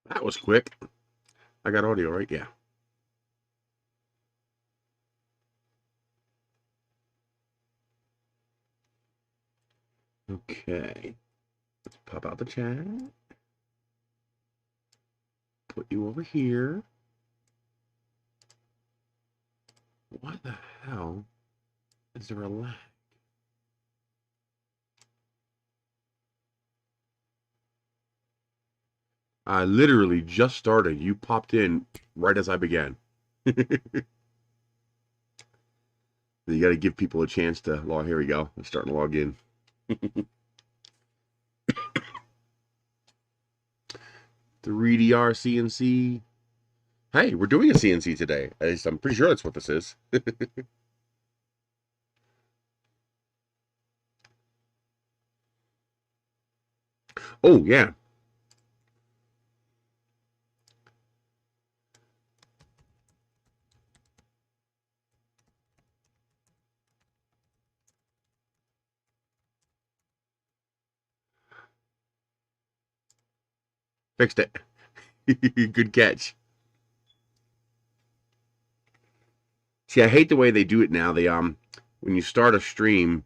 That was quick. I got audio, right? Yeah. Okay. Let's pop out the chat. Put you over here. What the hell is there a lag? I literally just started. You popped in right as I began. You got to give people a chance to log. Here we go. I'm starting to log in. 3DR CNC. Hey, we're doing a CNC today. At least I'm pretty sure that's what this is. Oh, yeah. Fixed it. Good catch. See, I hate the way they do it now. They when you start a stream,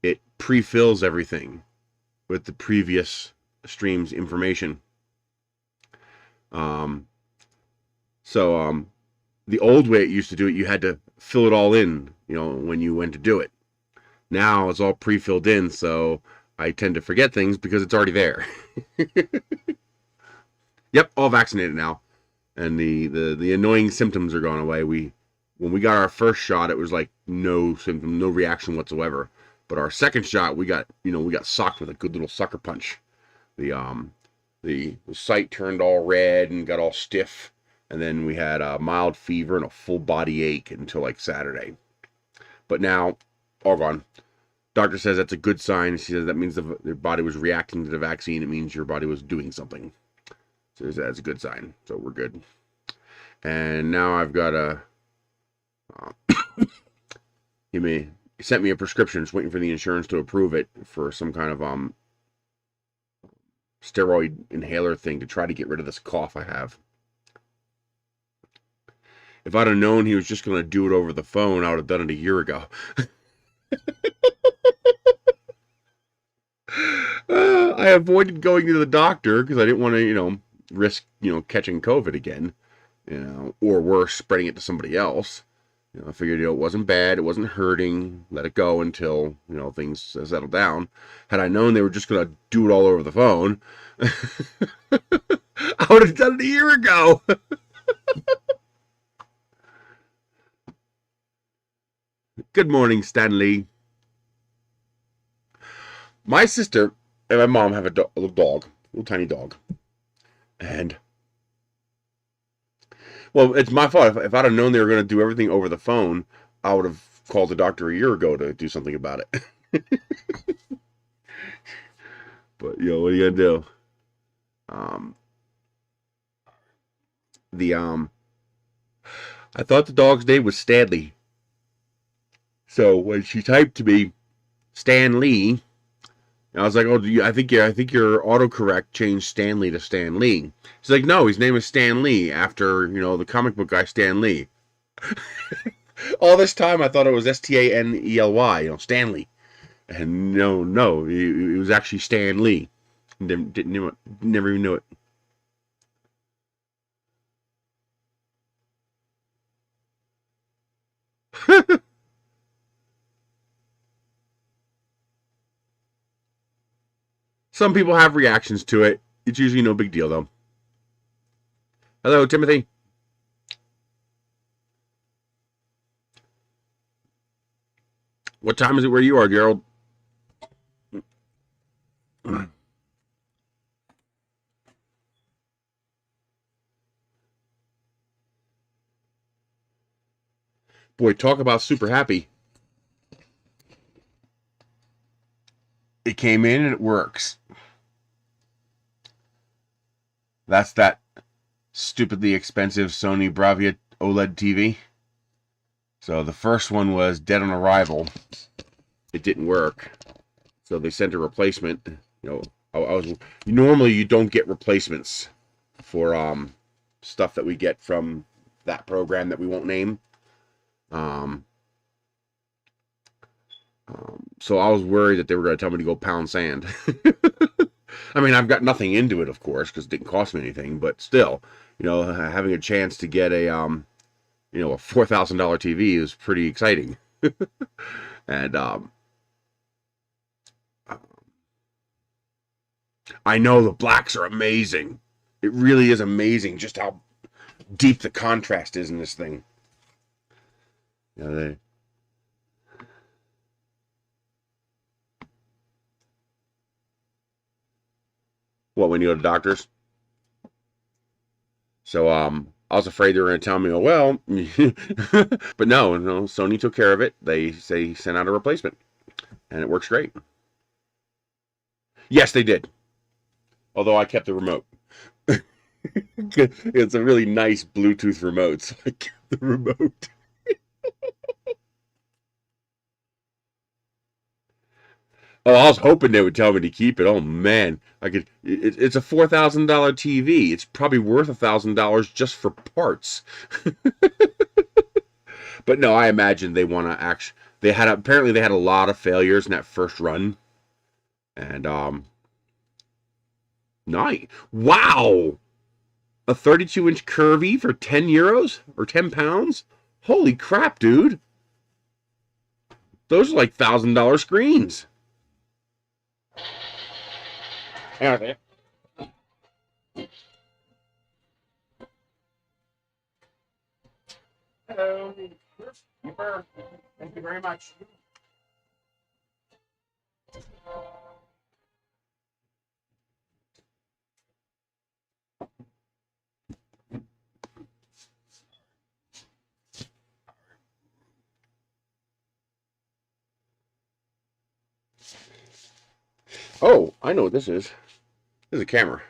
it pre-fills everything with the previous stream's information. So the old way it used to do it, you had to fill it all in, when you went to do it. Now it's all pre-filled in, so I tend to forget things because it's already there. Yep, all vaccinated now, and the annoying symptoms are gone away. When we got our first shot, it was like no symptom, no reaction whatsoever. But our second shot, we got socked with a good little sucker punch. The site turned all red and got all stiff, and then we had a mild fever and a full body ache until like Saturday. But now, all gone. Doctor says that's a good sign. She says that means your body was reacting to the vaccine. It means your body was doing something. So that's a good sign. So we're good. And now I've got a. He sent me a prescription. Just waiting for the insurance to approve it for some kind of steroid inhaler thing to try to get rid of this cough I have. If I'd have known he was just going to do it over the phone, I would have done it a year ago. I avoided going to the doctor because I didn't want to, risk, catching COVID again, or worse, spreading it to somebody else. I figured, it wasn't bad, it wasn't hurting, let it go until, things settled down. Had I known they were just going to do it all over the phone, I would have done it a year ago. Good morning, Stanley. My sister and my mom have a little tiny dog. And, well, it's my fault. If I'd have known they were going to do everything over the phone, I would have called the doctor a year ago to do something about it. But, what are you going to do? I thought the dog's name was Stanley. So when she typed to me, Stan Lee, I was like, "Oh, I think your autocorrect changed Stanley to Stan Lee." She's like, "No, his name is Stan Lee after the comic book guy Stan Lee." All this time, I thought it was Stanely, Stanley, and no, it was actually Stan Lee. Never even knew it. Some people have reactions to it. It's usually no big deal, though. Hello, Timothy. What time is it where you are, Gerald? Boy, talk about super happy. It came in and it works. That's that stupidly expensive Sony Bravia OLED TV. So the first one was dead on arrival. It didn't work. So they sent a replacement. You know, normally you don't get replacements for stuff that we get from that program that we won't name. So I was worried that they were going to tell me to go pound sand. I mean, I've got nothing into it, of course, because it didn't cost me anything. But still, you know, having a chance to get a you know, a $4,000 TV is pretty exciting. And I know the blacks are amazing. It really is amazing just how deep the contrast is in this thing. You know, what, when you go to doctors? So I was afraid they were going to tell me, oh well, but no, Sony took care of it. They sent out a replacement, and it works great. Yes, they did. Although I kept the remote. It's a really nice Bluetooth remote, so I kept the remote. Oh, I was hoping they would tell me to keep it. Oh man, I could. It's a $4,000 TV. It's probably worth $1,000 just for parts. But no, I imagine they want to actually. Apparently they had a lot of failures in that first run, and nice. Wow, a 32-inch curvy for €10 or £10. Holy crap, dude! Those are like $1,000 screens. Hang on a second. Hello. Thank you very much. Oh, I know what this is. This is a camera.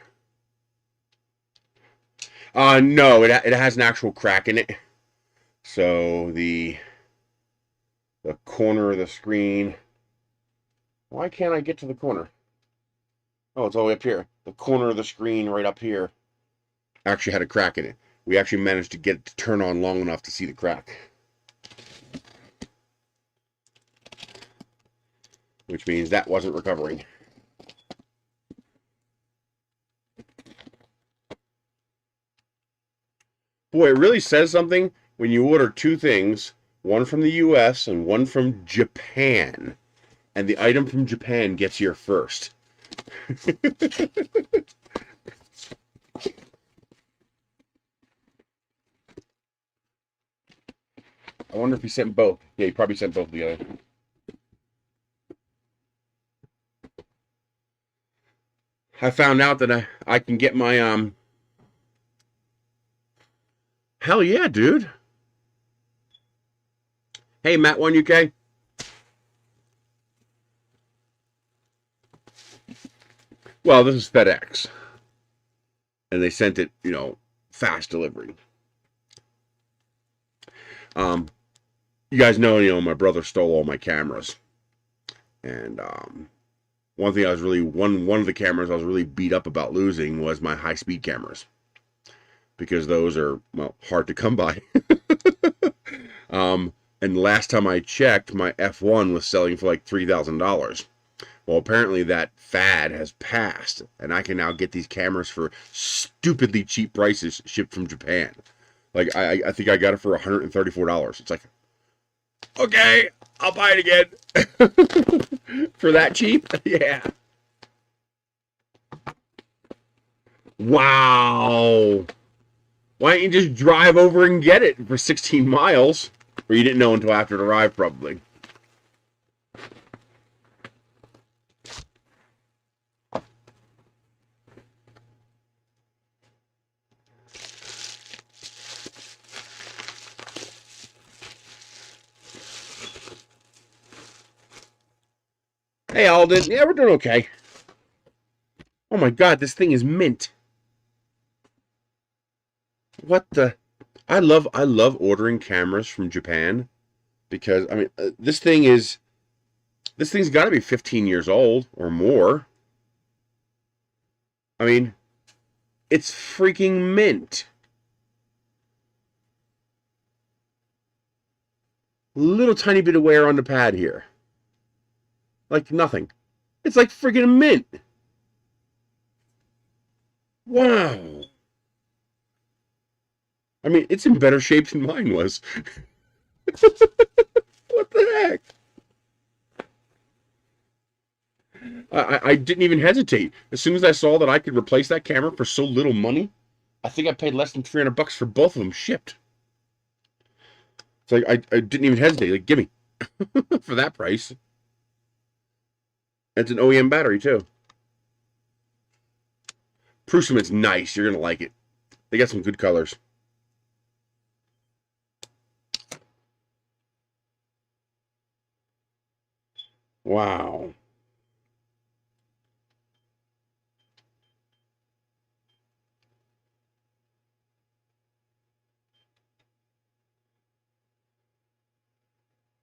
No, it has an actual crack in it. So the corner of the screen. Why can't I get to the corner? Oh, it's all the way up here. The corner of the screen right up here actually had a crack in it. We actually managed to get it to turn on long enough to see the crack. Which means that wasn't recovering. Boy, it really says something when you order two things, one from the US and one from Japan, and the item from Japan gets here first. I wonder if he sent both. Yeah, he probably sent both together. I found out that I can get my hell yeah, dude. Hey, Matt One UK. Well, this is FedEx, and they sent it, you know, fast delivery. You guys know, my brother stole all my cameras, and one thing I was really one of the cameras I was really beat up about losing was my high-speed cameras, because those are, well, hard to come by. And last time I checked, my F1 was selling for like $3,000. Well, apparently that fad has passed, and I can now get these cameras for stupidly cheap prices shipped from Japan. Like, I think I got it for $134. It's like, okay, I'll buy it again. For that cheap? Yeah. Wow. Why don't you just drive over and get it for 16 miles? Or you didn't know until after it arrived, probably. Hey, Alden. Yeah, we're doing okay. Oh my god, this thing is mint. What the? I love ordering cameras from Japan because I mean this thing's got to be 15 years old or more. I mean, it's freaking mint. Little tiny bit of wear on the pad here. Like nothing. It's like freaking mint. Wow. I mean, it's in better shape than mine was. What the heck? I didn't even hesitate. As soon as I saw that I could replace that camera for so little money, I think I paid less than $300 for both of them shipped. It's like I didn't even hesitate. Like, gimme for that price. It's an OEM battery too. Prusament's nice. You're gonna like it. They got some good colors. Wow.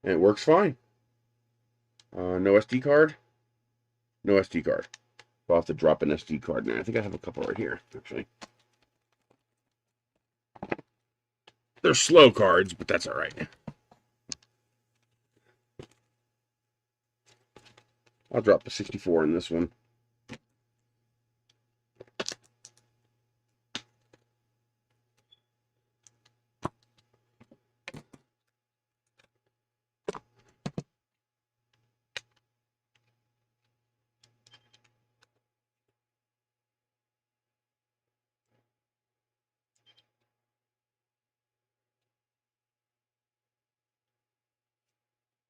And it works fine. No SD card. No SD card. I'll have to drop an SD card now. I think I have a couple right here, actually. They're slow cards, but that's all right. I'll drop the 64 in this one.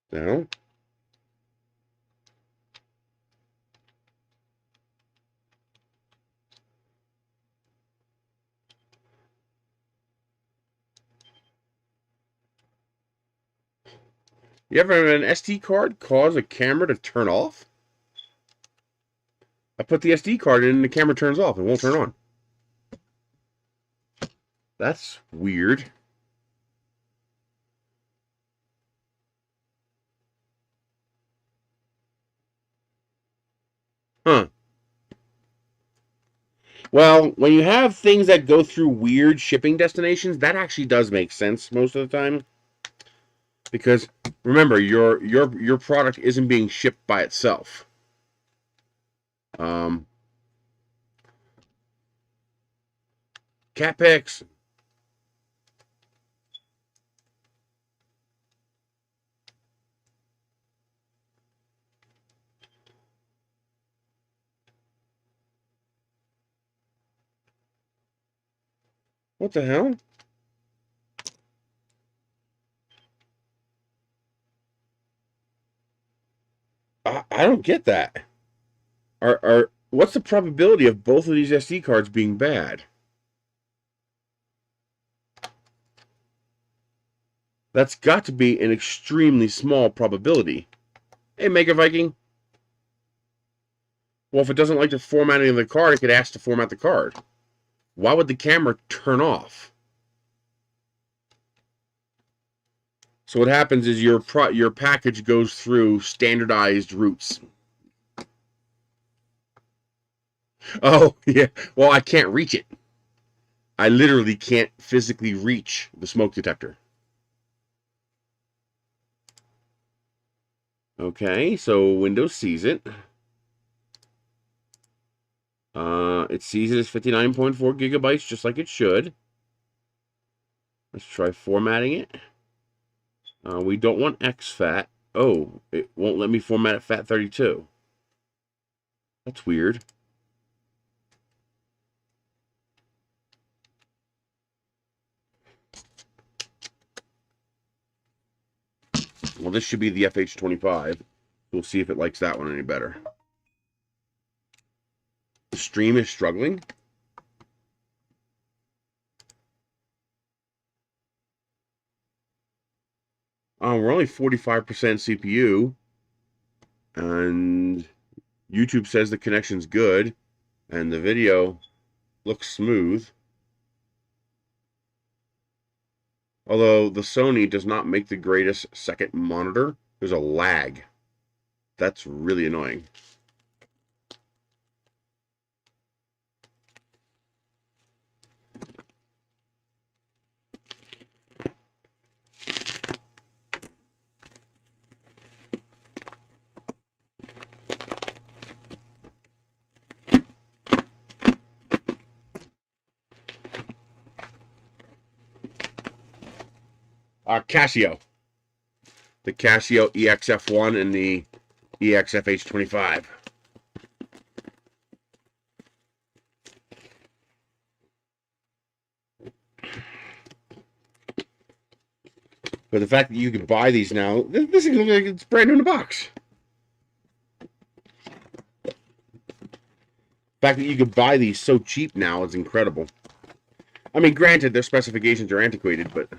Now, you ever have an SD card cause a camera to turn off? I put the SD card in and the camera turns off. It won't turn on. That's weird. Huh. Well, when you have things that go through weird shipping destinations, that actually does make sense most of the time. Because remember, your product isn't being shipped by itself. Um, cat pics. What the hell? I don't get that. Are what's the probability of both of these SD cards being bad? That's got to be an extremely small probability. Hey, Mega Viking. Well, if it doesn't like the formatting of the card, it could ask to format the card. Why would the camera turn off? So what happens is your package goes through standardized routes. Oh, yeah. Well, I can't reach it. I literally can't physically reach the smoke detector. Okay, so Windows sees it. It sees it as 59.4 gigabytes, just like it should. Let's try formatting it. We don't want exFAT. Oh, it won't let me format it FAT32. That's weird. Well, this should be the FH25. We'll see if it likes that one any better. The stream is struggling. We're only 45% CPU. And YouTube says the connection's good and the video looks smooth. Although the Sony does not make the greatest second monitor, there's a lag. That's really annoying. Casio. The Casio EXF1 and the EXFH25. But the fact that you can buy these now, this is like it's brand new in the box. The fact that you can buy these so cheap now is incredible. I mean, granted, their specifications are antiquated, but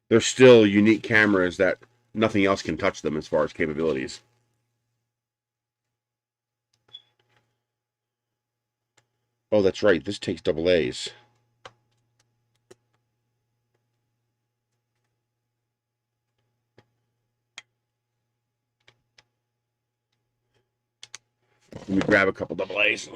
they're still unique cameras that nothing else can touch them as far as capabilities. Oh, that's right. This takes AA's. Let me grab a couple AA's.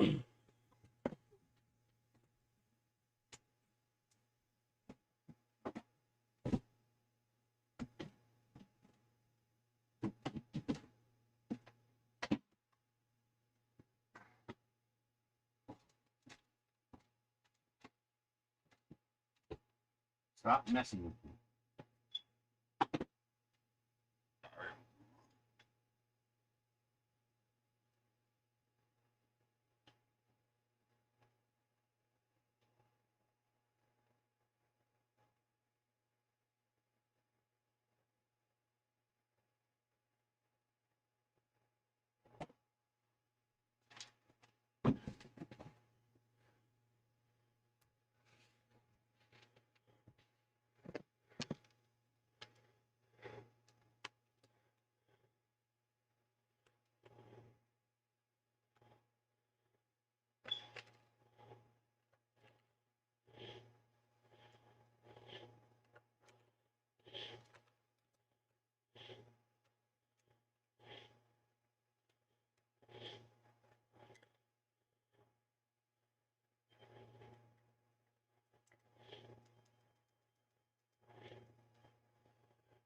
Stop messing with me.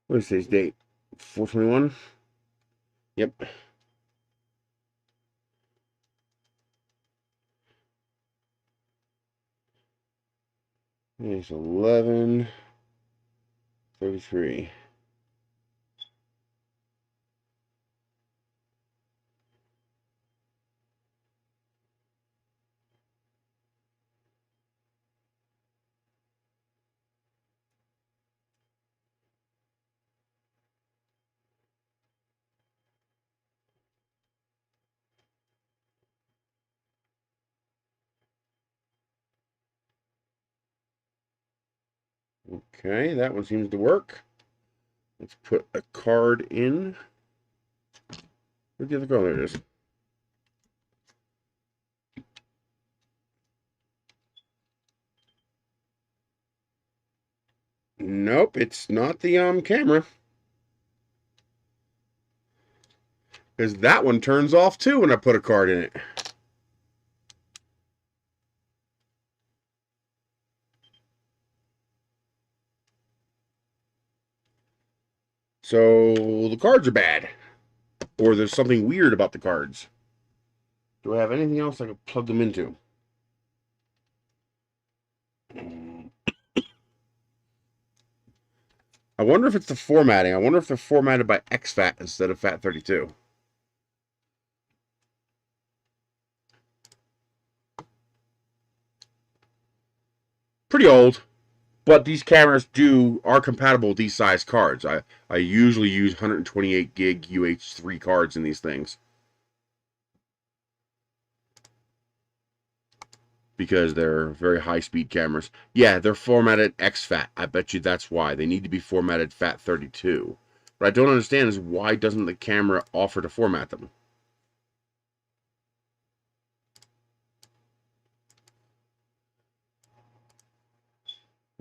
What is today's date? 4/21? Yep. It's 11:33. Okay, that one seems to work. Let's put a card in. Where'd the other go? There it is. Nope, it's not the camera. Because that one turns off too when I put a card in it. So the cards are bad. Or there's something weird about the cards. Do I have anything else I can plug them into? I wonder if it's the formatting. I wonder if they're formatted by exFAT instead of FAT32. Pretty old, but these cameras are compatible with these size cards. I usually use 128 gig UH3 cards in these things. because they're very high-speed cameras. Yeah, they're formatted exFAT. I bet you that's why. They need to be formatted FAT32. What I don't understand is why doesn't the camera offer to format them?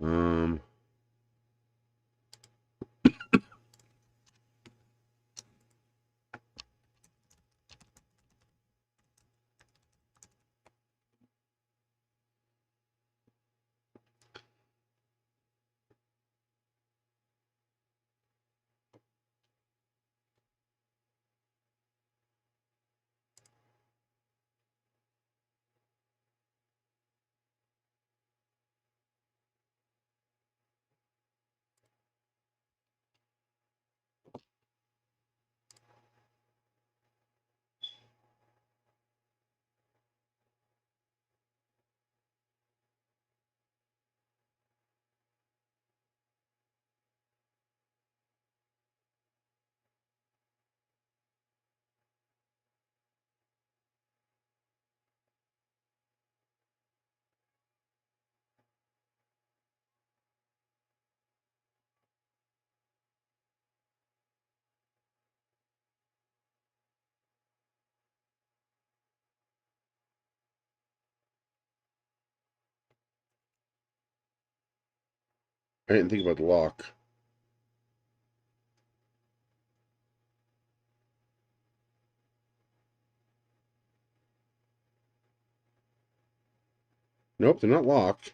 Um, I didn't think about the lock. Nope, they're not locked.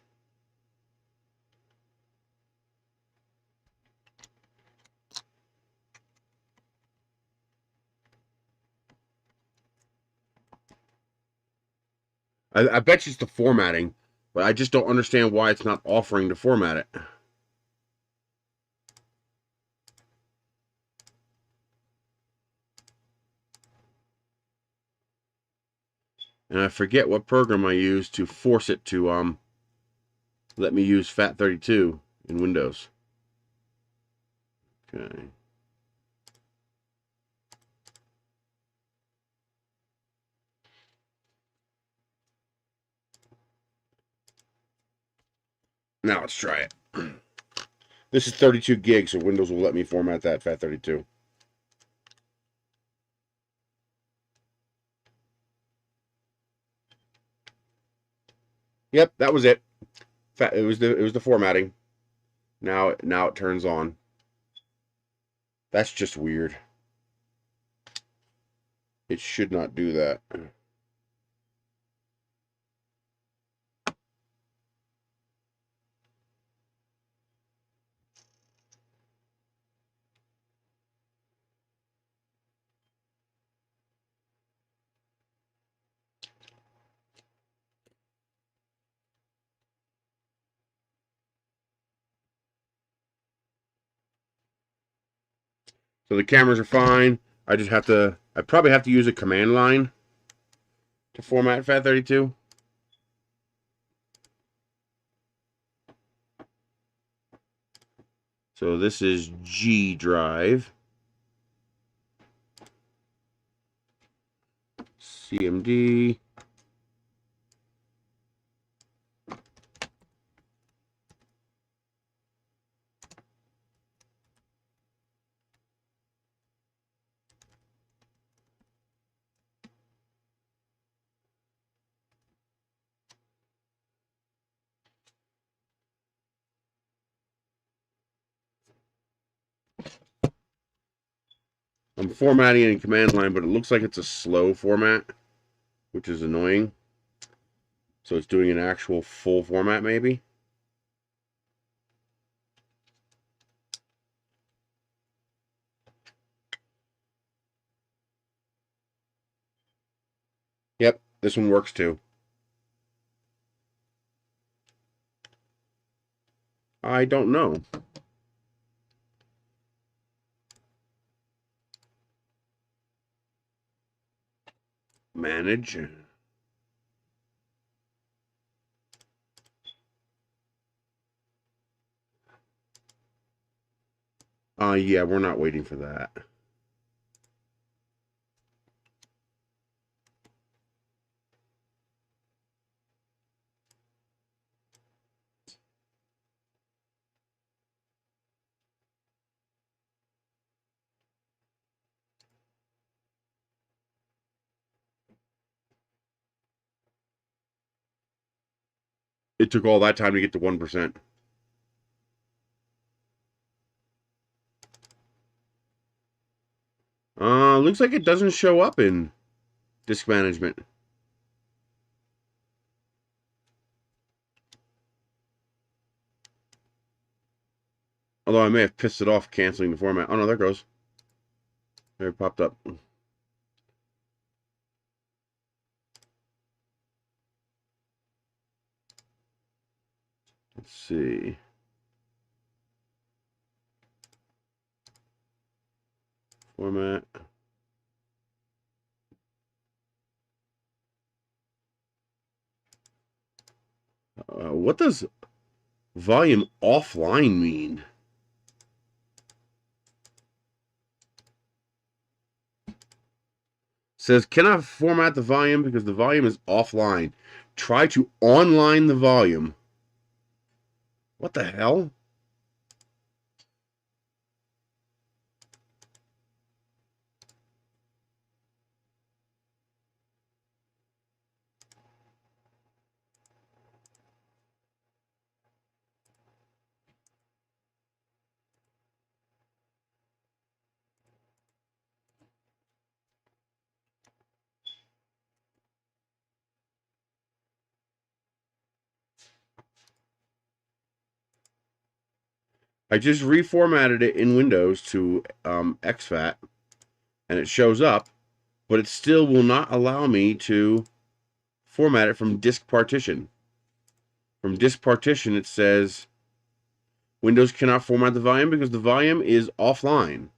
I bet you it's the formatting, but I just don't understand why it's not offering to format it. And I forget what program I used to force it to let me use FAT32 in Windows. Okay. Now let's try it. This is 32 gigs, so Windows will let me format that FAT32. Yep, that was it. It was the formatting. Now it turns on. That's just weird. It should not do that. So the cameras are fine. I probably have to use a command line to format FAT32. So this is G drive. CMD. I'm formatting in command line, but it looks like it's a slow format, which is annoying. So it's doing an actual full format, maybe. Yep, this one works too. I don't know. Manage. Yeah, we're not waiting for that. it took all that time to get to 1%. Looks like it doesn't show up in disk management. Although I may have pissed it off canceling the format. Oh no, there it goes. There it popped up. Let's see. Format. What does volume offline mean? Says cannot format the volume because the volume is offline. Try to online the volume. What the hell? I just reformatted it in Windows to exFAT, and it shows up, but it still will not allow me to format it from disk partition. From disk partition, it says Windows cannot format the volume because the volume is offline.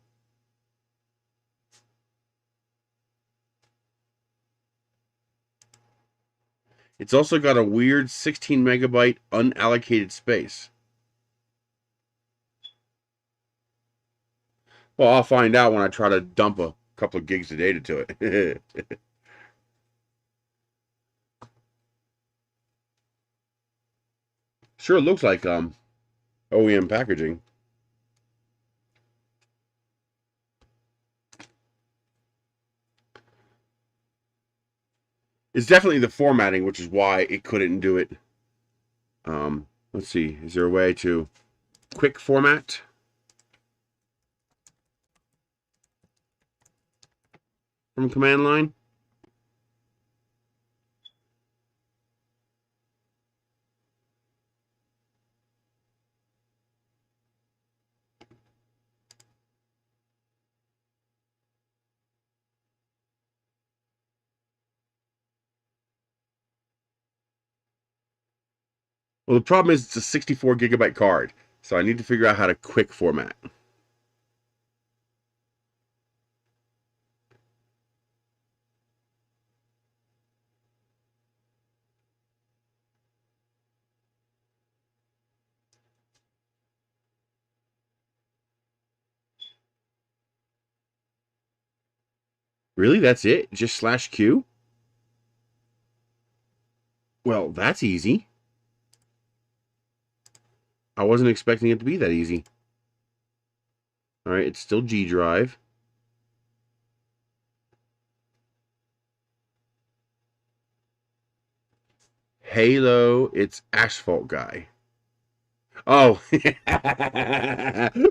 It's also got a weird 16 megabyte unallocated space. Well, I'll find out when I try to dump a couple of gigs of data to it. Sure looks like OEM packaging. It's definitely the formatting, which is why it couldn't do it. Let's see. Is there a way to quick format? From command line? Well, the problem is it's a 64 gigabyte card, so I need to figure out how to quick format. Really? That's it? Just slash Q? Well, that's easy. I wasn't expecting it to be that easy. All right, it's still G drive. Halo, it's Asphalt Guy. Oh,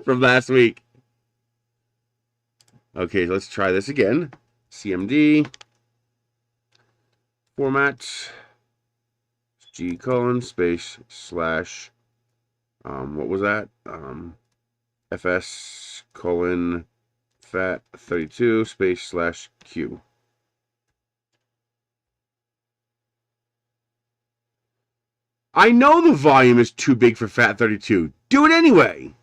from last week. Okay, let's try this again. CMD format G colon space slash what was that? FS colon fat 32 space slash Q. I know the volume is too big for fat 32. Do it anyway.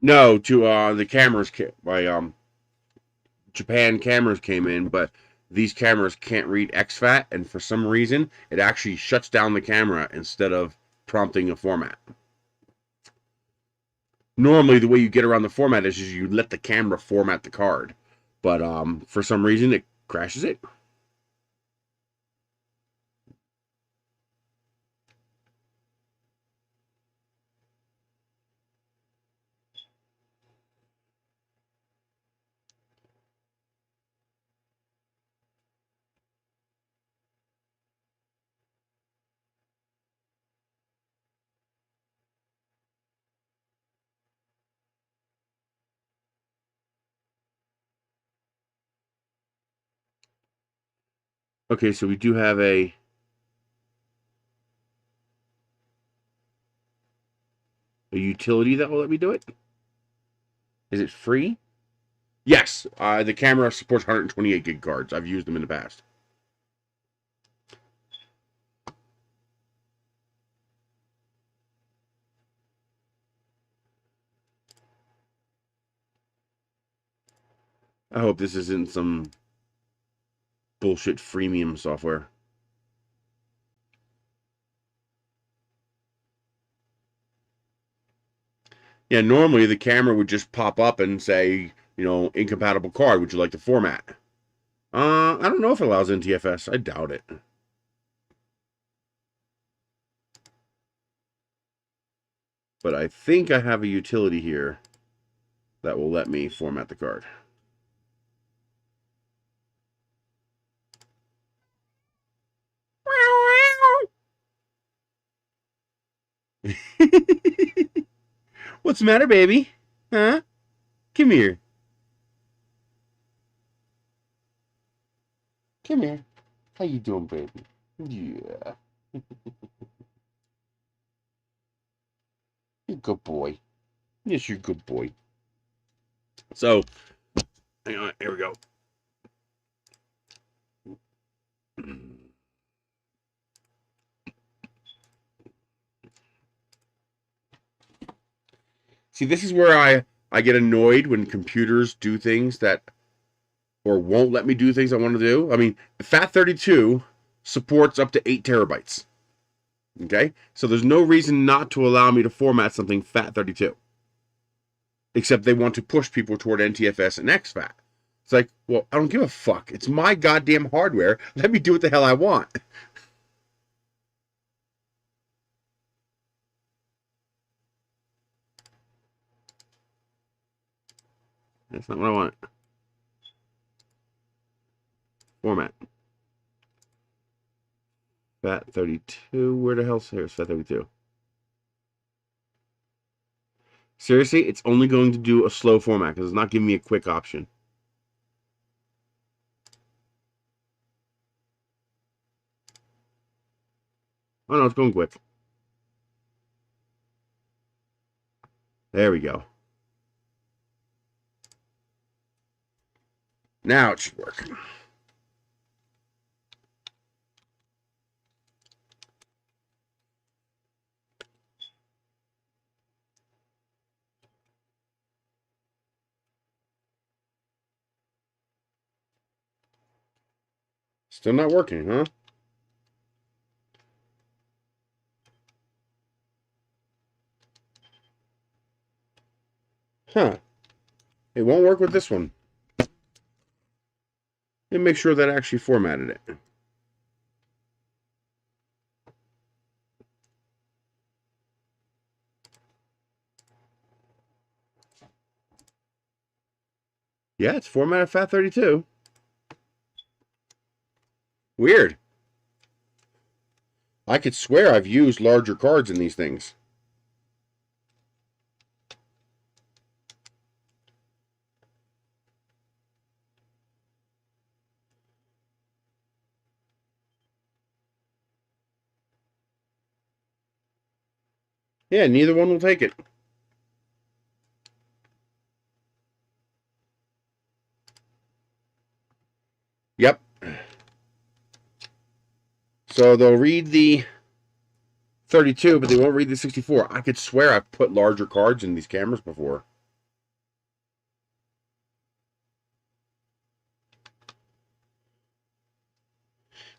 No, to the cameras. Japan cameras came in, but these cameras can't read exFAT, and for some reason, it actually shuts down the camera instead of prompting a format. Normally, the way you get around the format is you let the camera format the card, but for some reason, it crashes it. Okay, so we do have a utility that will let me do it. Is it free? Yes, the camera supports 128 gig cards. I've used them in the past. I hope this isn't some bullshit freemium software. Yeah, normally the camera would just pop up and say, you know, incompatible card. Would you like to format? I don't know if it allows NTFS. I doubt it. But I think I have a utility here that will let me format the card. What's the matter, baby? Huh? Come here. Come here. How you doing, baby? Yeah. You're a good boy. Yes, you're a good boy. So, hang on. Here we go. See, this is where I get annoyed when computers do things that, or won't let me do things I want to do. I mean, FAT32 supports up to 8 terabytes. Okay? So there's no reason not to allow me to format something FAT32. Except they want to push people toward NTFS and exFAT. It's like, well, I don't give a fuck. It's my goddamn hardware. Let me do what the hell I want. That's not what I want. Format. FAT32. Where the hell's here's FAT32? Seriously, it's only going to do a slow format because it's not giving me a quick option. Oh no, it's going quick. There we go. Now it should work. Still not working, huh? Huh. It won't work with this one. And make sure that I actually formatted it. Yeah, it's formatted FAT32. Weird. I could swear I've used larger cards in these things. Yeah, neither one will take it. Yep. So they'll read the 32, but they won't read the 64. I could swear I've put larger cards in these cameras before.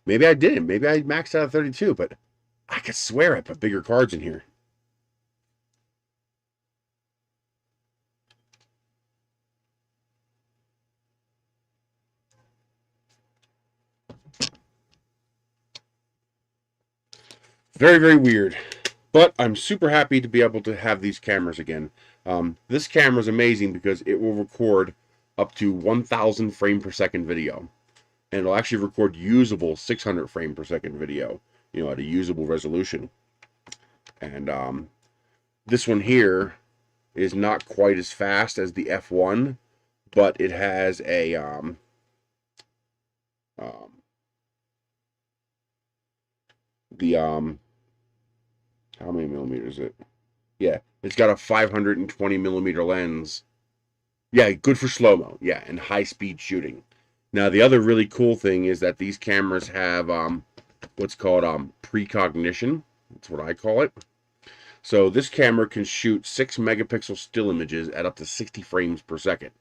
Maybe I didn't. Maybe I maxed out at 32, but I could swear I put bigger cards in here. Very, very weird. But I'm super happy to be able to have these cameras again. This camera is amazing because it will record up to 1,000 frame per second video. And it'll actually record usable 600 frame per second video, you know, at a usable resolution. And this one here is not quite as fast as the F1, but it has a how many millimeters is it? Yeah, it's got a 520 millimeter lens. Yeah, good for slow-mo. Yeah, and high-speed shooting. Now, the other really cool thing is that these cameras have what's called precognition. That's what I call it. So this camera can shoot 6 megapixel still images at up to 60 frames per second.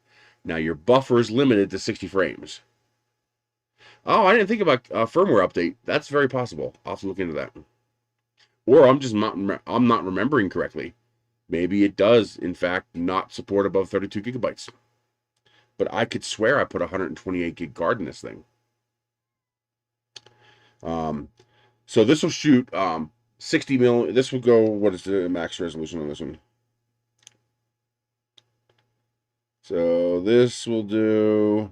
Now, your buffer is limited to 60 frames. Oh, I didn't think about firmware update. That's very possible. I'll have to look into that. Or I'm just not remembering correctly. Maybe it does, in fact, not support above 32 gigabytes. But I could swear I put a 128 gig card in this thing. So this will shoot 60 mil. This will go, what is the max resolution on this one? So this will do,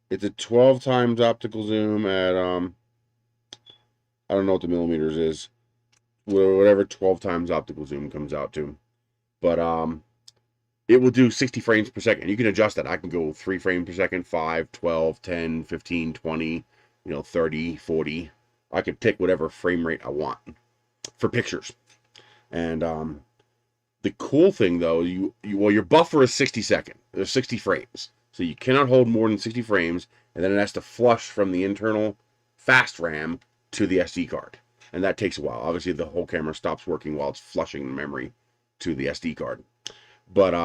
it's a 12 times optical zoom at, I don't know what the millimeters is. Whatever 12 times optical zoom comes out to. But it will do 60 frames per second. You can adjust that. I can go 3 frames per second, 5, 12, 10, 15, 20, you know, 30, 40. I can pick whatever frame rate I want for pictures. And the cool thing though, well, your buffer is 60 frames. So you cannot hold more than 60 frames, and then it has to flush from the internal fast RAM to the SD card. And that takes a while. Obviously, the whole camera stops working while it's flushing the memory to the SD card. But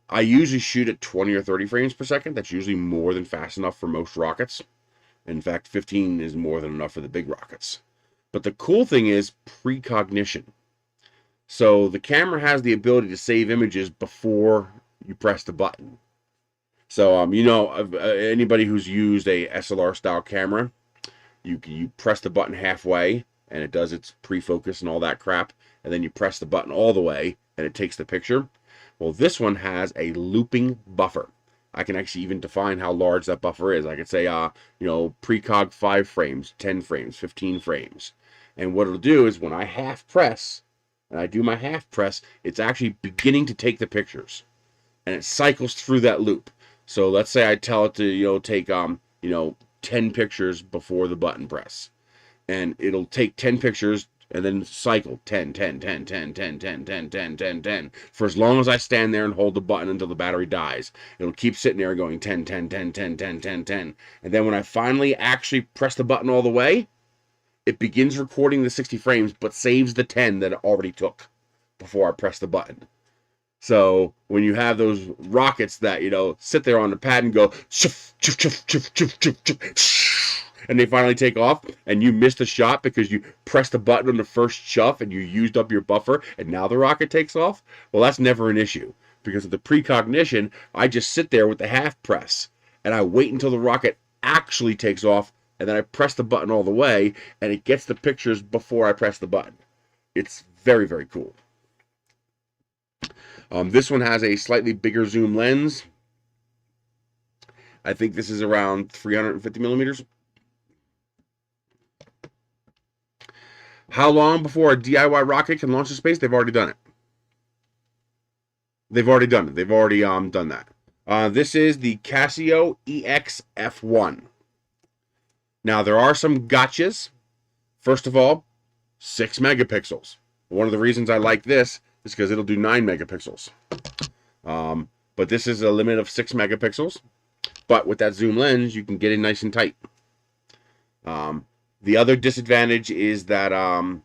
I usually shoot at 20 or 30 frames per second. That's usually more than fast enough for most rockets. In fact, 15 is more than enough for the big rockets. But the cool thing is precognition. So the camera has the ability to save images before you press the button. So you know, anybody who's used a SLR style camera, you press the button halfway and it does its pre-focus and all that crap, and then you press the button all the way and it takes the picture. Well, this one has a looping buffer. I can actually even define how large that buffer is. I could say, you know, precog 5 frames, 10 frames, 15 frames. And what it'll do is when I half press, and I do my half press, it's actually beginning to take the pictures. And it cycles through that loop. So let's say I tell it to, you know, take, you know, 10 pictures before the button press. And it'll take 10 pictures and then cycle 10, 10, 10, 10, 10, 10, 10, 10, 10, 10. For as long as I stand there and hold the button until the battery dies. It'll keep sitting there going 10, 10, 10, 10, 10, 10, 10. And then when I finally actually press the button all the way, it begins recording the 60 frames, but saves the 10 that it already took before I press the button. So when you have those rockets that, you know, sit there on the pad and go, and they finally take off, and you missed a shot because you pressed the button on the first chuff and you used up your buffer, and now the rocket takes off, well, that's never an issue. Because of the precognition, I just sit there with the half press, and I wait until the rocket actually takes off, and then I press the button all the way, and it gets the pictures before I press the button. It's very, very cool. This one has a slightly bigger zoom lens. I think this is around 350 millimeters. How long before a DIY rocket can launch to space? They've already done it. They've already done it. They've already done that. This is the Casio EX-F1. Now, there are some gotchas. First of all, 6 megapixels. One of the reasons I like this is because it'll do 9 megapixels. But this is a limit of 6 megapixels. But with that zoom lens, you can get it nice and tight. The other disadvantage is that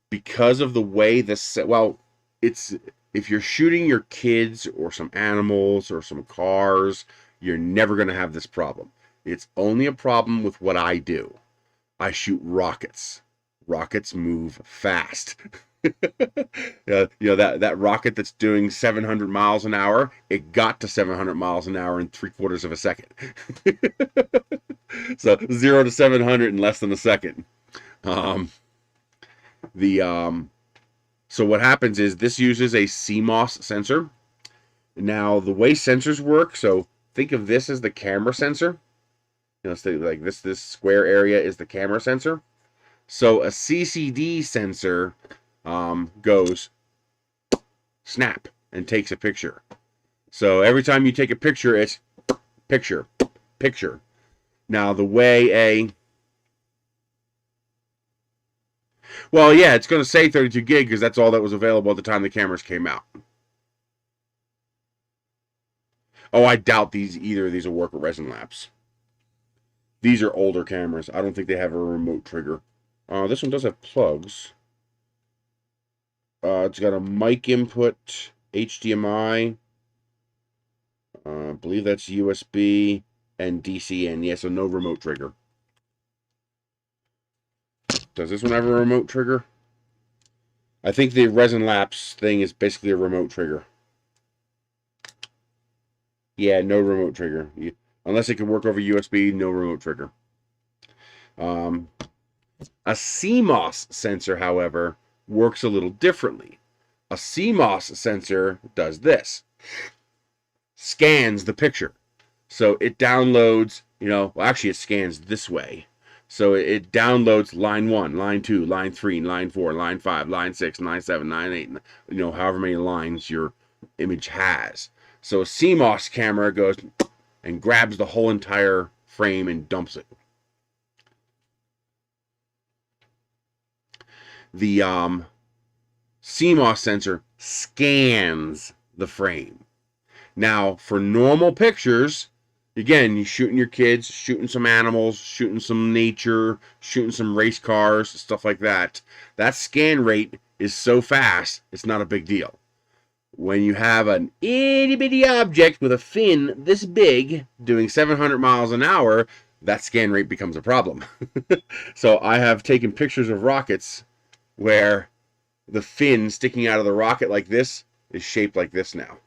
because of the way this, well, it's, if you're shooting your kids or some animals or some cars, you're never going to have this problem. It's only a problem with what I do. I shoot rockets. Rockets move fast. That rocket that's doing 700 miles an hour, it got to 700 miles an hour in 3/4 of a second. So 0 to 700 in less than a second. So what happens is this uses a CMOS sensor. Now the way sensors work, so think of this as the camera sensor. So like this square area is the camera sensor. So a CCD sensor goes snap and takes a picture. So every time you take a picture, it's picture. Now the way well, yeah, it's going to say 32 gig because that's all that was available at the time the cameras came out. Oh, I doubt either of these will work with resin laps. These are older cameras. I don't think they have a remote trigger. This one does have plugs. It's got a mic input, HDMI. I believe that's USB and DC in. Yeah, so no remote trigger. Does this one have a remote trigger? I think the resin laps thing is basically a remote trigger. Yeah, no remote trigger. Unless it can work over USB, no remote trigger. A CMOS sensor, however, works a little differently. A CMOS sensor does this. Scans the picture. So it downloads, well, actually it scans this way. So it downloads line 1, line 2, line 3, line 4, line 5, line 6, line 7, line 8, however many lines your image has. So a CMOS camera goes and grabs the whole entire frame and dumps it. The CMOS sensor scans the frame. Now, for normal pictures, again, you're shooting your kids, shooting some animals, shooting some nature, shooting some race cars, stuff like that. That scan rate is so fast, it's not a big deal. When you have an itty-bitty object with a fin this big doing 700 miles an hour, that scan rate becomes a problem. So I have taken pictures of rockets where the fin sticking out of the rocket like this is shaped like this now.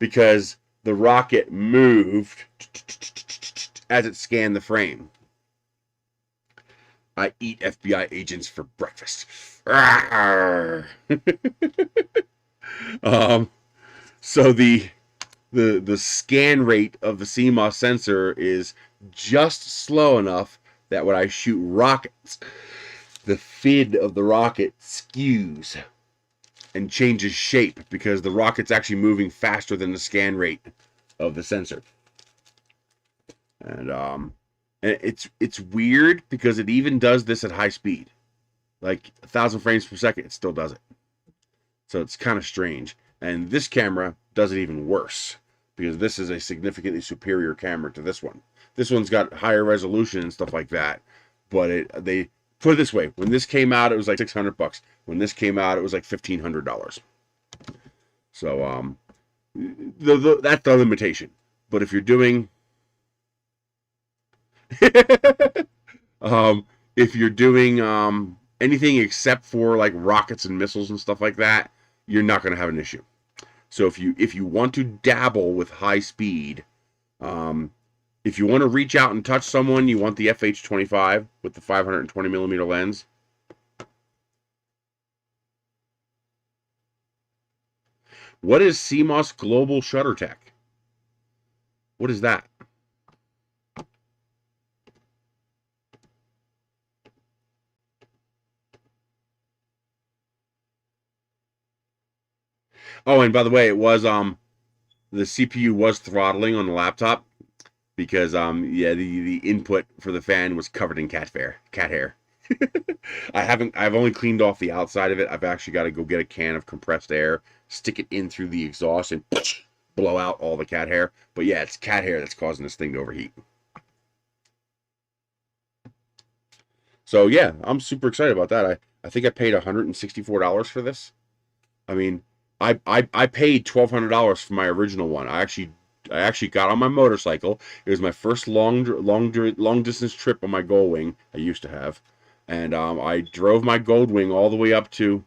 Because the rocket moved as it scanned the frame. I eat FBI agents for breakfast. So the scan rate of the CMOS sensor is just slow enough that when I shoot rockets, the fin of the rocket skews and changes shape because the rocket's actually moving faster than the scan rate of the sensor. And it's weird because it even does this at high speed. Like 1,000 frames per second, it still does it. So it's kind of strange. And this camera does it even worse because this is a significantly superior camera to this one. This one's got higher resolution and stuff like that. But they put it this way, when this came out, it was like $600. When this came out, it was like $1,500. So that's the limitation. But if you're doing if you're doing anything except for like rockets and missiles and stuff like that, you're not going to have an issue. So if you want to dabble with high speed, if you want to reach out and touch someone, you want the FH25 with the 520 millimeter lens. What is CMOS Global Shutter Tech? What is that? Oh, and by the way, it was the CPU was throttling on the laptop because yeah, the input for the fan was covered in cat hair. I've only cleaned off the outside of it. I've actually got to go get a can of compressed air, stick it in through the exhaust, and blow out all the cat hair. But yeah, it's cat hair that's causing this thing to overheat. So yeah, I'm super excited about that. I think I paid $164 for this. I mean, I paid $1,200 for my original one. I actually I actually got on my motorcycle. It was my first long distance trip on my Goldwing. I used to have, and I drove my Goldwing all the way up to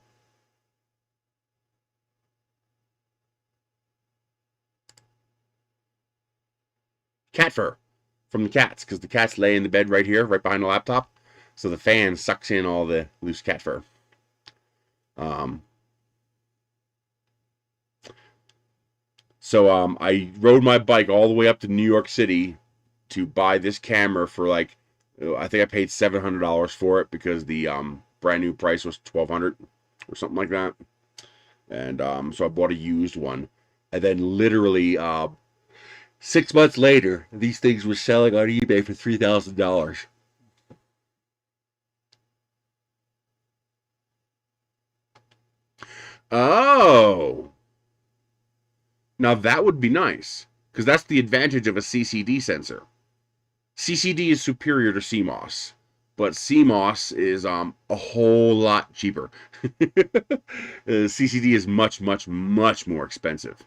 cat fur from the cats, because the cats lay in the bed right here, right behind the laptop. So the fan sucks in all the loose cat fur. So I rode my bike all the way up to New York City to buy this camera for like, I think I paid $700 for it, because the brand new price was $1,200 or something like that. And so I bought a used one, and then literally 6 months later, these things were selling on eBay for $3,000. Oh, now that would be nice, because that's the advantage of a CCD sensor. CCD is superior to CMOS, but CMOS is a whole lot cheaper. CCD is much, much, much more expensive.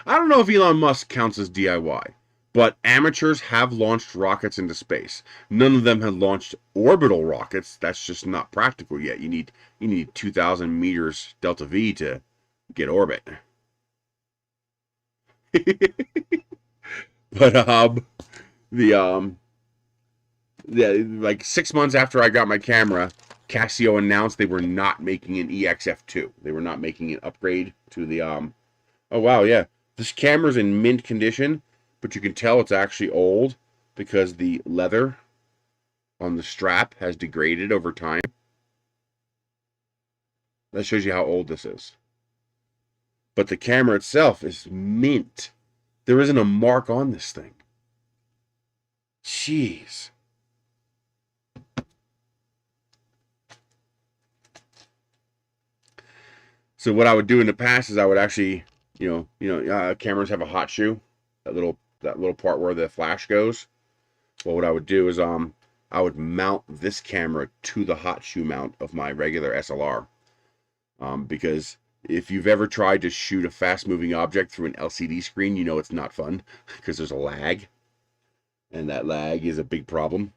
I don't know if Elon Musk counts as DIY, but amateurs have launched rockets into space. None of them have launched orbital rockets. That's just not practical yet. You need 2,000 meters delta V to get orbit. But like 6 months after I got my camera, Casio announced they were not making an EXF2. They were not making an upgrade to the Oh wow, yeah. This camera's in mint condition, but you can tell it's actually old because the leather on the strap has degraded over time. That shows you how old this is. But the camera itself is mint. There isn't a mark on this thing. Jeez. So what I would do in the past is I would actually, cameras have a hot shoe, that little part where the flash goes. Well, what I would do is I would mount this camera to the hot shoe mount of my regular SLR, because if you've ever tried to shoot a fast-moving object through an LCD screen, you know it's not fun because there's a lag, and that lag is a big problem.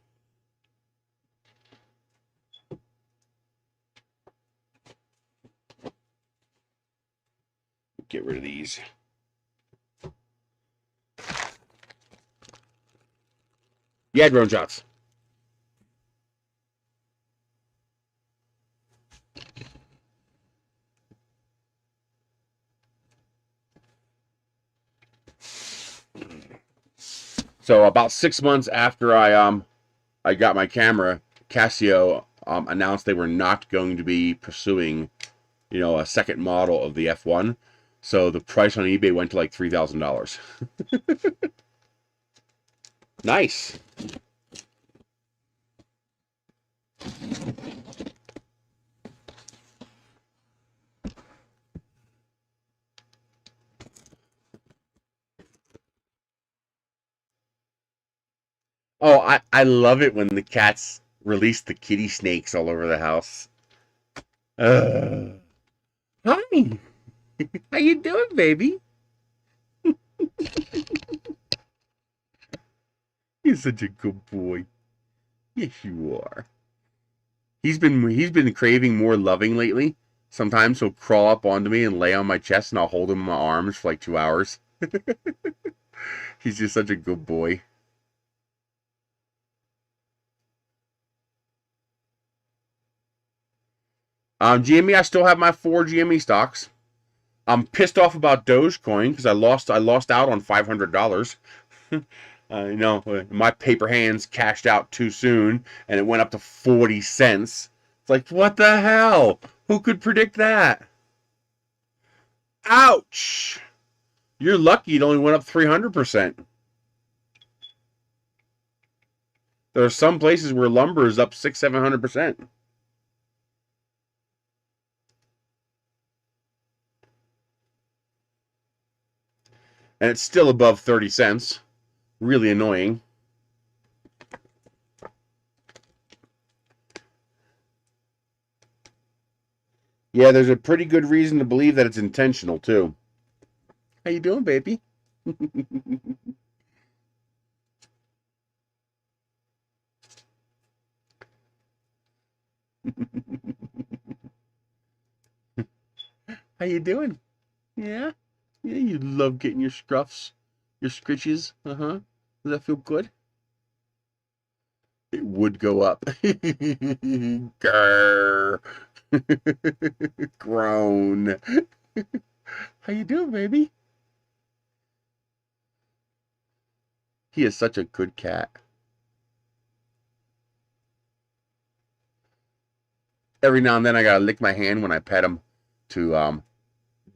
Get rid of these. Yeah, drone shots. So about 6 months after I got my camera, Casio announced they were not going to be pursuing, a second model of the F1. So the price on eBay went to like $3,000. Nice. Oh, I love it when the cats release the kitty snakes all over the house. Hi. How you doing, baby? You're such a good boy. Yes, you are. He's been craving more loving lately. Sometimes he'll crawl up onto me and lay on my chest, and I'll hold him in my arms for like 2 hours. He's just such a good boy. GME, I still have my 4 GME stocks. I'm pissed off about Dogecoin because I lost out on $500. My paper hands cashed out too soon, and it went up to 40 cents. It's like, what the hell? Who could predict that? Ouch! You're lucky it only went up 300%. There are some places where lumber is up 600-700%. And it's still above 30 cents. Really annoying. Yeah, there's a pretty good reason to believe that it's intentional too. How you doing, baby? How you doing? Yeah? Yeah, you love getting your scruffs, your scritches. Uh-huh. Does that feel good? It would go up. Grr. Groan. How you doing, baby? He is such a good cat. Every now and then I gotta lick my hand when I pet him to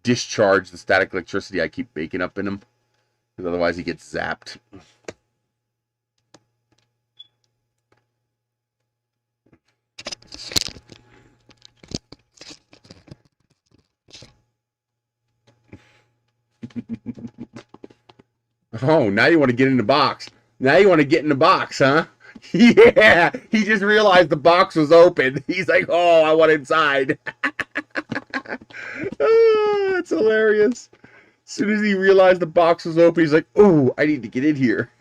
discharge the static electricity I keep baking up in him, because otherwise he gets zapped. Oh, now you want to get in the box. Now you want to get in the box, huh? Yeah, he just realized the box was open. He's like, oh, I want inside. Oh, that's hilarious. As soon as he realized the box was open, he's like, oh, I need to get in here.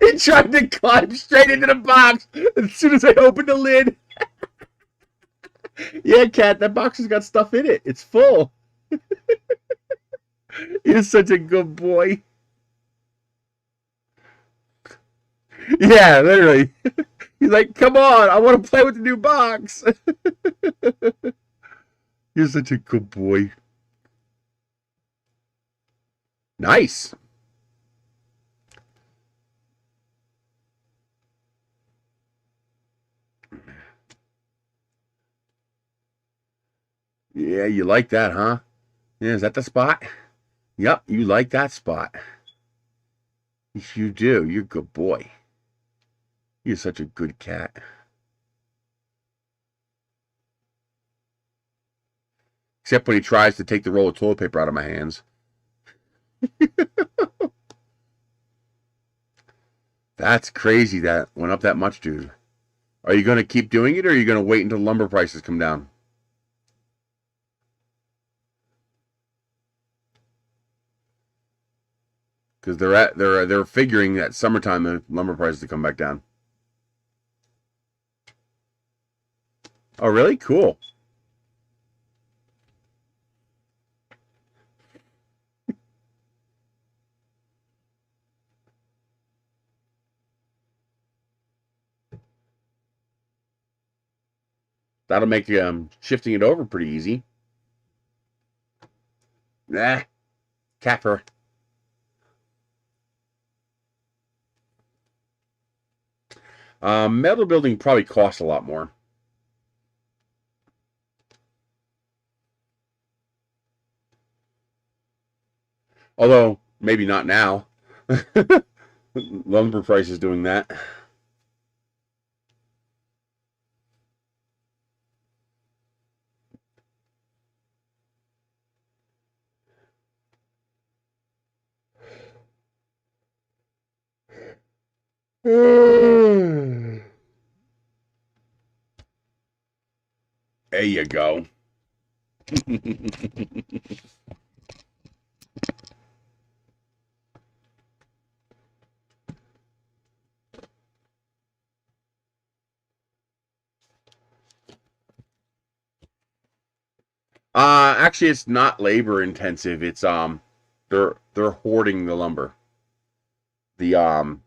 He tried to climb straight into the box as soon as I opened the lid. Yeah, cat, that box has got stuff in it. It's full. You're such a good boy. Yeah, literally. He's like, come on, I want to play with the new box. You're such a good boy. Nice. Yeah, you like that, huh? Yeah, is that the spot? Yep, you like that spot. Yes, you do. You're a good boy. You're such a good cat. Except when he tries to take the roll of toilet paper out of my hands. That's crazy that went up that much, dude. Are you going to keep doing it, or are you going to wait until lumber prices come down? Because they're figuring that summertime the lumber prices to come back down. Oh, really? Cool. That'll make shifting it over pretty easy. Nah, cat fur. Metal building probably costs a lot more. Although, maybe not now. Lumber prices doing that. There you go. Actually, it's not labor intensive. It's they're hoarding the lumber. The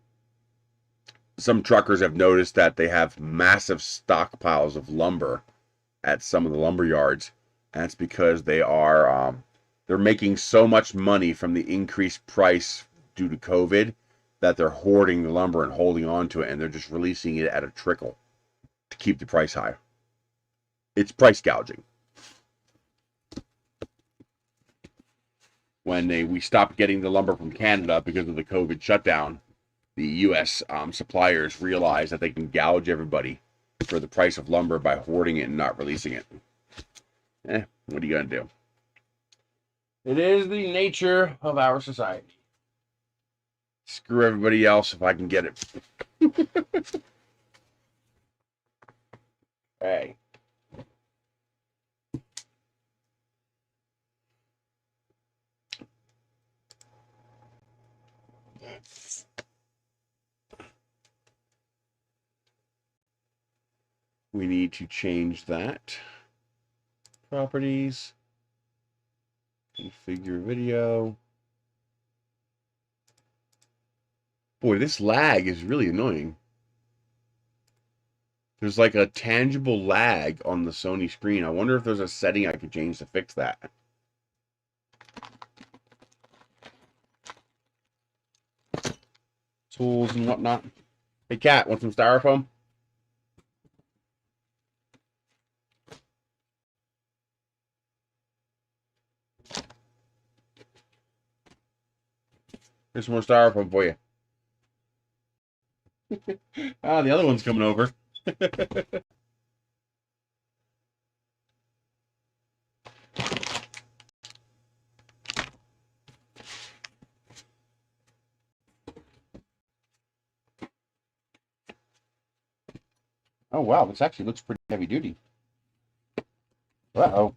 some truckers have noticed that they have massive stockpiles of lumber at some of the lumber yards. That's because they're making so much money from the increased price due to COVID that they're hoarding the lumber and holding on to it, and they're just releasing it at a trickle to keep the price high. It's price gouging. When we stopped getting the lumber from Canada because of the COVID shutdown, the U.S. Suppliers realized that they can gouge everybody for the price of lumber by hoarding it and not releasing it. What are you going to do? It is the nature of our society. Screw everybody else if I can get it. Hey. We need to change that. Properties. Configure video. Boy, this lag is really annoying. There's like a tangible lag on the Sony screen. I wonder if there's a setting I could change to fix that. Tools and whatnot. Hey, cat, want some styrofoam? Here's some more styrofoam for you. Ah, the other one's coming over. Oh, wow, this actually looks pretty heavy duty. Uh-oh.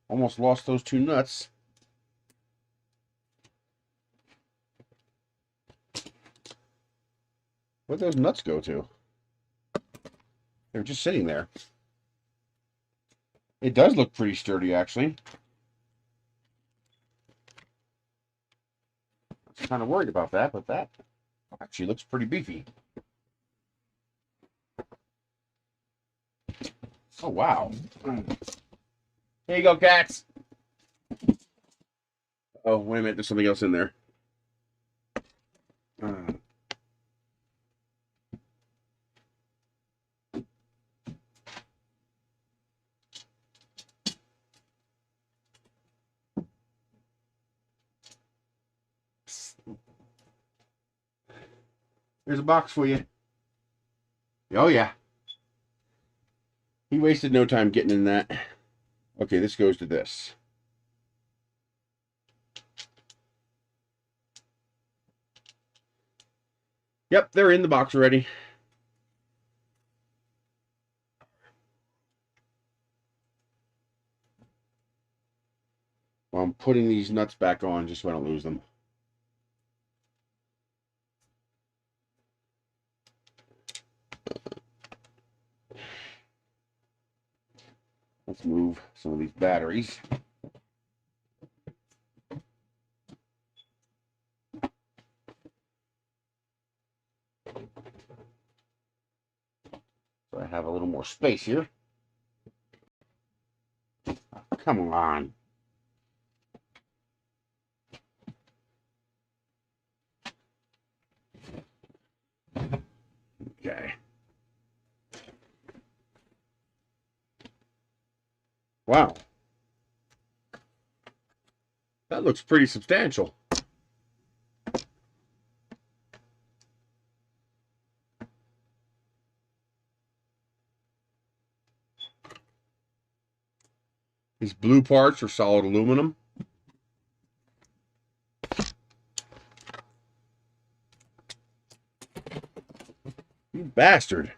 Almost lost those two nuts. Where'd those nuts go to? They were just sitting there. It does look pretty sturdy, actually. I was kind of worried about that, but that actually looks pretty beefy. Oh, wow. Here you go, cats. Oh, wait a minute. There's something else in there. There's a box for you. Oh, yeah. He wasted no time getting in that. Okay, this goes to this. Yep, they're in the box already. Well, I'm putting these nuts back on just so I don't lose them. Let's move some of these batteries. So I have a little more space here. Oh, come on. Okay. Wow. That looks pretty substantial. These blue parts are solid aluminum. You bastard.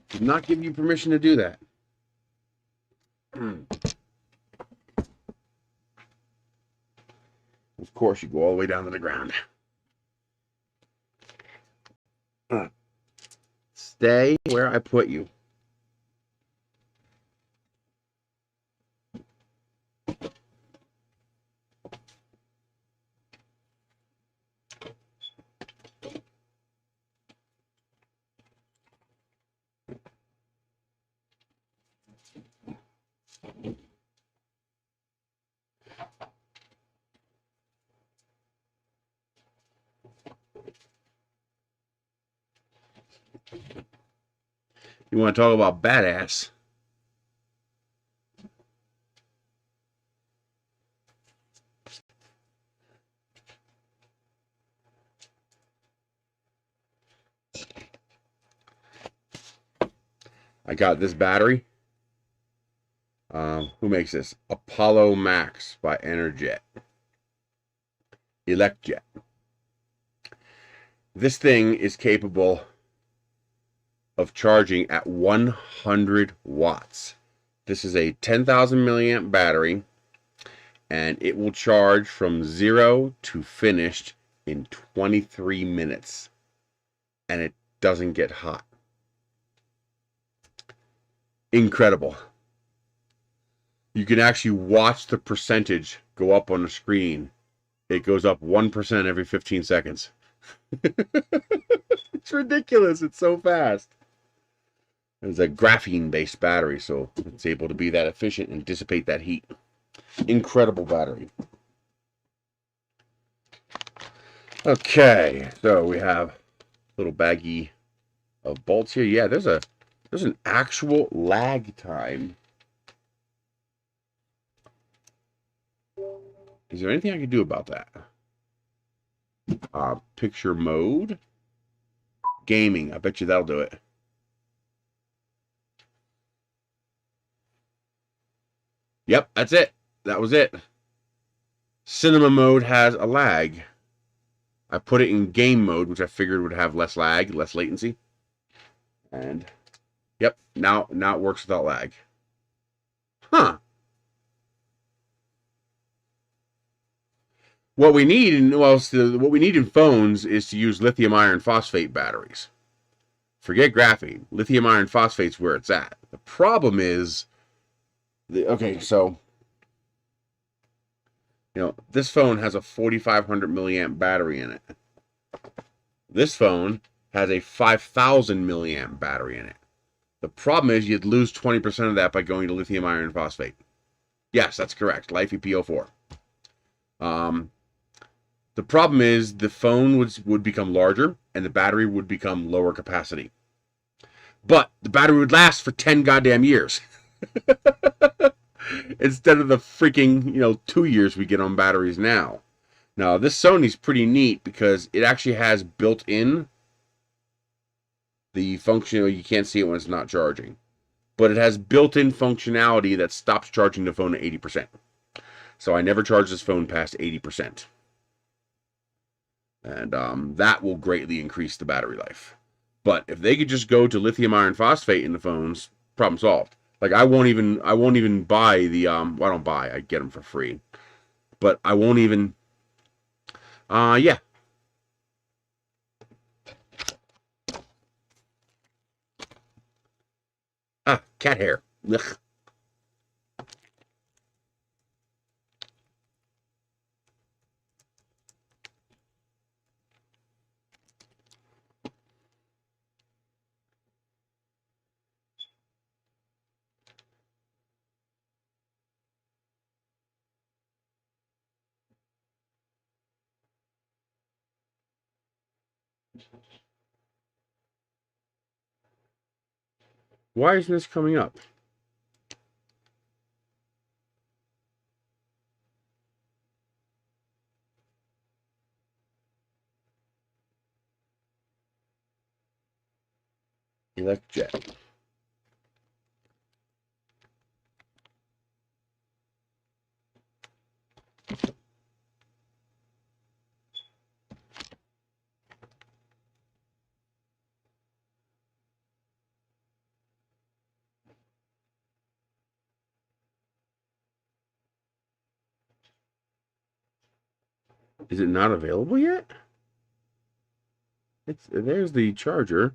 Did not give you permission to do that. Of course, you go all the way down to the ground. Stay where I put you. You want to talk about badass? I got this battery. Who makes this? Apollo Max by Enerjet. Electjet. This thing is capable of charging at 100 watts. This is a 10,000 milliamp battery, and it will charge from 0 to finished in 23 minutes. And it doesn't get hot. Incredible. You can actually watch the percentage go up on the screen. It goes up 1% every 15 seconds. It's ridiculous. It's so fast. It's a graphene-based battery, so it's able to be that efficient and dissipate that heat. Incredible battery. Okay, so we have a little baggie of bolts here. Yeah, there's an actual lag time. Is there anything I can do about that? Picture mode. Gaming. I bet you that'll do it. Yep, that's it. That was it. Cinema mode has a lag. I put it in game mode, which I figured would have less lag, less latency. And yep, now it works without lag. Huh. What we need in phones is to use lithium iron phosphate batteries. Forget graphene. Lithium iron phosphate's where it's at. The problem is, okay, so this phone has a 4,500 milliamp battery in it. This phone has a 5,000 milliamp battery in it. The problem is you'd lose 20% of that by going to lithium iron phosphate. Yes, that's correct. LiFePO4. The problem is the phone would become larger and the battery would become lower capacity. But the battery would last for 10 goddamn years. Instead of the freaking, 2 years we get on batteries now. Now, this Sony's pretty neat because it actually has built in the function. You can't see it when it's not charging. But it has built-in functionality that stops charging the phone at 80%. So I never charge this phone past 80%. And that will greatly increase the battery life. But if they could just go to lithium iron phosphate in the phones, problem solved. Like I won't even buy the well, I don't buy, I get them for free. But I won't even yeah. Cat hair. Ugh. Why isn't this coming up? ElectJet. Is it not available yet? There's the charger.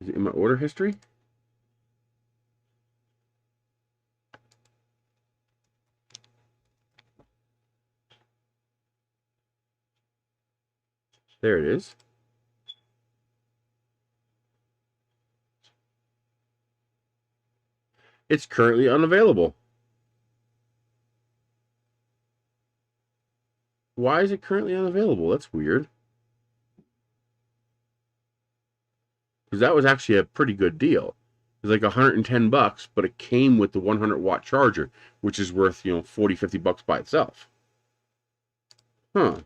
Is it in my order history? There it is. It's currently unavailable. Why is it currently unavailable? That's weird. Because that was actually a pretty good deal. It was like 110 bucks, but it came with the 100 watt charger, which is worth, 40, 50 bucks by itself. Huh.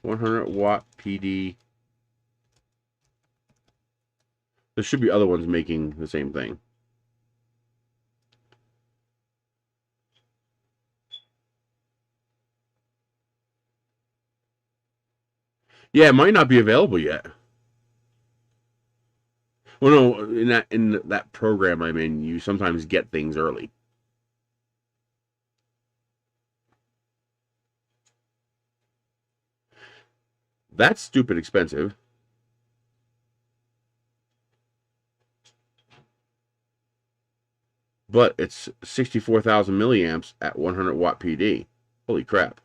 100 watt PD. There should be other ones making the same thing. Yeah, it might not be available yet. Well, no, in that program I'm in, you sometimes get things early. That's stupid expensive. But it's 64,000 milliamps at 100 watt PD. Holy crap.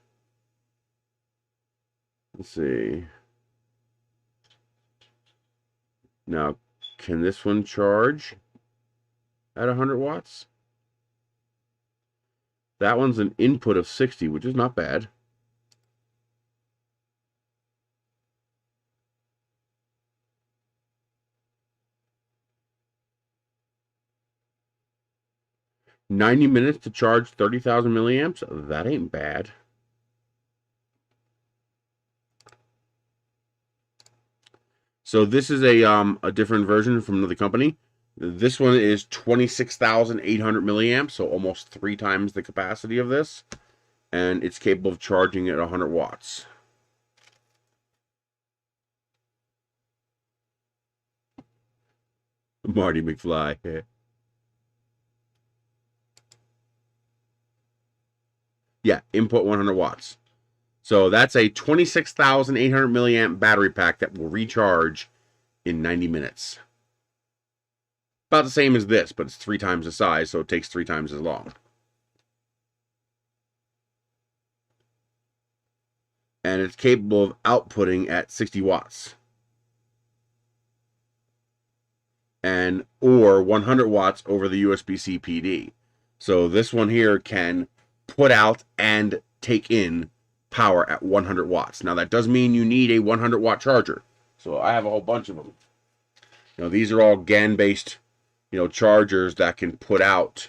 Let's see. Now, can this one charge at 100 watts? That one's an input of 60, which is not bad. $90 minutes to charge 30,000 milliamps? That ain't bad. So this is a different version from another company. This one is 26,800 milliamps, so almost 3 times the capacity of this. And it's capable of charging at 100 watts. Marty McFly. Yeah, input 100 watts. So that's a 26,800 milliamp battery pack that will recharge in 90 minutes. About the same as this, but it's 3 times the size, so it takes 3 times as long. And it's capable of outputting at 60 watts. And or 100 watts over the USB-C PD. So this one here can put out and take in power at 100 watts. Now that does mean you need a 100 watt charger. So I have a whole bunch of them. You know, these are all GAN based, you know, chargers that can put out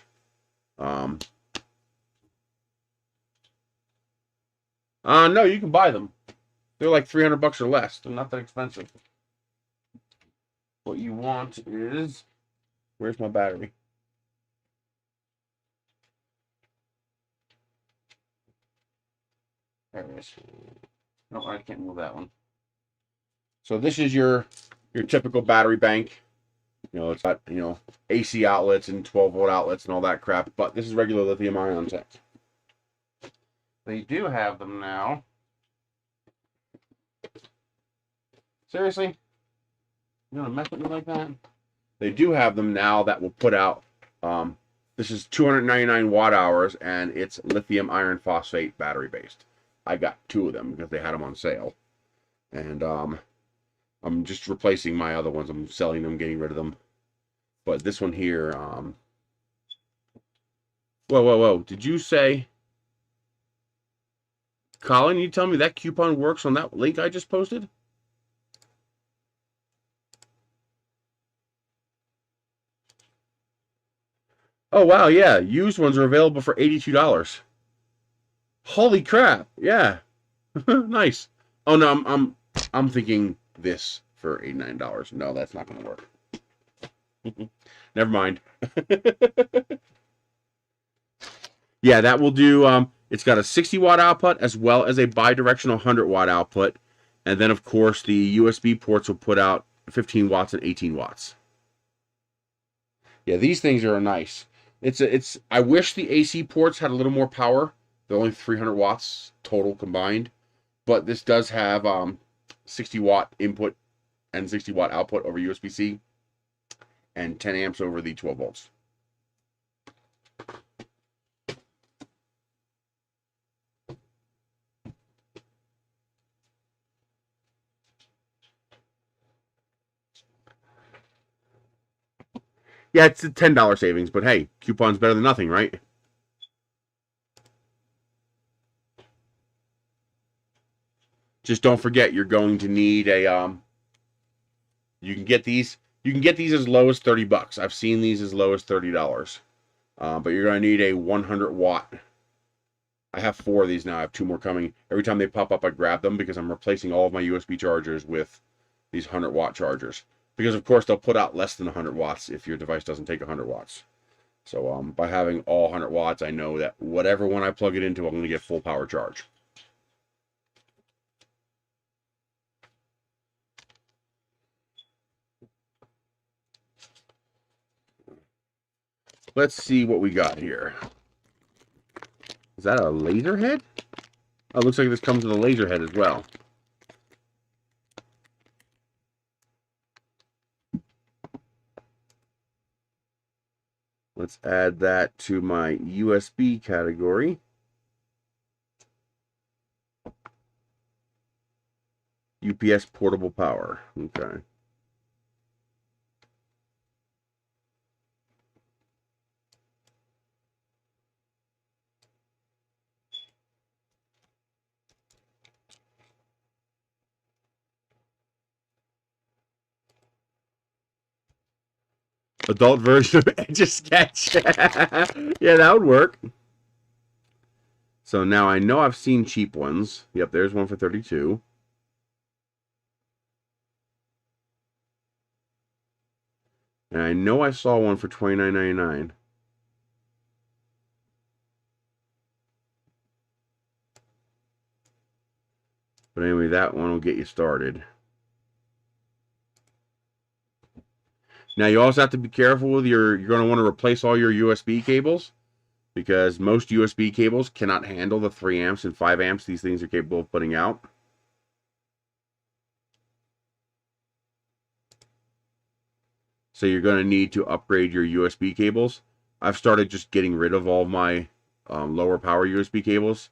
no, you can buy them. They're like $300 or less. They're not that expensive. What you want is, where's my battery? There it is. No, I can't move that one. So this is your typical battery bank. You know, it's got, you know, AC outlets and 12-volt outlets and all that crap, but this is regular lithium-ion tech. They do have them now. Seriously? You gonna mess with me like that? They do have them now that will put out, this is 299 watt hours, and it's lithium iron phosphate battery based. I got 2 of them because they had them on sale. And I'm just replacing my other ones. I'm selling them, getting rid of them. But this one here, whoa. Did you say, Colin, you tell me that coupon works on that link I just posted? Oh, wow, yeah. Used ones are available for $82. Holy crap. Yeah. Nice. Oh, no, I'm thinking this for $89. No, that's not going to work. Never mind. Yeah, that will do. It's got a 60 watt output as well as a bidirectional 100 watt output. And then, of course, the USB ports will put out 15 watts and 18 watts. Yeah, these things are nice. I wish the AC ports had a little more power. They're only 300 watts total combined. But this does have 60 watt input and 60 watt output over USB-C and 10 amps over the 12 volts. Yeah, it's a $10 savings, but hey, coupon's better than nothing, right? Just don't forget you're going to need a you can get these as low as $30. I've seen these as low as $30. But you're going to need a 100 watt. I have 4 of these now. I have 2 more coming. Every time they pop up, I grab them because I'm replacing all of my USB chargers with these 100 watt chargers. Because of course they'll put out less than 100 watts if your device doesn't take 100 watts. So by having all 100 watts, I know that whatever one I plug it into, I'm going to get full power charge. let's see what we got here. Is that a laser head? Oh, it looks like this comes with a laser head as well. Let's add that to my USB category. UPS portable power. Okay. Adult version of Etch-a-Sketch. Yeah, that would work. So now I know I've seen cheap ones. Yep, there's one for $32. And I know I saw one for $29.99. But anyway, that one will get you started. Now you also have to be careful with you're going to want to replace all your USB cables, because most USB cables cannot handle the 3 amps and 5 amps these things are capable of putting out. So you're going to need to upgrade your USB cables. I've started just getting rid of all of my lower power USB cables,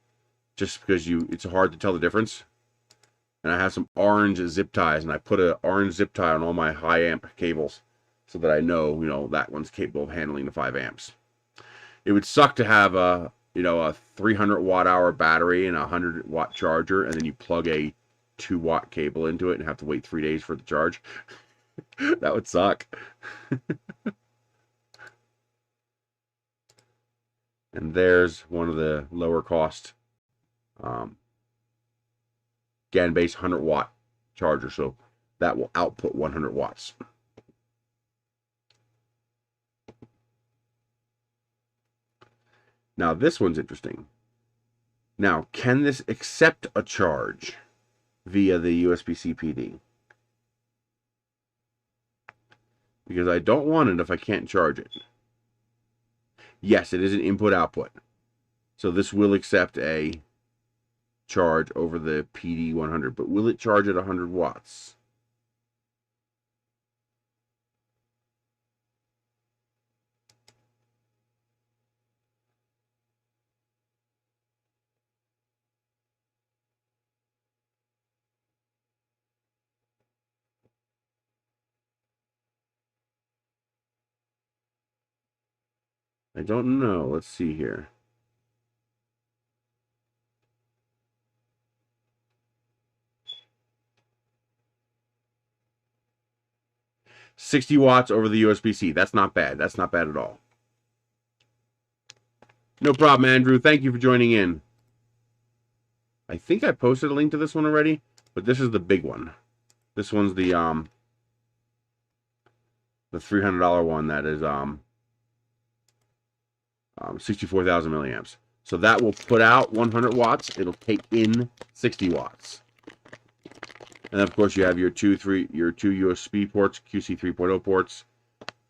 just because it's hard to tell the difference. And I have some orange zip ties, and I put an orange zip tie on all my high amp cables, so that I know, that one's capable of handling the 5 amps. It would suck to have a 300 watt hour battery and a 100 watt charger, and then you plug a 2 watt cable into it and have to wait 3 days for it to charge. That would suck. And there's one of the lower cost GAN based 100 watt charger, so that will output 100 watts. Now this one's interesting. Now, can this accept a charge via the USB-C PD? Because I don't want it if I can't charge it. Yes, it is an input-output. So this will accept a charge over the PD 100, but will it charge at 100 watts? I don't know. Let's see here. $60 watts over the USB-C. That's not bad. That's not bad at all. No problem, Andrew. Thank you for joining in. I think I posted a link to this one already, but this is the big one. This one's the $300 one that is 64,000 milliamps. So that will put out 100 watts. It'll take in 60 watts. And of course you have your two USB ports, QC 3.0 ports,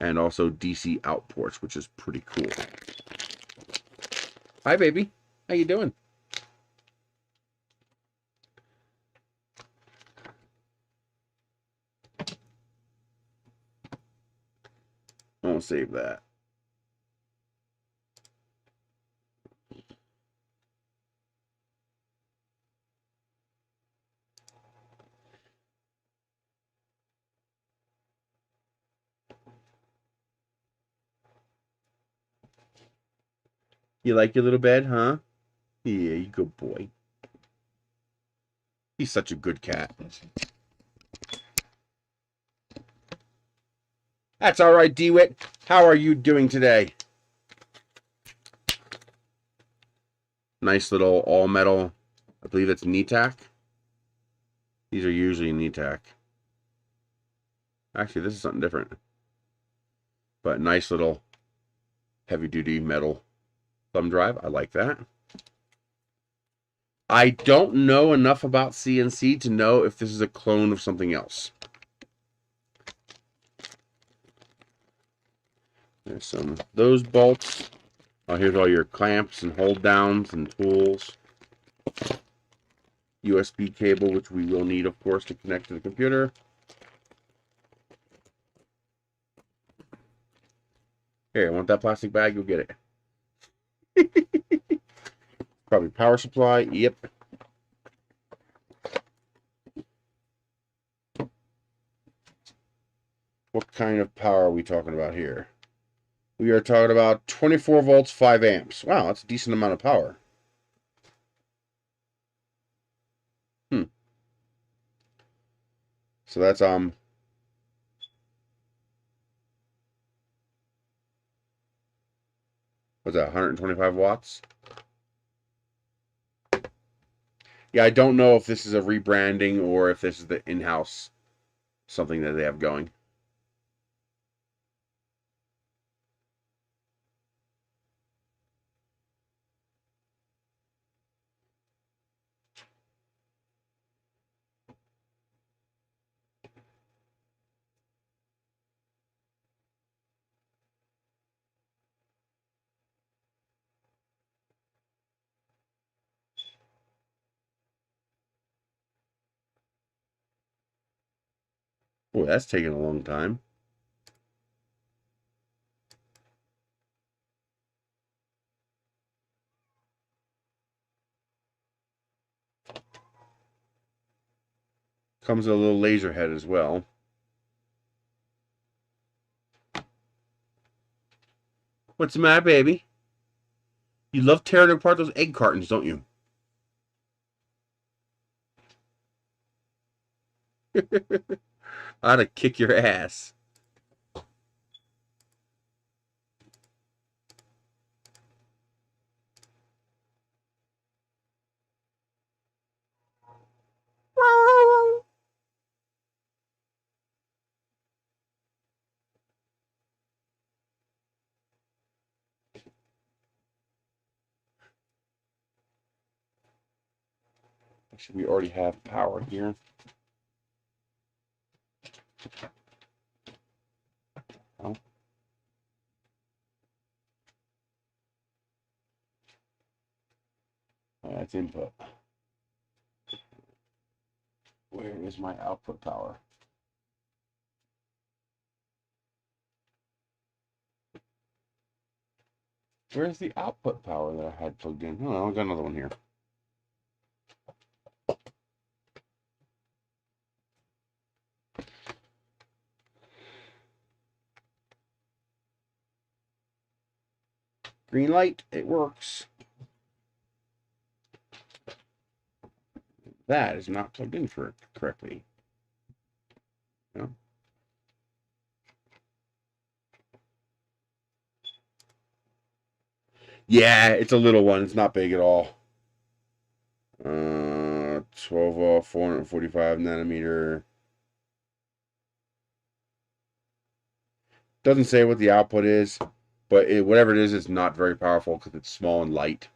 and also DC out ports, which is pretty cool. Hi, baby. How you doing? I'll save that. You like your little bed, huh? Yeah, you good boy. He's such a good cat. That's all right, DeWitt. How are you doing today? Nice little all metal. I believe it's NETAC. These are usually NETAC. Actually, this is something different. But nice little heavy duty metal thumb drive. I like that. I don't know enough about CNC to know if this is a clone of something else. There's some those bolts. Oh, here's all your clamps and hold downs and tools. USB cable, which we will need, of course, to connect to the computer. Here, want that plastic bag? You'll get it. Probably power supply. Yep. What kind of power are we talking about here? We are talking about 24 volts, 5 amps. Wow, that's a decent amount of power. So that's what's that, 125 watts? Yeah, I don't know if this is a rebranding or if this is the in-house something that they have going. Boy, that's taking a long time. Comes with a little laser head as well. What's the matter, baby? You love tearing apart those egg cartons, don't you? I ought to kick your ass. Actually, we already have power here. Oh. That's input. Where is my output power? Where's the output power that I had plugged in? Oh, I got another one here. Green light, it works. That is not plugged in correctly. No. Yeah, it's a little one. It's not big at all. 12 off, 445 nanometer. Doesn't say what the output is, but whatever it is, it's not very powerful because it's small and light.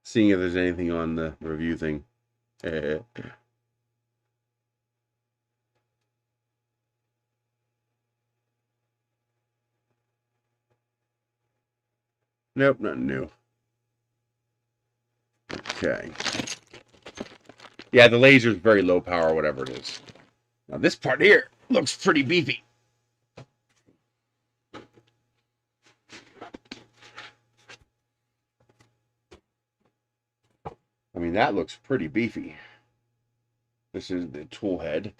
Seeing if there's anything on the review thing. Nope, nothing new. Okay. Yeah, the laser is very low power, whatever it is. Now this part here looks pretty beefy. I mean, that looks pretty beefy. This is the tool head.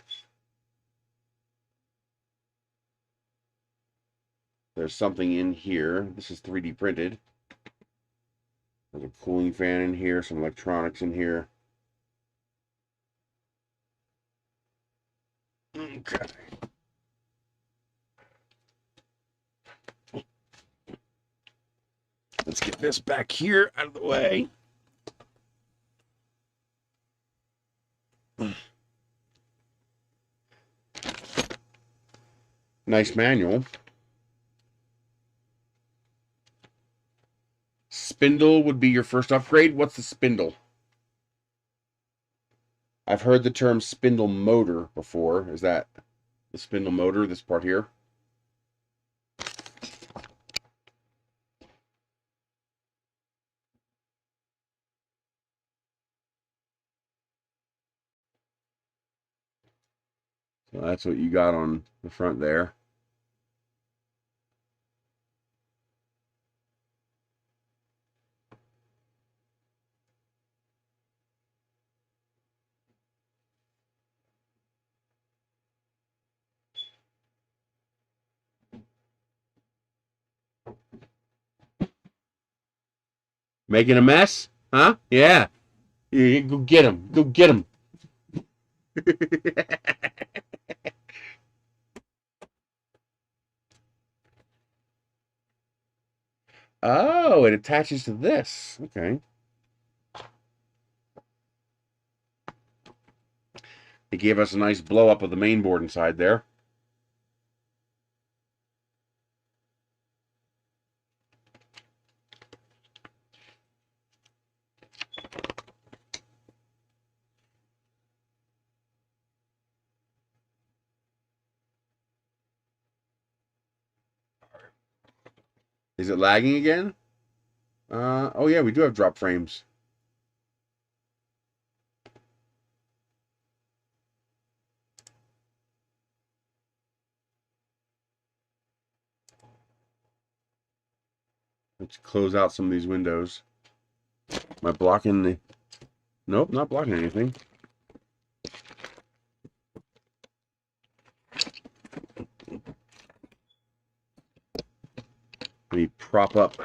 There's something in here. This is 3D printed. There's a cooling fan in here, some electronics in here. Okay. Let's get this back here out of the way. Nice manual. Spindle would be your first upgrade. What's the spindle? I've heard the term spindle motor before. Is that the spindle motor, this part here? So that's what you got on the front there. Making a mess? Huh? Yeah. Yeah, go get him. Go get him. Oh, it attaches to this. Okay. They gave us a nice blow up of the main board inside there. Is it lagging again? Oh yeah, we do have drop frames. Let's close out some of these windows. Am I blocking the... Nope, not blocking anything. Let me prop up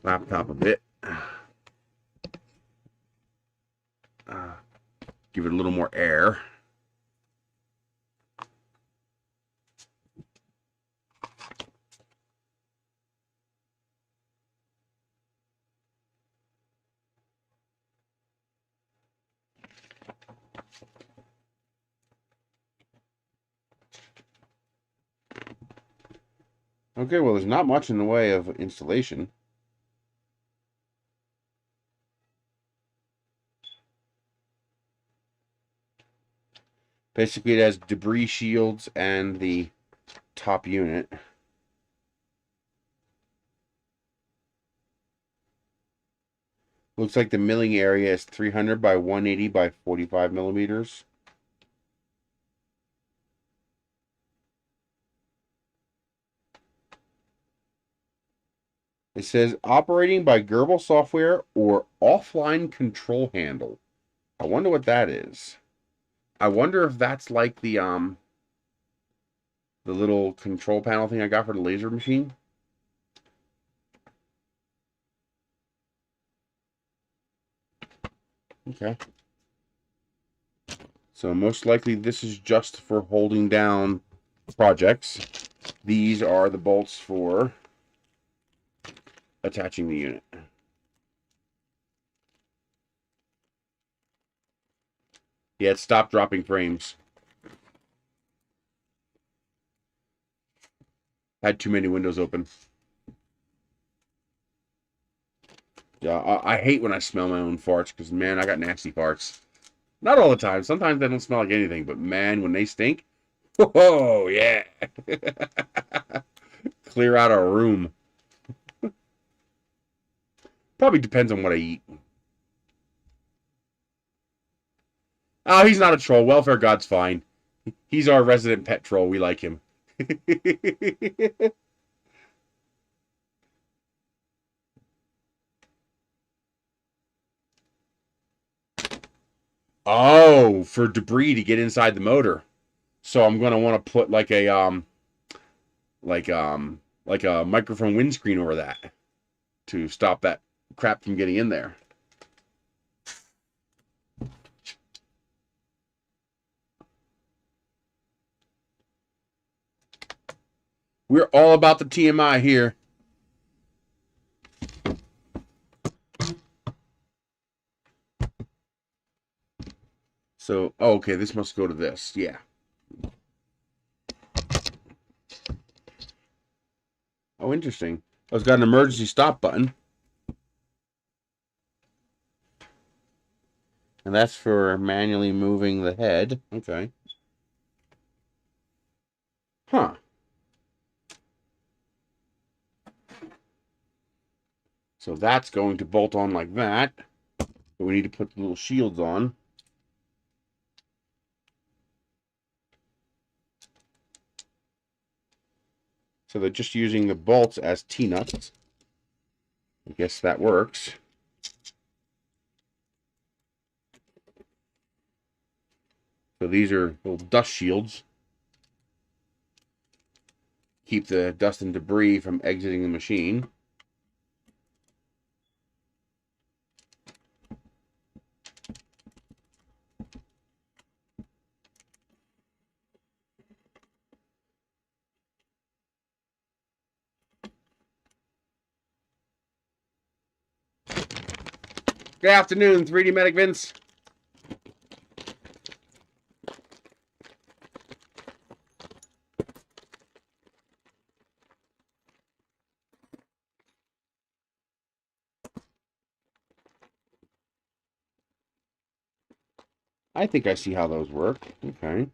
laptop a bit. Give it a little more air. Okay, well, there's not much in the way of installation. Basically, it has debris shields and the top unit. Looks like the milling area is 300 by 180 by 45 millimeters. It says operating by Gerbil software or offline control handle. I wonder what that is. I wonder if that's like the little control panel thing I got for the laser machine. Okay. So most likely this is just for holding down projects. These are the bolts for attaching the unit. Yeah, it stopped dropping frames. Had too many windows open. Yeah, I hate when I smell my own farts because, man, I got nasty farts. Not all the time. Sometimes they don't smell like anything, but man, when they stink, whoa, yeah. Clear out our room. Probably depends on what I eat. Oh, he's not a troll. Welfare God's fine. He's our resident pet troll. We like him. Oh, for debris to get inside the motor. So I'm gonna want to put like a like a microphone windscreen over that to stop that crap from getting in there. We're all about the TMI here. So, oh, okay, this must go to this. Yeah. Oh, interesting. Oh, it's got an emergency stop button. And that's for manually moving the head. Okay. Huh. So that's going to bolt on like that. But we need to put the little shields on. So they're just using the bolts as T-nuts. I guess that works. So these are little dust shields. Keep the dust and debris from exiting the machine. Good afternoon, 3D Medic Vince. I think I see how those work. Okay.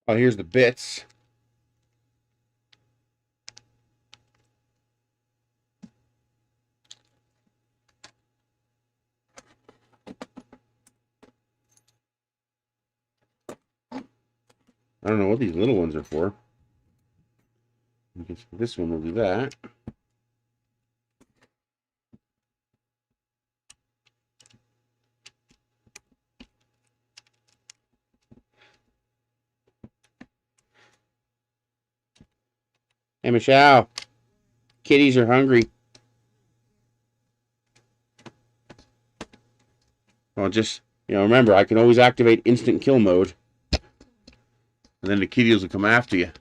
Oh, here's the bits. I don't know what these little ones are for. I guess this one will do that. Hey, Michelle. Kitties are hungry. Well, just, remember, I can always activate instant kill mode. And then the kitties will come after you.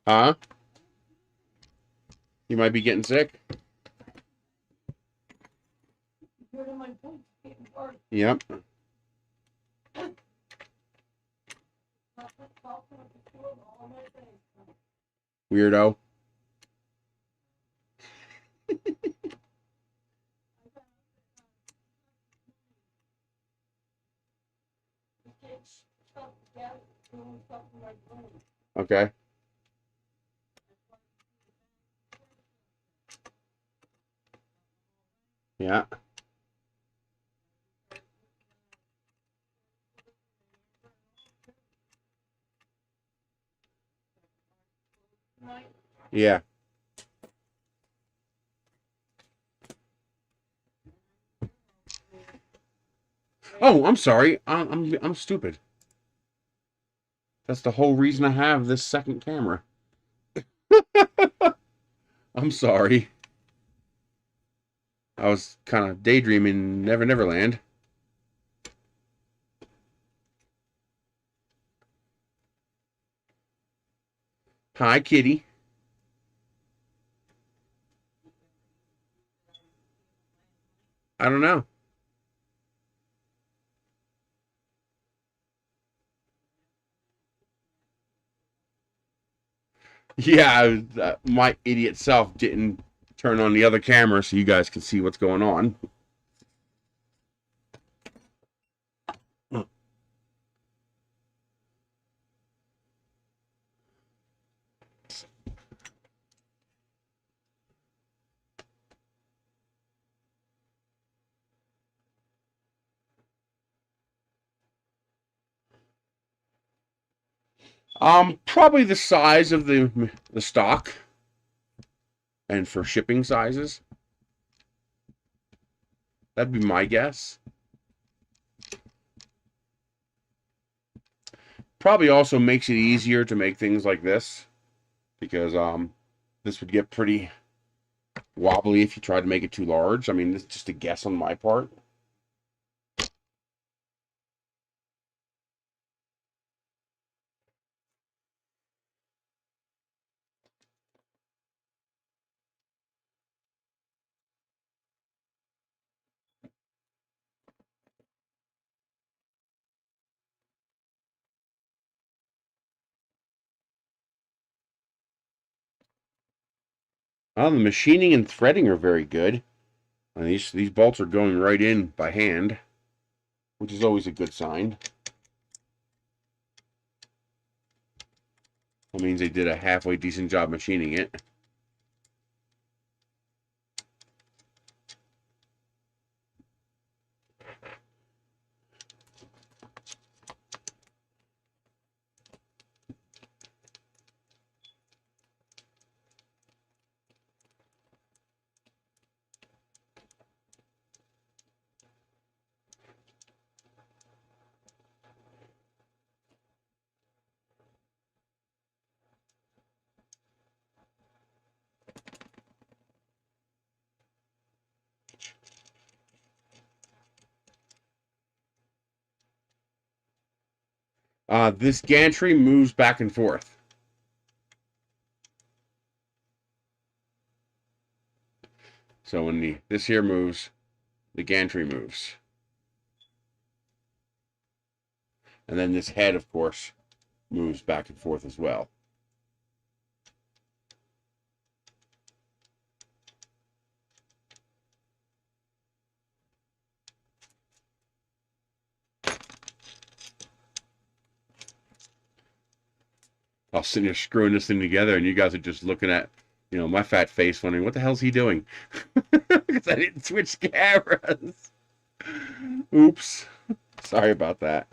Huh? You might be getting sick? Yep. Weirdo. Okay. Yeah. Yeah. Oh, I'm sorry. I'm stupid. That's the whole reason I have this second camera. I'm sorry. I was kind of daydreaming Never Never Land. Hi, kitty. I don't know. Yeah, my idiot self didn't turn on the other camera so you guys can see what's going on. Probably the size of the stock, and for shipping sizes, that'd be my guess. Probably also makes it easier to make things like this, because this would get pretty wobbly if you try to make it too large. I mean, it's just a guess on my part. The machining and threading are very good. And these bolts are going right in by hand, which is always a good sign. That means they did a halfway decent job machining it. This gantry moves back and forth. So when this here moves, the gantry moves. And then this head, of course, moves back and forth as well. I was sitting here screwing this thing together, and you guys are just looking at, my fat face, wondering, what the hell's he doing? Because I didn't switch cameras. Oops. Sorry about that.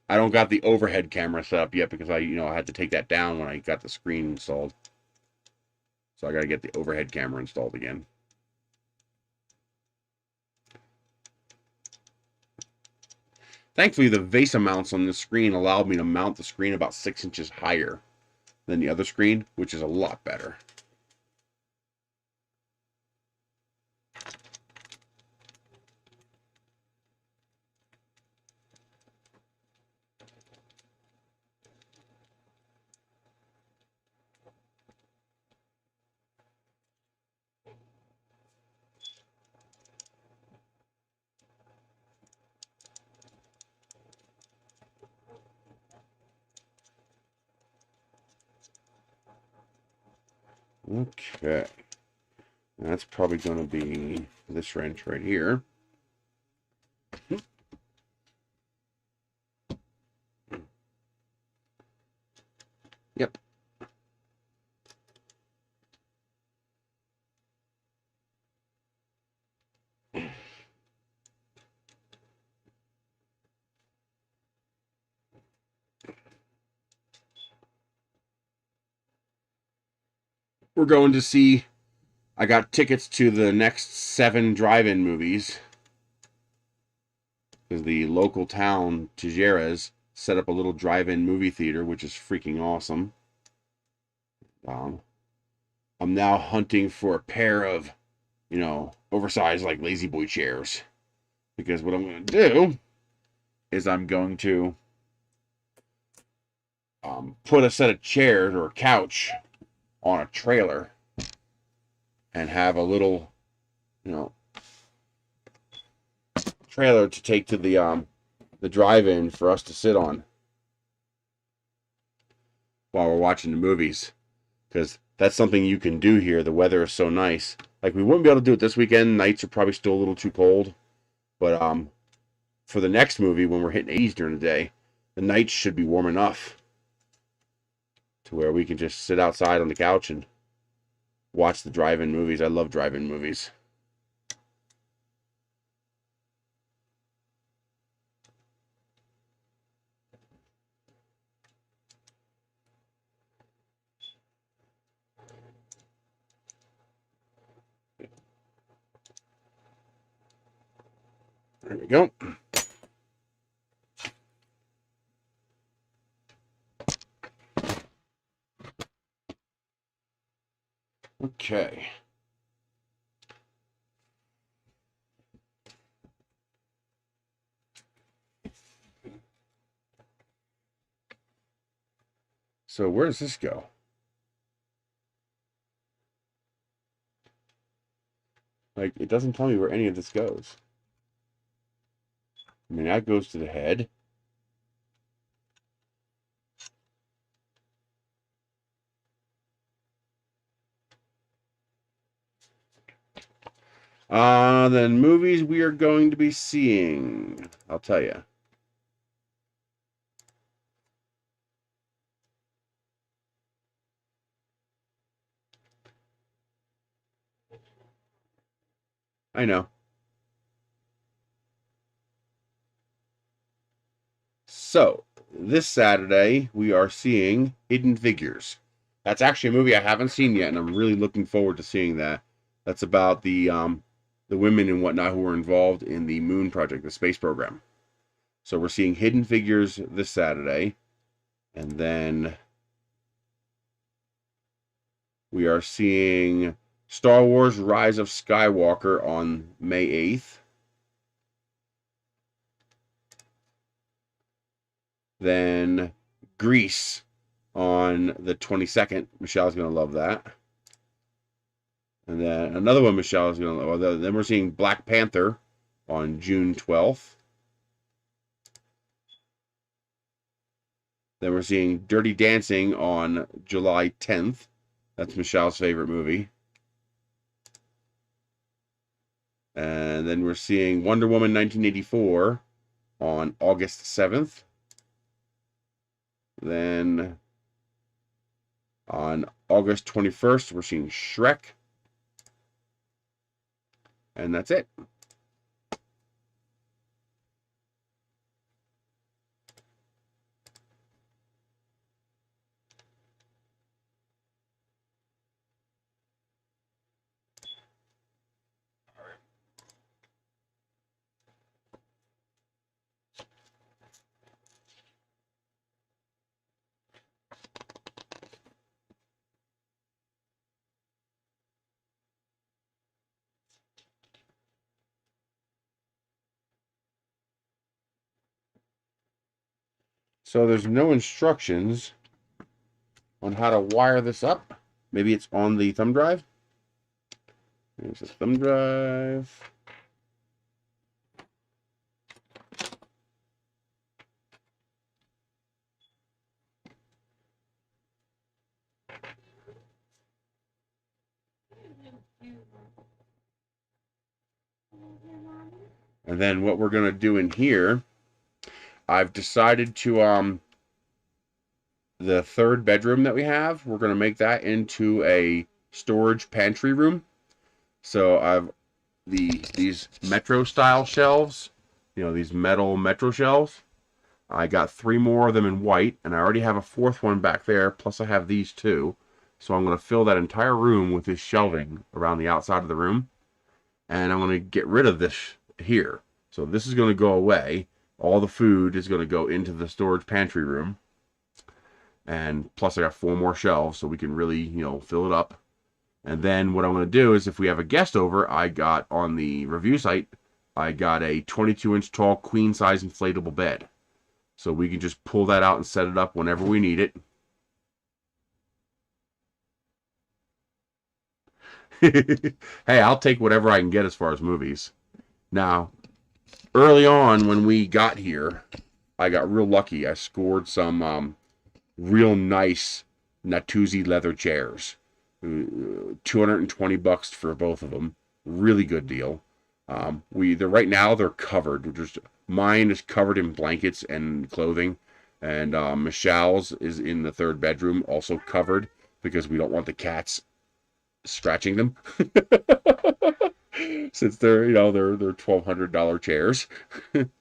I don't got the overhead camera set up yet because I had to take that down when I got the screen installed. So I got to get the overhead camera installed again. Thankfully, the Vista mounts on the screen allowed me to mount the screen about 6 inches higher than the other screen, which is a lot better. Okay. That's probably going to be this wrench right here. Yep. We're going to see, I got tickets to the next 7 drive-in movies. Because the local town, Tijeras, set up a little drive-in movie theater, which is freaking awesome. I'm now hunting for a pair of, oversized, like, lazy boy chairs. Because what I'm going to do is I'm going to put a set of chairs or a couch on a trailer and have a little, trailer to take to the drive-in for us to sit on while we're watching the movies. Because that's something you can do here. The weather is so nice. Like, we wouldn't be able to do it this weekend. Nights are probably still a little too cold. But for the next movie, when we're hitting 80s during the day, the nights should be warm enough to where we can just sit outside on the couch and watch the drive-in movies. I love drive-in movies. There we go. Okay. So where does this go? Like, it doesn't tell me where any of this goes. I mean, that goes to the head. Then movies we are going to be seeing. I'll tell you. I know. So, this Saturday, we are seeing Hidden Figures. That's actually a movie I haven't seen yet, and I'm really looking forward to seeing that. That's about the women and whatnot who were involved in the Moon Project, the space program. So we're seeing Hidden Figures this Saturday, and then we are seeing Star Wars Rise of Skywalker on May 8th. Then Grease on the 22nd. Michelle's going to love that. And then another one Michelle is going to love. Then we're seeing Black Panther on June 12th. Then we're seeing Dirty Dancing on July 10th. That's Michelle's favorite movie. And then we're seeing Wonder Woman 1984 on August 7th. Then on August 21st, we're seeing Shrek. And that's it. So there's no instructions on how to wire this up. Maybe it's on the thumb drive. There's a thumb drive. And then what we're going to do in here, I've decided to, the third bedroom that we have, we're going to make that into a storage pantry room. So I've these Metro style shelves, these metal Metro shelves. I got 3 more of them in white, and I already have a 4th one back there, plus I have these 2. So I'm going to fill that entire room with this shelving around the outside of the room. And I'm going to get rid of this here. So this is going to go away. All the food is going to go into the storage pantry room. And plus I got 4 more shelves, so we can really, fill it up. And then what I'm going to do is, if we have a guest over, I got on the review site, I got a 22-inch tall queen size inflatable bed. So we can just pull that out and set it up whenever we need it. Hey, I'll take whatever I can get as far as movies. Now, early on when we got here, I got real lucky. I scored some real nice Natuzzi leather chairs. $220 for both of them. Really good deal. Right now they're covered. Mine is covered in blankets and clothing, and Michelle's is in the third bedroom, also covered, because we don't want the cats scratching them. Since they're they're $1,200 chairs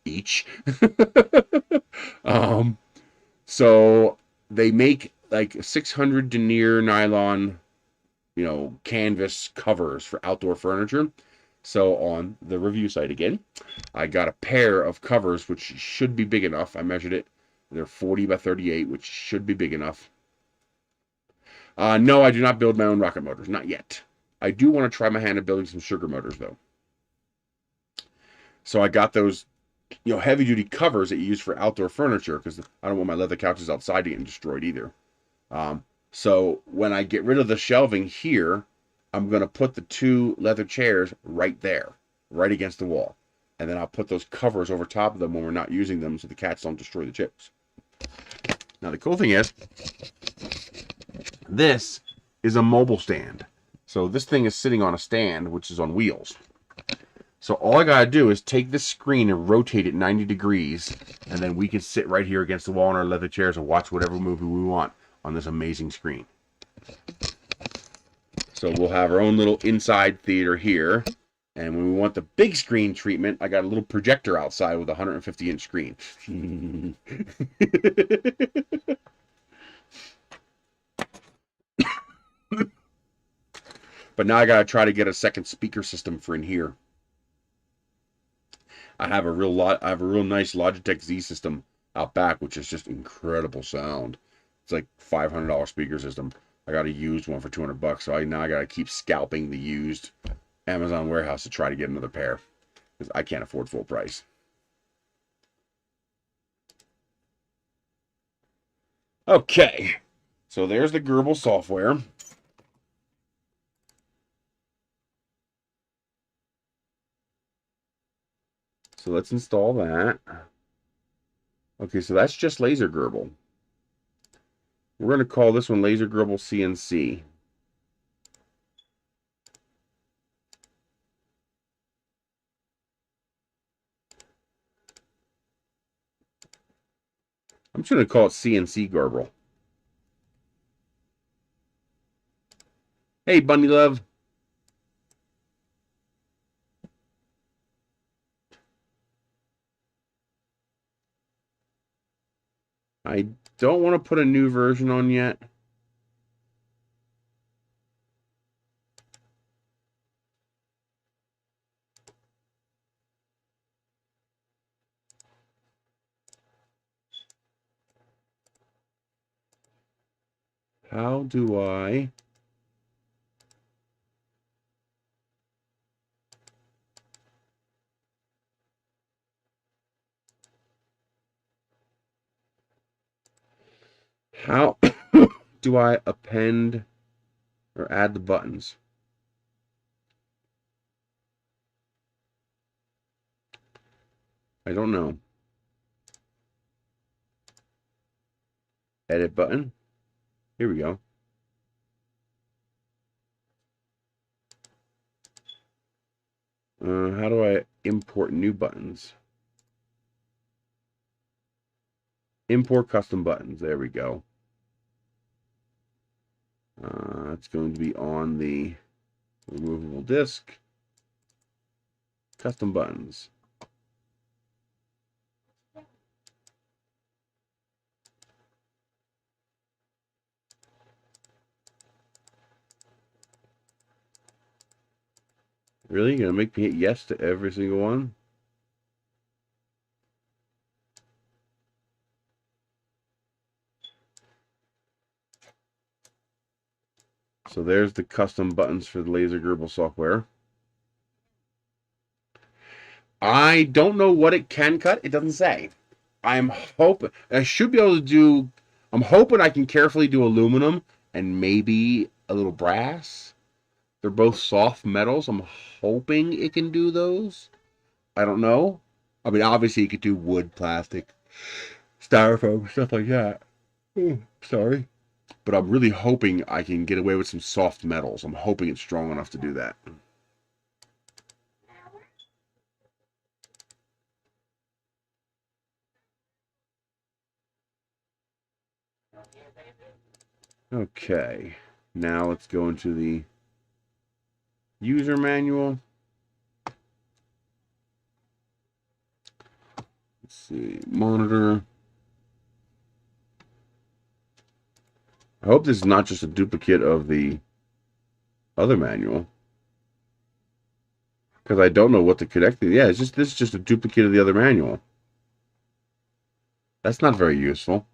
each. So they make like 600 denier nylon canvas covers for outdoor furniture. So on the review site again, I got a pair of covers which should be big enough. I measured it. They're 40 by 38, which should be big enough. No, I do not build my own rocket motors. Not yet. I do want to try my hand at building some sugar motors, though. So I got those, heavy duty covers that you use for outdoor furniture, because I don't want my leather couches outside to get destroyed either. So when I get rid of the shelving here, I'm going to put the 2 leather chairs right there, right against the wall. And then I'll put those covers over top of them when we're not using them so the cats don't destroy the chips. Now the cool thing is, this is a mobile stand. So this thing is sitting on a stand, which is on wheels. So all I gotta do is take this screen and rotate it 90 degrees, and then we can sit right here against the wall in our leather chairs and watch whatever movie we want on this amazing screen. So we'll have our own little inside theater here. And when we want the big screen treatment, I got a little projector outside with a 150-inch screen. But now I gotta try to get a second speaker system for in here. I have a real nice Logitech Z system out back, which is just incredible sound. It's like $500 speaker system. I got a used one for $200, so now I gotta keep scalping the used Amazon warehouse to try to get another pair, because I can't afford full price. Okay, so there's the Gerbil software. So let's install that. Okay, so that's just Laser Gerbil. We're going to call this one Laser Gerbil CNC. I'm just going to call it CNC Gerbil. Hey, Bunny Love. I don't want to put a new version on yet. How do I... How do I append or add the buttons? I don't know. Edit button. Here we go. How do I import new buttons? Import custom buttons. There we go. It's going to be on the removable disk. Custom buttons. Really? You're going to make me hit yes to every single one? So there's the custom buttons for the Laser Gerbil software. I don't know what it can cut. It doesn't say. I'm hoping I should be able to do. I'm hoping I can carefully do aluminum and maybe a little brass. They're both soft metals. I'm hoping it can do those. I don't know. I mean, obviously, you could do wood, plastic, styrofoam, stuff like that. Sorry. But I'm really hoping I can get away with some soft metals. I'm hoping it's strong enough to do that. Okay. Now let's go into the user manual. Let's see. Monitor. I hope this is not just a duplicate of the other manual, because I don't know what to connect to. Yeah, this is just a duplicate of the other manual. That's not very useful.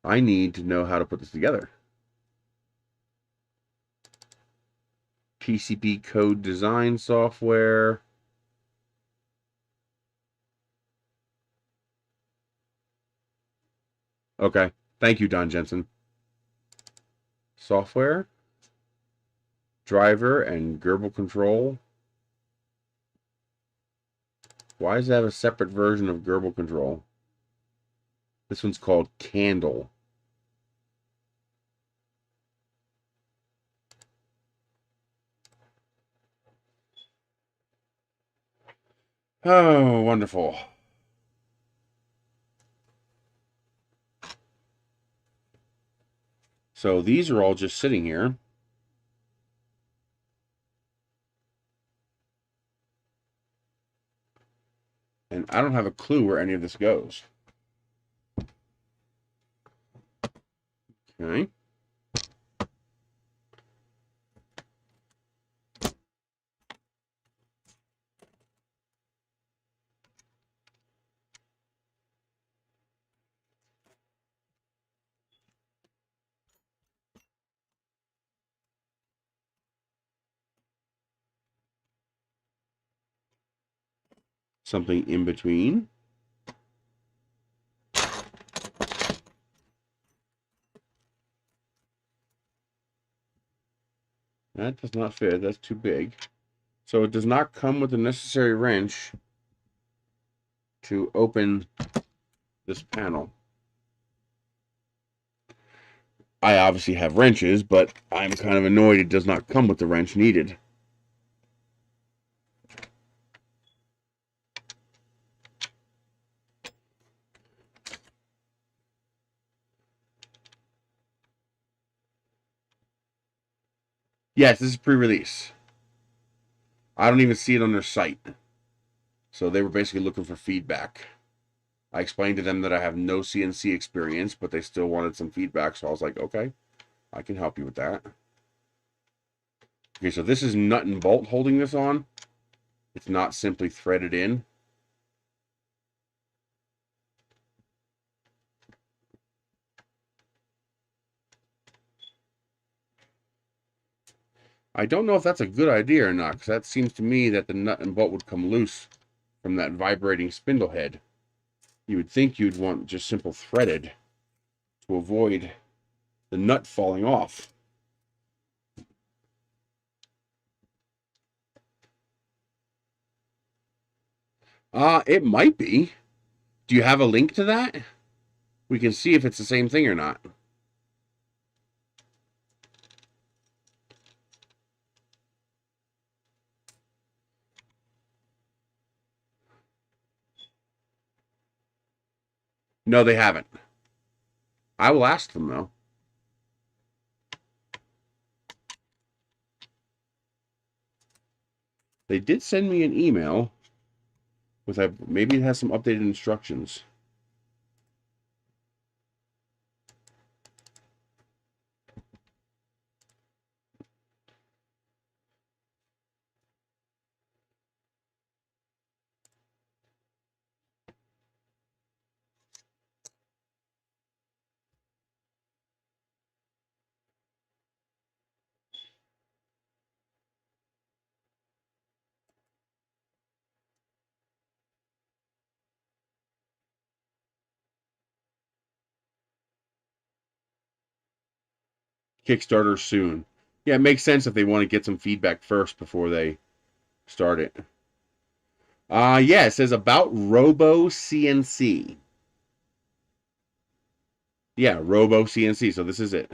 I need to know how to put this together. PCB code design software. Okay. Thank you, Don Jensen. Software. Driver and Gerbil control. Why does it have a separate version of Gerbil control? This one's called Candle. Oh, wonderful. So these are all just sitting here. And I don't have a clue where any of this goes. Okay. Something in between. That does not fit. That's too big. So it does not come with the necessary wrench to open this panel. I obviously have wrenches, but I'm kind of annoyed it does not come with the wrench needed. Yes, this is pre-release. I don't even see it on their site. So they were basically looking for feedback. I explained to them that I have no CNC experience, but they still wanted some feedback. So I was like, okay, I can help you with that. Okay, so this is nut and bolt holding this on. It's not simply threaded in. I don't know if that's a good idea or not, because that seems to me that the nut and bolt would come loose from that vibrating spindle head. You would think you'd want just simple threaded to avoid the nut falling off. It might be. Do you have a link to that? We can see if it's the same thing or not. No, they haven't. I will ask them, though. They did send me an email with maybe it has some updated instructions. Kickstarter soon. Yeah, it makes sense if they want to get some feedback first before they start it. Yeah, it says about Robo CNC. Yeah, Robo CNC. So this is it.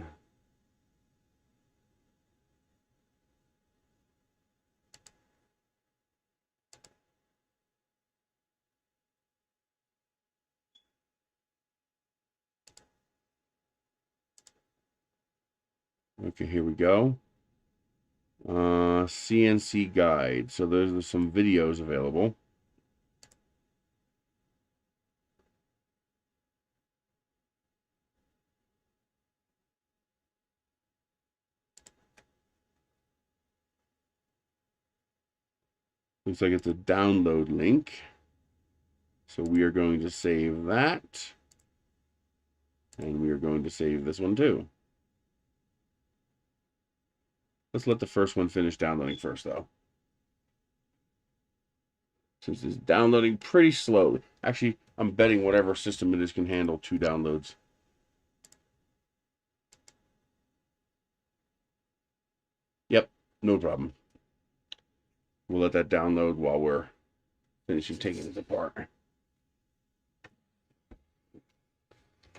Okay, here we go. CNC guide. So there's some videos available. Looks like it's a download link. So we are going to save that. And we are going to save this one too. Let's let the first one finish downloading first, though. Since it's downloading pretty slowly. Actually, I'm betting whatever system it is can handle 2 downloads. Yep, no problem. We'll let that download while we're finishing taking it apart.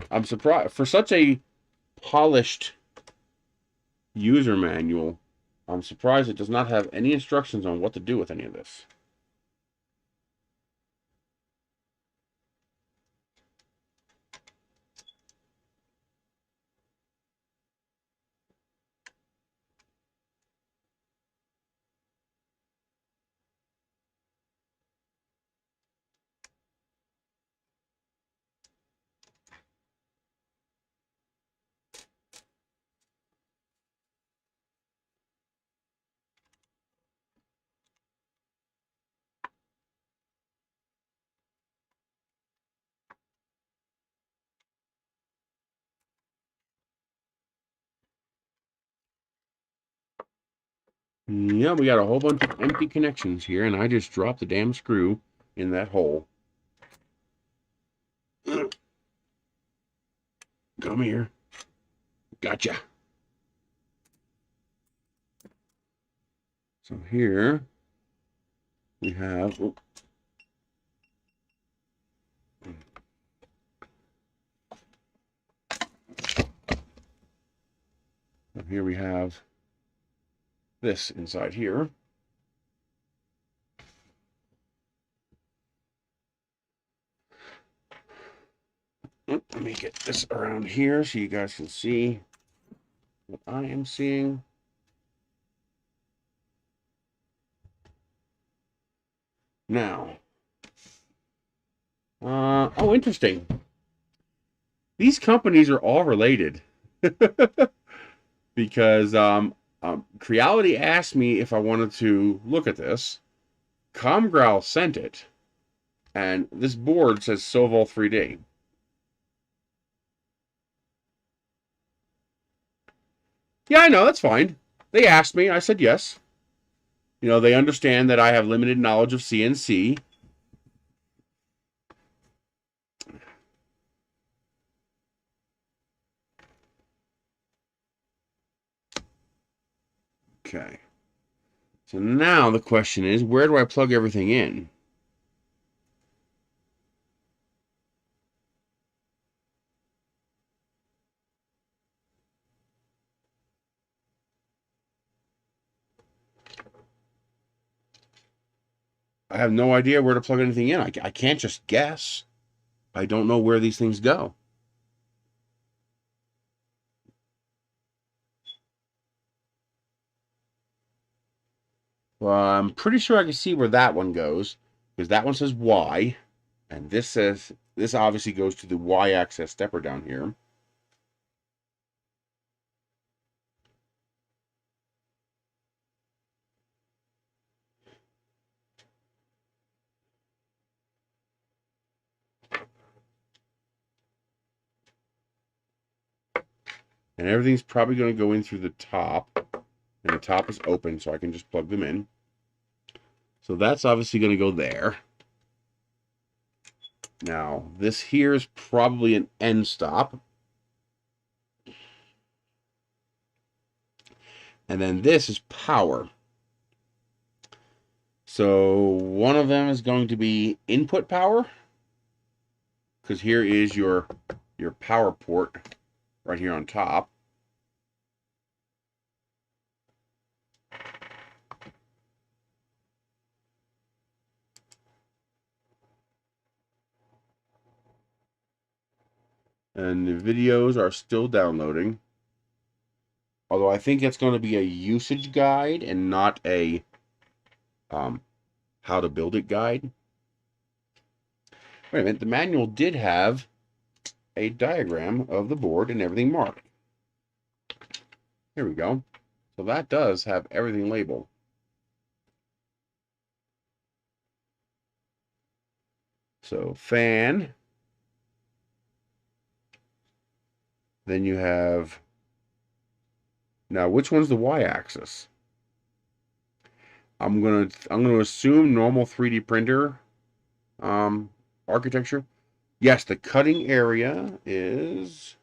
I'm surprised. For such a polished user manual, I'm surprised it does not have any instructions on what to do with any of this. Yeah, we got a whole bunch of empty connections here, and I just dropped the damn screw in that hole. Come here. Gotcha. So here we have... Oh. So here we have this inside here. Let me get this around here so you guys can see what I am seeing. Now, oh, interesting. These companies are all related because Creality asked me if I wanted to look at this. Comgrow sent it, and this board says Sovol 3D. Yeah, I know, that's fine. They asked me, I said yes. You know, they understand that I have limited knowledge of CNC. Okay. So now the question is, where do I plug everything in? I have no idea where to plug anything in. I can't just guess. I don't know where these things go. Well, I'm pretty sure I can see where that one goes, because that one says Y, and this obviously goes to the Y-axis stepper down here. And everything's probably going to go in through the top, and the top is open, so I can just plug them in. So that's obviously going to go there. Now, this here is probably an end stop. And then this is power. So one of them is going to be input power, because here is your power port right here on top. And the videos are still downloading. Although I think it's going to be a usage guide and not a how to build it guide. Wait a minute, the manual did have a diagram of the board and everything marked. Here we go. So that does have everything labeled. So fan, Then you have, now which one's the y-axis? I'm gonna assume normal 3D printer architecture. Yes, the cutting area is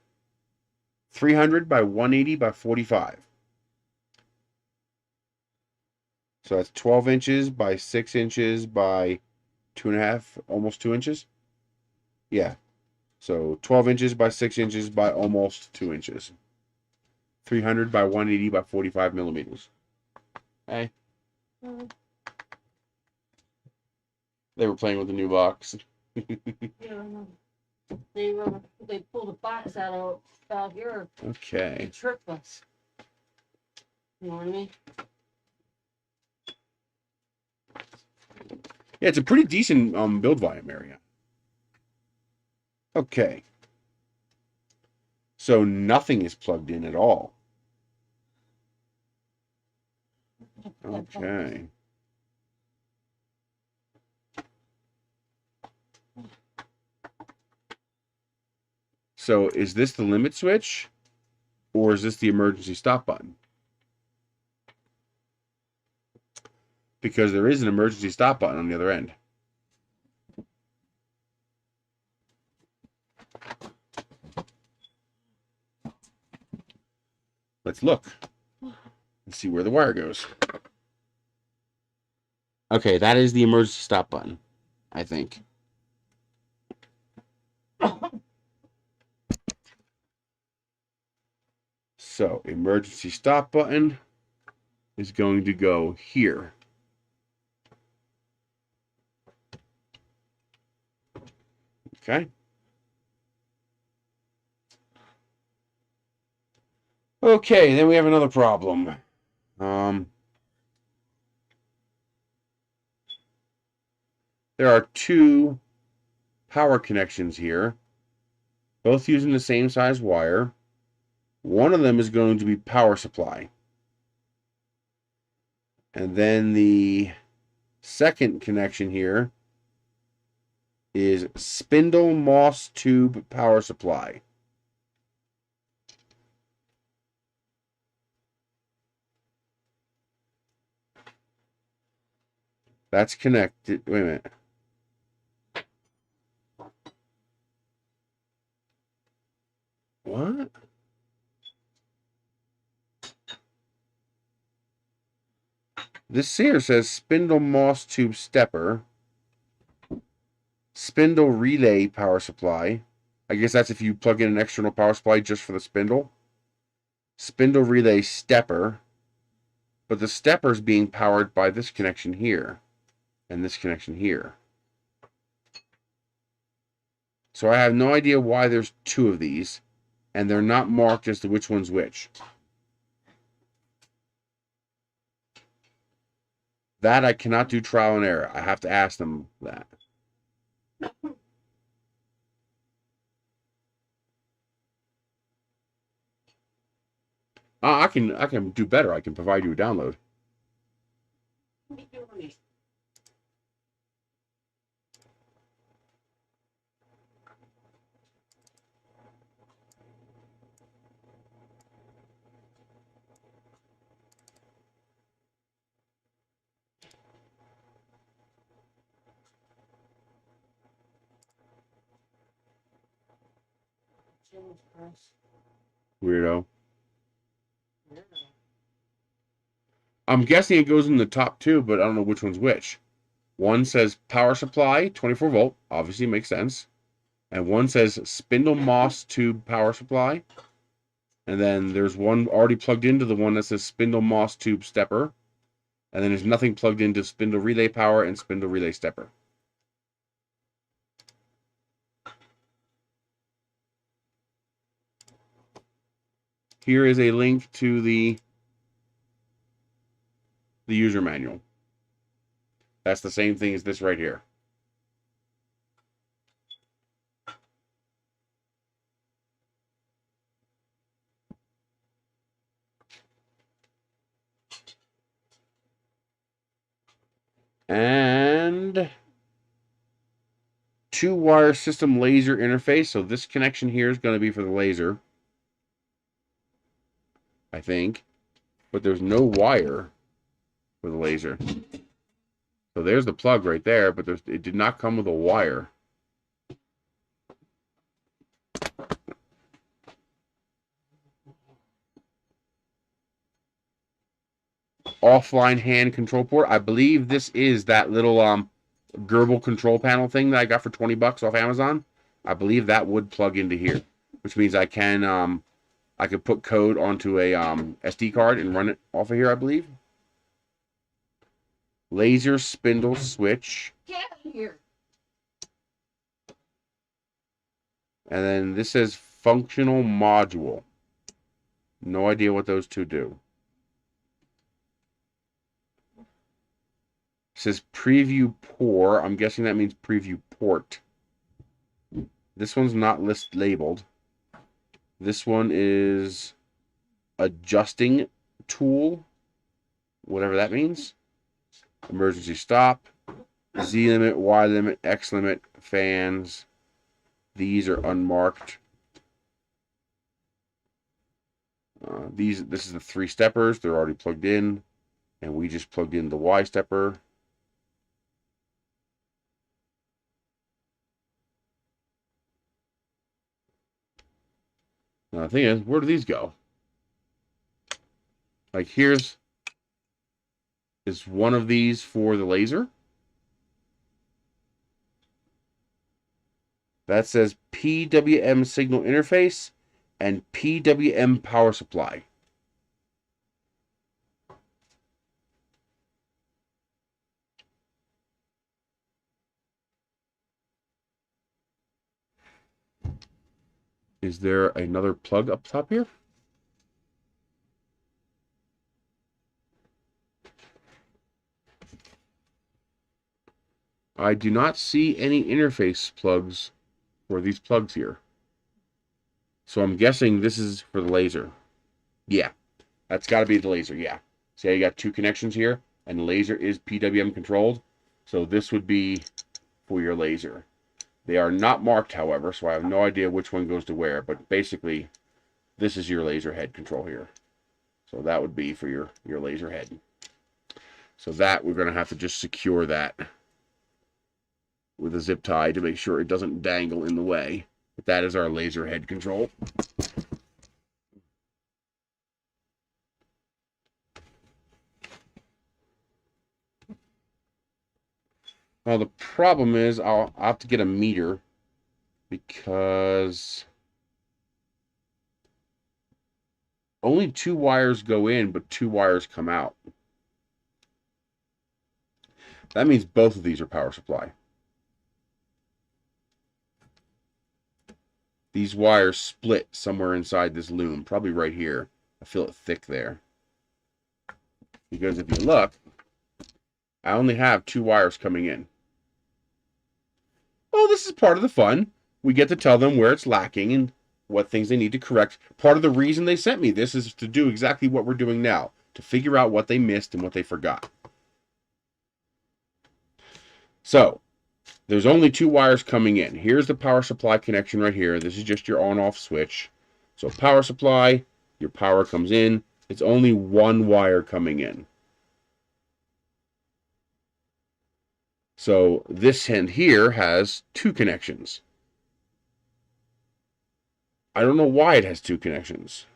300 by 180 by 45. So that's 12 inches by 6 inches by 2.5, almost 2 inches. Yeah. So 12 inches by 6 inches by almost 2 inches. 300 by 180 by 45 millimeters. Hey. They were playing with the new box. Yeah, they pulled a box out here. Okay. To trick us. You know what I mean? Yeah, it's a pretty decent build volume area. Okay. So nothing is plugged in at all. Okay. So is this the limit switch? Or is this the emergency stop button? Because there is an emergency stop button on the other end. Let's look and see where the wire goes. Okay, that is the emergency stop button, I think. So, emergency stop button is going to go here. Okay. Okay, then we have another problem. There are two power connections here, both using the same size wire. One of them is going to be power supply. And then the second connection here is spindle moss tube power supply. That's connected. Wait a minute. What? This here says spindle moss tube stepper, spindle relay power supply. I guess that's if you plug in an external power supply just for the spindle. Spindle relay stepper. But the stepper is being powered by this connection here and this connection here. So I have no idea why there's two of these, and they're not marked as to which one's which. That I cannot do trial and error. I have to ask them that. I can do better. I can provide you a download. Weirdo. I'm guessing it goes in the top two, but I don't know which one's which. One says power supply, 24 volt, obviously makes sense. And one says spindle moss tube power supply. And then there's one already plugged into the one that says spindle moss tube stepper. And then there's nothing plugged into spindle relay power and spindle relay stepper. Here is a link to the user manual. That's the same thing as this right here. And two wire system laser interface. So this connection here is going to be for the laser. I think. But there's no wire for the laser. So there's the plug right there, but it did not come with a wire. Offline hand control port. I believe this is that little Gerbil control panel thing that I got for 20 bucks off Amazon. I believe that would plug into here, which means I could put code onto a SD card and run it off of here, I believe. Laser spindle switch. Get here. And then this says functional module. No idea what those two do. It says preview pour. I'm guessing that means preview port. This one's not labeled. This one is adjusting tool. Whatever that means. Emergency stop. Z limit, Y limit, X limit, fans. These are unmarked. This is the 3 steppers. They're already plugged in. And we just plugged in the Y stepper. Now the thing is, where do these go? Like is one of these for the laser. That says PWM signal interface and PWM power supply. Is there another plug up top here? I do not see any interface plugs for these plugs here. So I'm guessing this is for the laser. Yeah, that's got to be the laser, yeah. See how you got 2 connections here? And the laser is PWM controlled. So this would be for your laser. They are not marked, however, so I have no idea which one goes to where. But basically, this is your laser head control here. So that would be for your laser head. So that, we're going to have to just secure that with a zip tie to make sure it doesn't dangle in the way. But that is our laser head control. Now the problem is I'll have to get a meter because only 2 wires go in, but 2 wires come out. That means both of these are power supply. These wires split somewhere inside this loom, probably right here. I feel it thick there. Because if you look, I only have 2 wires coming in. Oh, this is part of the fun. We get to tell them where it's lacking and what things they need to correct. Part of the reason they sent me this is to do exactly what we're doing now, to figure out what they missed and what they forgot. So, there's only 2 wires coming in. Here's the power supply connection right here. This is just your on-off switch. So power supply, your power comes in. It's only 1 wire coming in. So this end here has 2 connections. I don't know why it has 2 connections.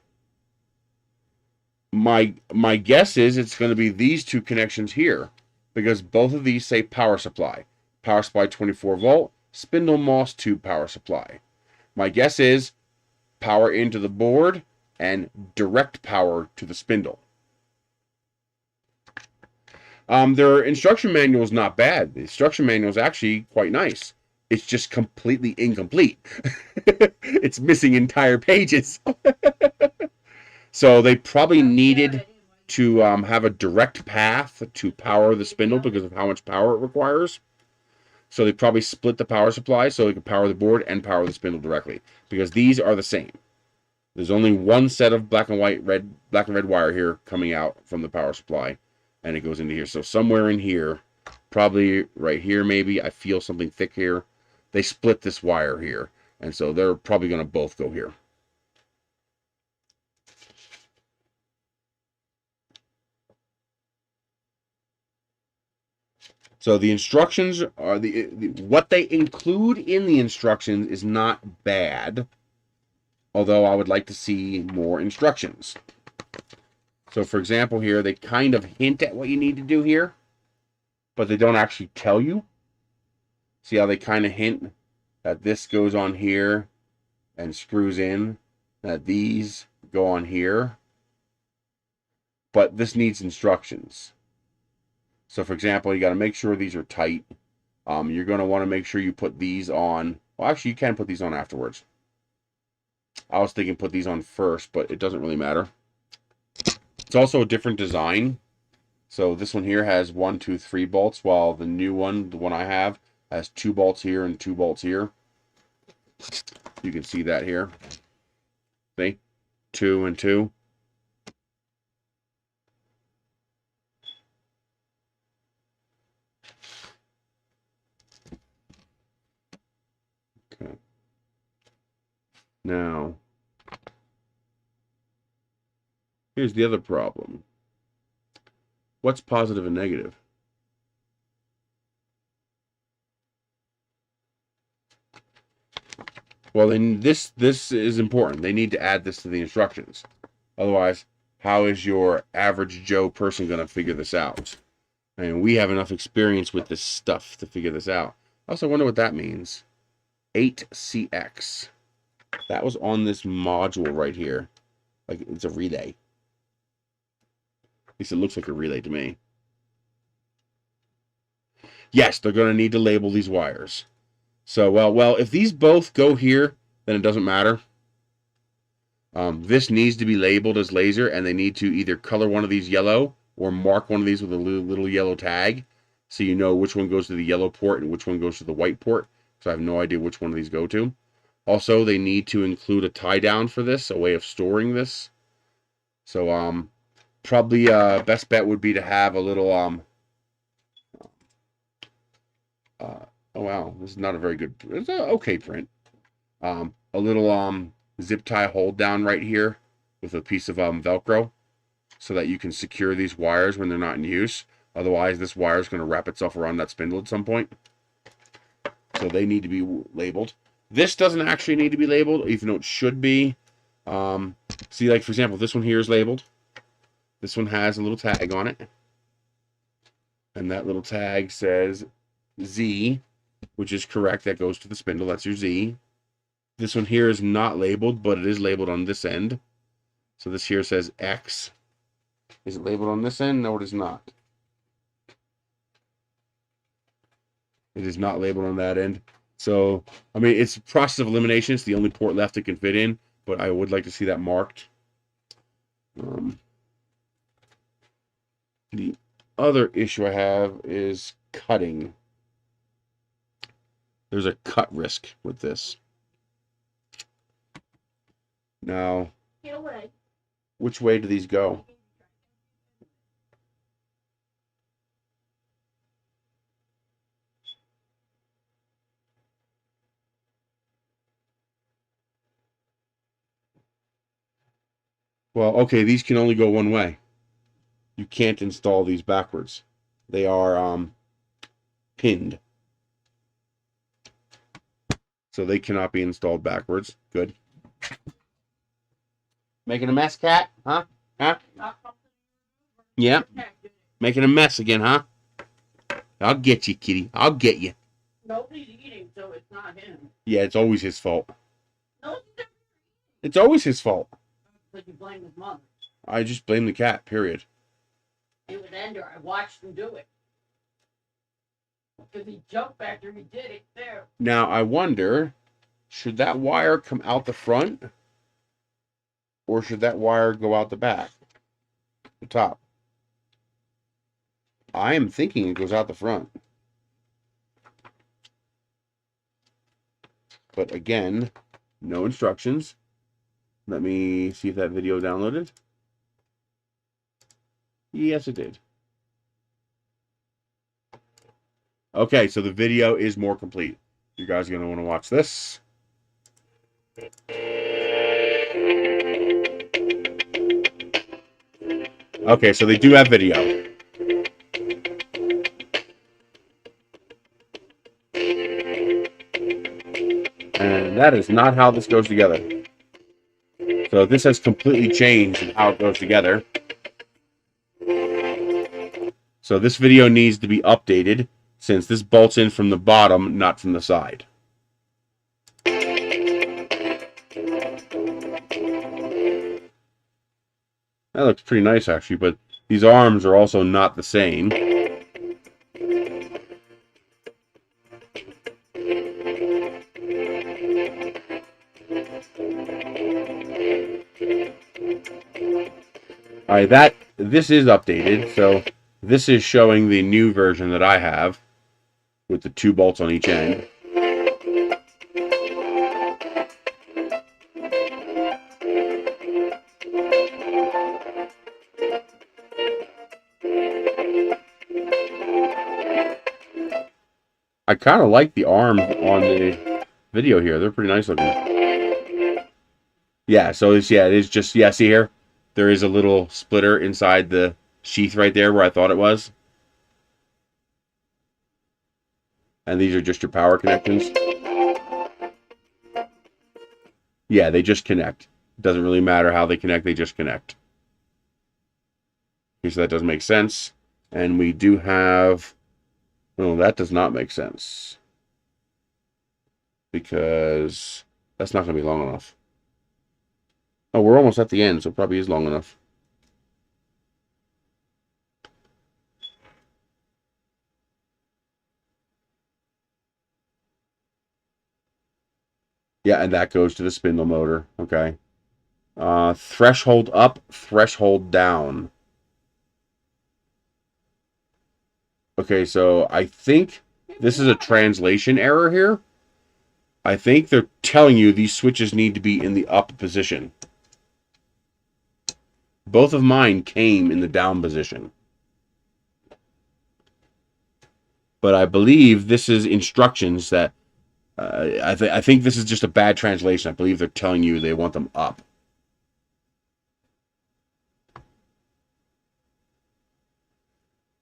My guess is it's going to be these 2 connections here, because both of these say power supply. Power supply 24 volt, spindle moss tube power supply. My guess is power into the board and direct power to the spindle. Their instruction manual is not bad. The instruction manual is actually quite nice. It's just completely incomplete. It's missing entire pages. So they probably needed to have a direct path to power the spindle because of how much power it requires. So they probably split the power supply so they can power the board and power the spindle directly, because these are the same. There's only one set of black and red wire here coming out from the power supply, and it goes into here. So somewhere in here, probably right here maybe, I feel something thick here. They split this wire here, and so they're probably going to both go here. So the instructions are what they include in the instructions is not bad, although I would like to see more instructions. So for example here, they kind of hint at what you need to do here, but they don't actually tell you. See how they kind of hint that this goes on here and screws in, that these go on here, but this needs instructions. So for example, you got to make sure these are tight. You're going to want to make sure you put these on. Well, actually, you can put these on afterwards. I was thinking put these on first, but it doesn't really matter. It's also a different design. So this one here has 1, 2, 3 bolts, while the new one, the one I have, has 2 bolts here and 2 bolts here. You can see that here. See? 2 and 2. Okay. Now, here's the other problem. What's positive and negative? Well, then this is important. They need to add this to the instructions. Otherwise, how is your average Joe person going to figure this out? I mean, we have enough experience with this stuff to figure this out. I also wonder what that means. 8CX. That was on this module right here. Like, it's a relay. At least it looks like a relay to me. Yes, they're going to need to label these wires. So, well, if these both go here, then it doesn't matter. This needs to be labeled as laser, and they need to either color one of these yellow or mark one of these with a little yellow tag, so you know which one goes to the yellow port and which one goes to the white port. So I have no idea which one of these go to. Also, they need to include a tie down for this, a way of storing this. So, probably best bet would be to have a little oh wow, this is not a very good. It's an okay print. A little zip tie hold down right here with a piece of Velcro, so that you can secure these wires when they're not in use. Otherwise, this wire is going to wrap itself around that spindle at some point. So they need to be labeled. This doesn't actually need to be labeled, even though it should be. See, like for example, this one here is labeled. This one has a little tag on it, and that little tag says Z, which is correct. That goes to the spindle. That's your Z. This one here is not labeled, but it is labeled on this end. So this here says X. Is it labeled on this end? No, it is not. It is not labeled on that end. So, I mean, it's a process of elimination. It's the only port left it can fit in, but I would like to see that marked. The other issue I have is cutting. There's a cut risk with this. Now, which way do these go? Well, okay, these can only go one way. You can't install these backwards. They are pinned. So they cannot be installed backwards. Good. Making a mess, cat? Huh? Huh? Yeah. Making a mess again, huh? I'll get you, kitty. I'll get you. Nobody's eating, so it's not him. Yeah, it's always his fault. No, It's always his fault. but you blame his mother. I just blame the cat, period. It was Ender. I watched him do it. Because he jumped back there, he did it there. Now, I wonder, should that wire come out the front? Or should that wire go out the back? The top. I am thinking it goes out the front. But again, no instructions. Let me see if that video downloaded. Yes, it did. Okay, so the video is more complete. You guys are going to want to watch this. Okay, so they do have video. And that is not how this goes together. So this has completely changed in how it goes together. So this video needs to be updated since this bolts in from the bottom, not from the side. That looks pretty nice actually, but these arms are also not the same. Alright, this is updated, so this is showing the new version that I have with the 2 bolts on each end. I kind of like the arms on the video here. They're pretty nice looking. Yeah, so it is just, see here? There is a little splitter inside the sheath right there where I thought it was. And these are just your power connections. Yeah, they just connect. It doesn't really matter how they connect, they just connect. Okay, so that does make sense. And we do have... No, that does not make sense. Because that's not going to be long enough. Oh, we're almost at the end, so it probably is long enough. Yeah, and that goes to the spindle motor. Okay. Threshold up, threshold down. Okay, so I think this is a translation error here. I think they're telling you these switches need to be in the up position. Both of mine came in the down position. But I believe this is instructions that... I think this is just a bad translation. I believe they're telling you they want them up.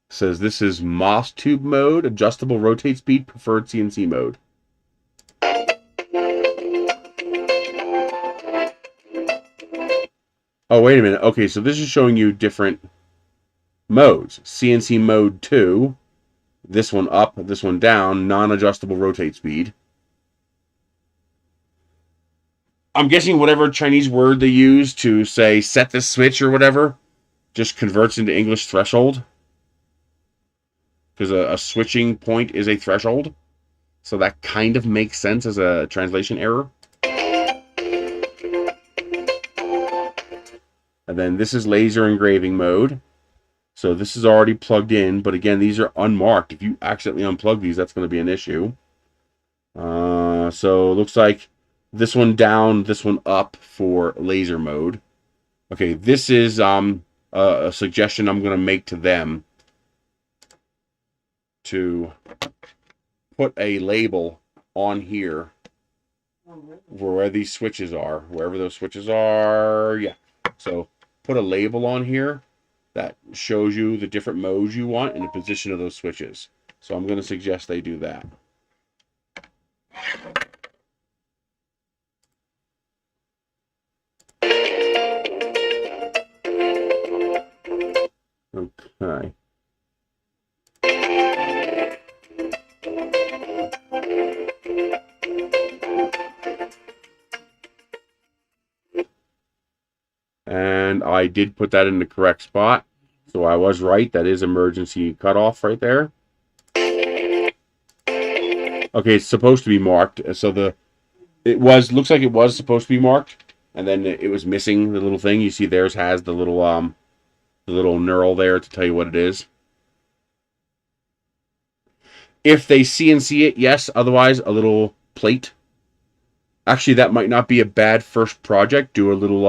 Says this is Moss tube mode, adjustable rotate speed, preferred CNC mode. Oh, wait a minute. Okay, so this is showing you different modes. CNC mode 2, this one up, this one down, non-adjustable rotate speed. I'm guessing whatever Chinese word they use to say set this switch or whatever just converts into English threshold. Because a switching point is a threshold. So that kind of makes sense as a translation error. And then this is laser engraving mode. So this is already plugged in, but again, these are unmarked. If you accidentally unplug these, that's going to be an issue. So it looks like this one down, this one up for laser mode. Okay, this is a suggestion I'm going to make to them. To put a label on here where these switches are, wherever those switches are. Yeah, so put a label on here that shows you the different modes you want and the position of those switches. So I'm going to suggest they do that. Okay. And I did put that in the correct spot. So I was right. That is emergency cutoff right there. Okay, it's supposed to be marked. So looks like it was supposed to be marked. And then it was missing the little thing. You see theirs has the little knurl there to tell you what it is. If they CNC it, yes. Otherwise, a little plate. Actually, that might not be a bad first project. Do a little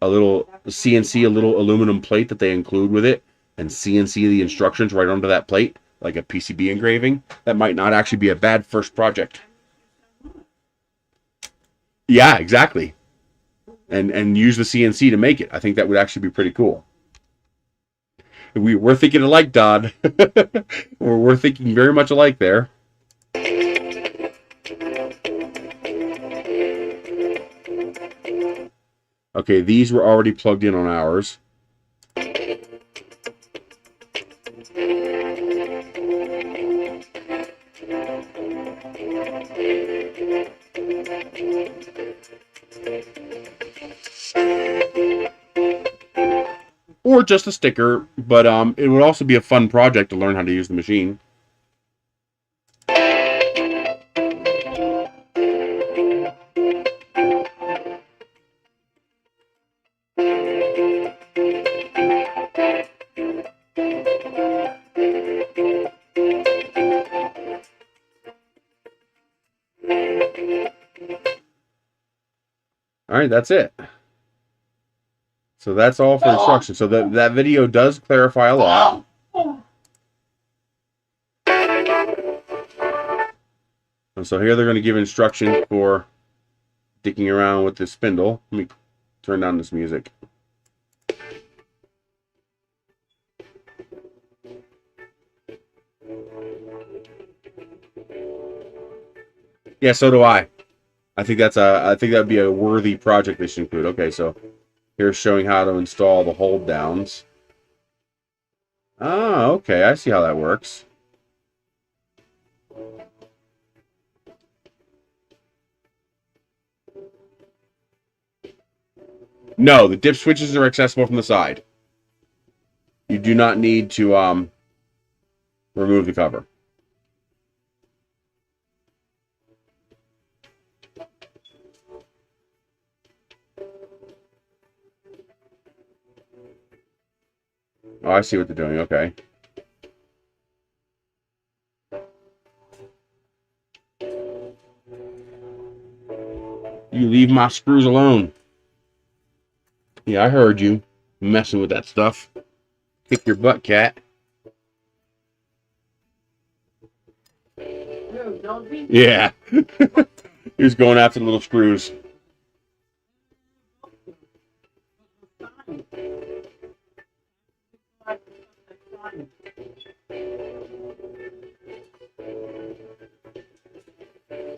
CNC, a little aluminum plate that they include with it, and CNC the instructions right onto that plate, like a PCB engraving. That might not actually be a bad first project. Yeah, exactly. And use the CNC to make it. I think that would actually be pretty cool. We're thinking alike, Dodd. We're thinking very much alike there. Okay, these were already plugged in on ours. Or just a sticker, but it would also be a fun project to learn how to use the machine. All right, that's it. So that's all for instructions. So that video does clarify a lot. And so here they're going to give instructions for dicking around with this spindle. Let me turn down this music. Yeah, so do I. I think that would be a worthy project they should include. Okay, so here's showing how to install the hold downs. Oh, okay, I see how that works. No, the dip switches are accessible from the side. You do not need to remove the cover. Oh, I see what they're doing. Okay. You leave my screws alone. Yeah, I heard you messing with that stuff. Kick your butt, cat. Dude, don't be. Yeah. He was going after the little screws.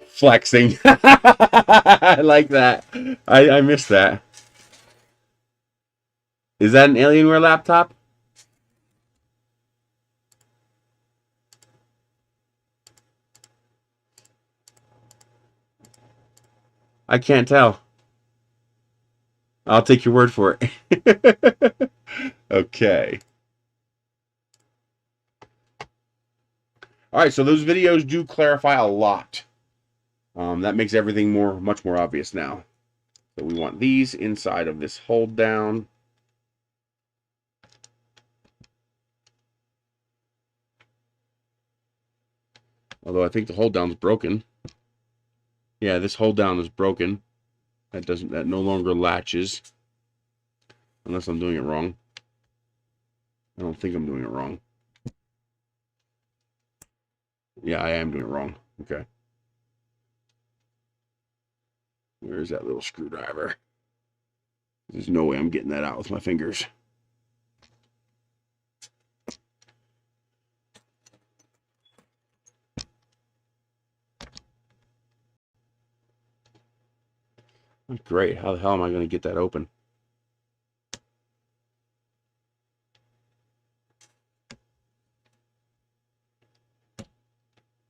Flexing. I like that. I missed that. Is that an Alienware laptop? I can't tell. I'll take your word for it. Okay. All right, so those videos do clarify a lot. That makes everything much more obvious now. So we want these inside of this hold down. Although I think the hold down is broken. Yeah, this hold down is broken. That no longer latches. Unless I'm doing it wrong. I don't think I'm doing it wrong. Yeah, I am doing it wrong. Okay. Where's that little screwdriver? There's no way I'm getting that out with my fingers. Great. How the hell am I going to get that open?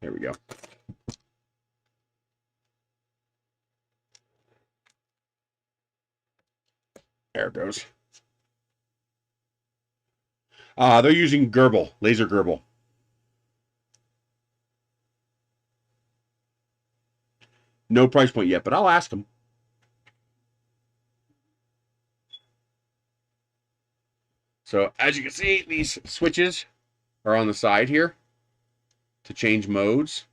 There we go. There it goes. They're using Gerbil, laser Gerbil. No price point yet, but I'll ask them. So as you can see, these switches are on the side here to change modes.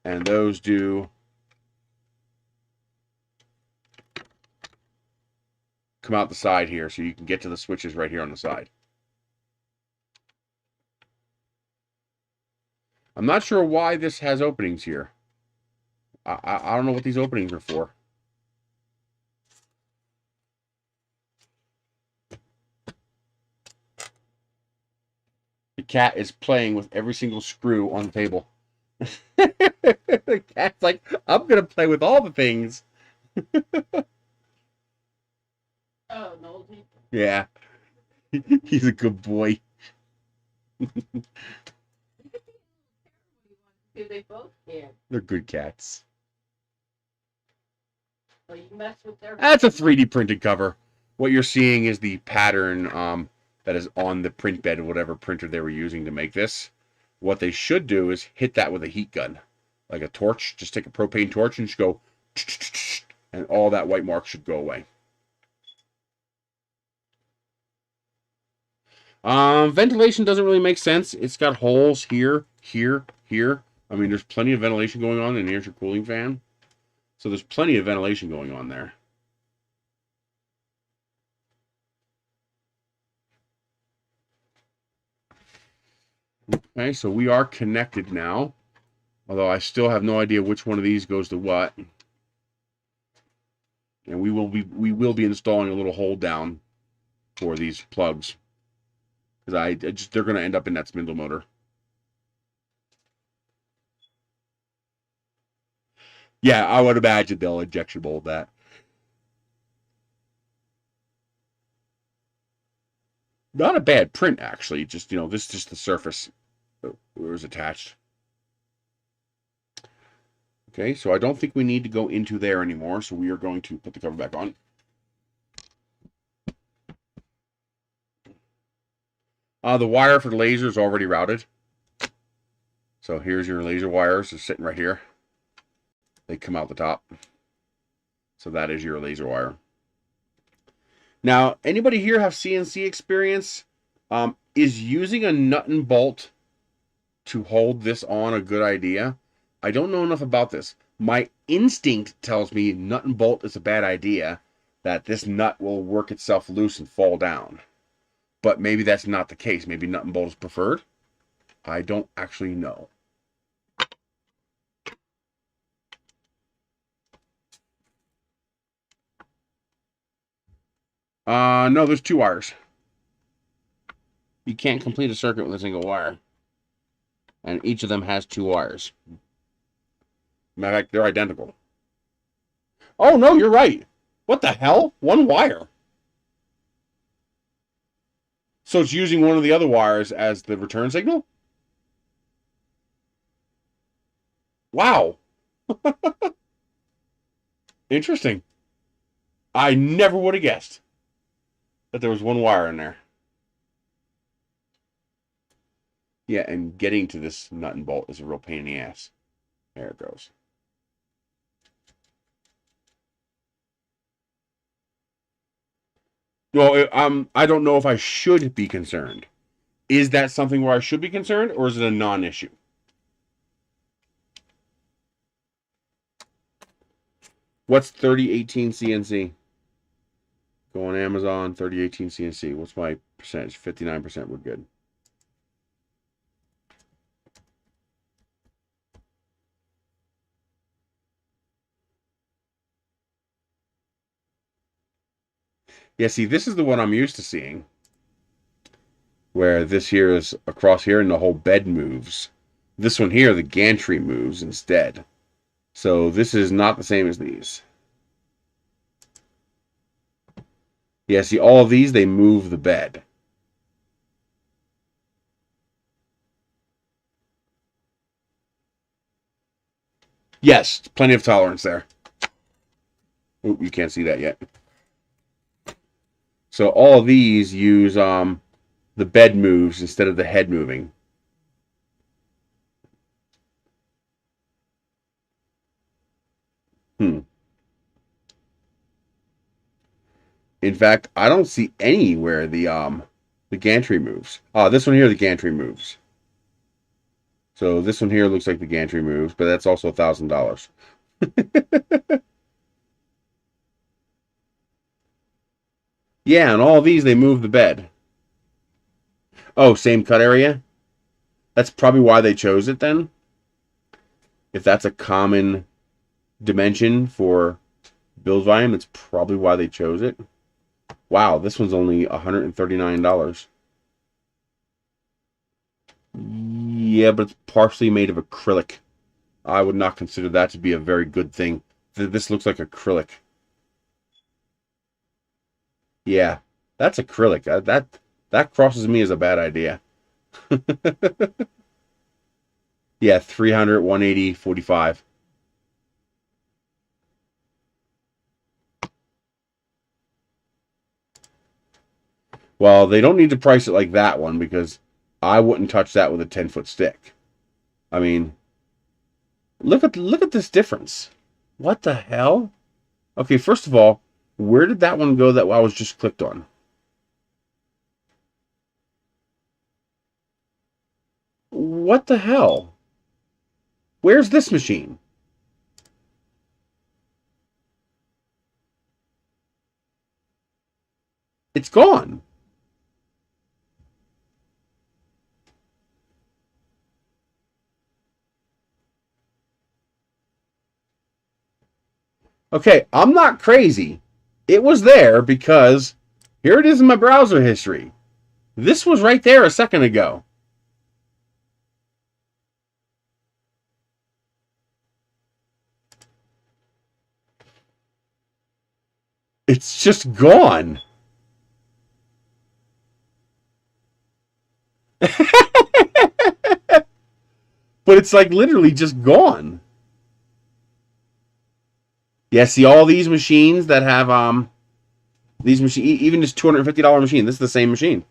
And those do come out the side here, so you can get to the switches right here on the side. I'm not sure why this has openings here. I don't know what these openings are for. The cat is playing with every single screw on the table. The cat's like, I'm going to play with all the things. Oh, no. Yeah. He's a good boy. They both can. They're good cats. So you mess with their. That's a 3D printed cover. What you're seeing is the pattern that is on the print bed of whatever printer they were using to make this. What they should do is hit that with a heat gun, like a torch. Just take a propane torch and just go, and all that white mark should go away. Ventilation doesn't really make sense. It's got holes here, here, here. I mean, there's plenty of ventilation going on, and here's your cooling fan. So there's plenty of ventilation going on there. Okay, so we are connected now. Although I still have no idea which one of these goes to what. And we will be installing a little hold down for these plugs. Because they're going to end up in that spindle motor. Yeah, I would imagine they'll injection mold that. Not a bad print, actually. Just, this is just the surface where it was attached. Okay, so I don't think we need to go into there anymore, so we are going to put the cover back on. The wire for the laser is already routed. So here's your laser wires. They're sitting right here. They come out the top. So that is your laser wire. Now, anybody here have CNC experience? Is using a nut and bolt to hold this on a good idea? I don't know enough about this. My instinct tells me nut and bolt is a bad idea, that this nut will work itself loose and fall down. But maybe that's not the case. Maybe nut and bolt is preferred. I don't actually know. No, there's 2 wires. You can't complete a circuit with a single wire. And each of them has 2 wires. Matter of fact, they're identical. Oh, no, you're right. What the hell? 1 wire. So it's using one of the other wires as the return signal? Wow. Interesting. I never would have guessed that there was 1 wire in there. Yeah, and getting to this nut and bolt is a real pain in the ass. There it goes. Well, I don't know if I should be concerned. Is that something where I should be concerned, or is it a non-issue? What's 3018 CNC? Go on Amazon, 3018 CNC. What's my percentage? 59%. We're good. Yeah, see, this is the one I'm used to seeing. Where this here is across here and the whole bed moves. This one here, the gantry moves instead. So this is not the same as these. Yeah, see, all of these, they move the bed. Yes, plenty of tolerance there. Oop, you can't see that yet. So all of these use the bed moves instead of the head moving. In fact, I don't see anywhere the gantry moves. This one here, the gantry moves. So this one here looks like the gantry moves, but that's also $1,000. Yeah, and all of these, they move the bed. Oh, same cut area? That's probably why they chose it then. If that's a common dimension for build volume, that's probably why they chose it. Wow, this one's only $139. Yeah, but it's partially made of acrylic. I would not consider that to be a very good thing. This looks like acrylic. Yeah, that's acrylic. That crosses me as a bad idea. Yeah, 300, 180, 45. Well, they don't need to price it like that one because I wouldn't touch that with a 10-foot stick. I mean, look at this difference. What the hell? Okay, first of all, where did that one go that I was just clicked on? What the hell? Where's this machine? It's gone. Okay, I'm not crazy. It was there because here it is in my browser history. This was right there a second ago. It's just gone. But it's like literally just gone. Yeah, see all these machines that have these machines, even this $250 machine, this is the same machine.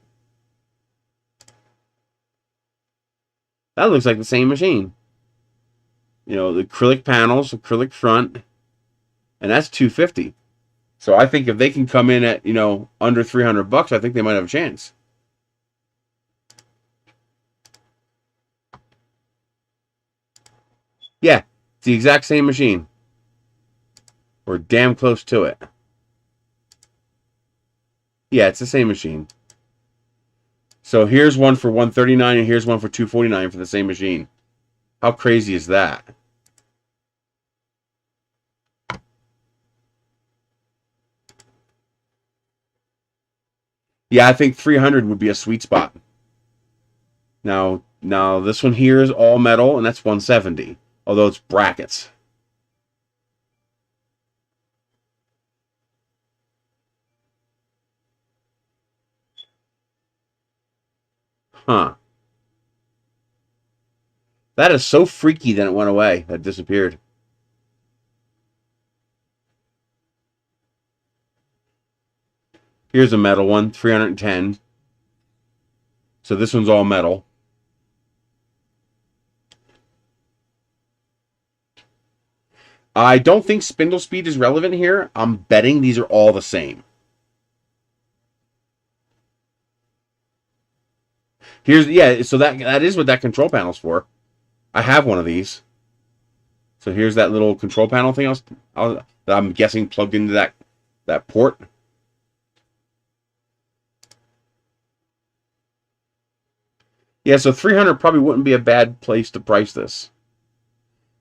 That looks like the same machine. You know, the acrylic panels, acrylic front, and that's $250. So I think if they can come in at, you know, under $300, I think they might have a chance. Yeah, it's the exact same machine. Or damn close to it. Yeah, it's the same machine. So here's one for $139 and here's one for $249 for the same machine. How crazy is that? Yeah, I think 300 would be a sweet spot. Now this one here is all metal and that's 170, although it's brackets. Huh. That is so freaky that it went away. That disappeared. Here's a metal one, 310. So this one's all metal. I don't think spindle speed is relevant here. I'm betting these are all the same. Here's, yeah, so that is what that control panel's for. I have one of these. So here's that little control panel thing that I'm guessing plugged into that port. Yeah, so 300 probably wouldn't be a bad place to price this.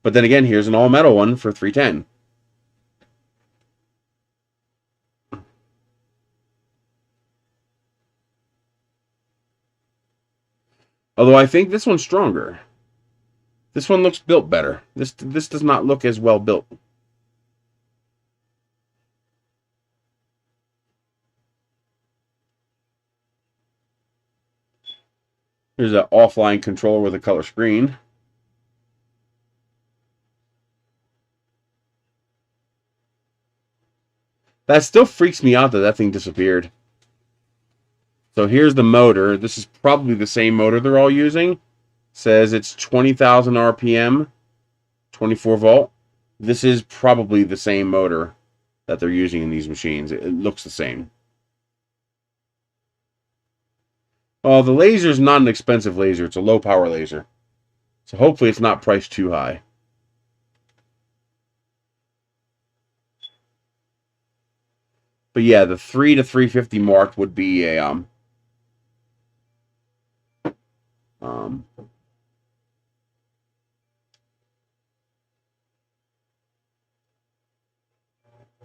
But then again, here's an all metal one for 310. Although I think this one's stronger. This one looks built better. This does not look as well built. Here's an offline controller with a color screen. That still freaks me out that that thing disappeared. So here's the motor. This is probably the same motor they're all using. Says it's 20,000 RPM, 24 volt. This is probably the same motor that they're using in these machines. It looks the same. Well, the laser is not an expensive laser. It's a low power laser. So hopefully it's not priced too high. But yeah, the 3 to 350 mark would be a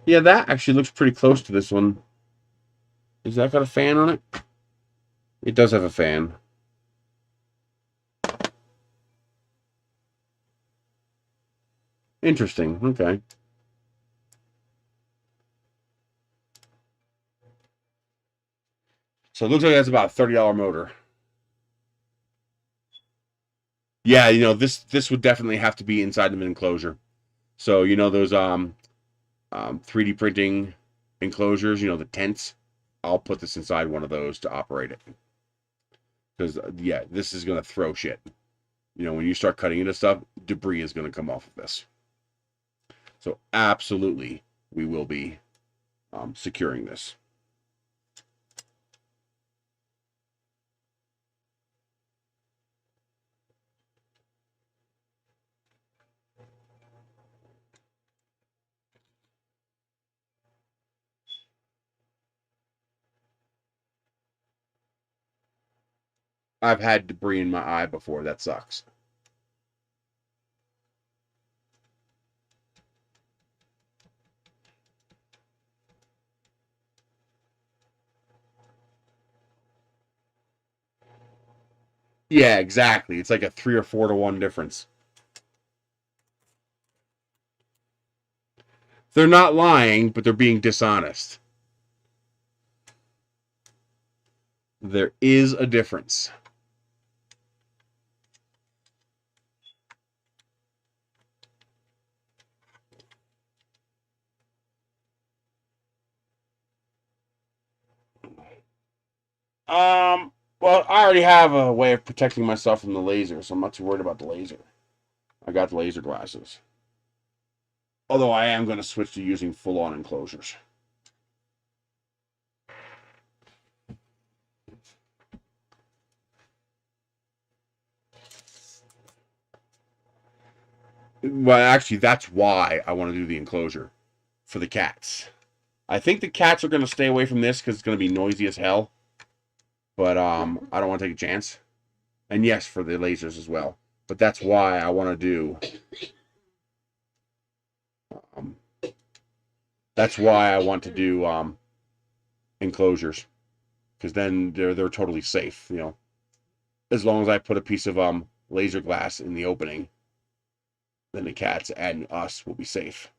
yeah, that actually looks pretty close to this one. Is that got a fan on it? It does have a fan. Interesting. Okay. So it looks like that's about a $30 motor. Yeah, you know, this would definitely have to be inside of an enclosure. So, you know, those 3D printing enclosures, you know, the tents, I'll put this inside one of those to operate it. Because, yeah, this is going to throw shit. You know, when you start cutting into stuff, debris is going to come off of this. So, absolutely, we will be securing this. I've had debris in my eye before. That sucks. Yeah, exactly. It's like a 3 or 4 to 1 difference. They're not lying, but they're being dishonest. There is a difference. Well, I already have a way of protecting myself from the laser, so I'm not too worried about the laser. I got the laser glasses. Although I am going to switch to using full-on enclosures. Well, actually, that's why I want to do the enclosure. For the cats. I think the cats are going to stay away from this because it's going to be noisy as hell. But I don't want to take a chance. And yes, for the lasers as well. But that's why I want to do... that's why I want to do enclosures. Because then they're totally safe, you know. As long as I put a piece of laser glass in the opening, then the cats and us will be safe.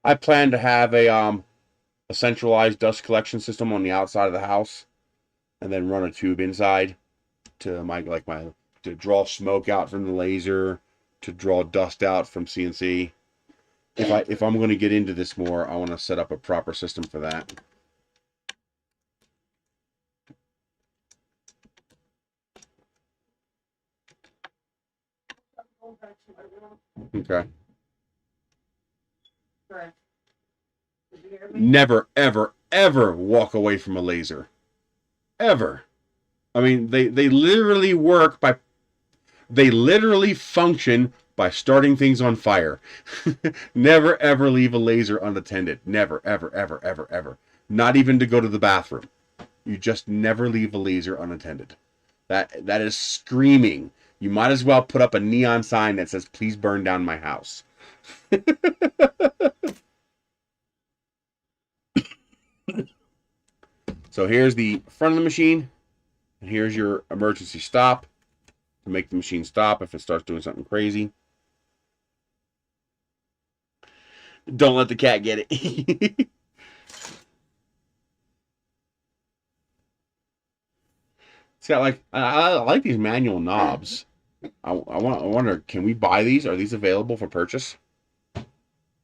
I plan to have a centralized dust collection system on the outside of the house, and then run a tube inside to to draw smoke out from the laser, to draw dust out from CNC. If I'm going to get into this more, I want to set up a proper system for that. Okay. Never, ever, ever walk away from a laser. Ever. I mean, they literally work by... they literally function by starting things on fire. Never, ever leave a laser unattended. Never, ever, ever, ever, ever. Not even to go to the bathroom. You just never leave a laser unattended. That is screaming. You might as well put up a neon sign that says, "Please burn down my house." So here's the front of the machine. And here's your emergency stop to make the machine stop if it starts doing something crazy. Don't let the cat get it. It's got like... I like these manual knobs. I wonder, can we buy these? Are these available for purchase?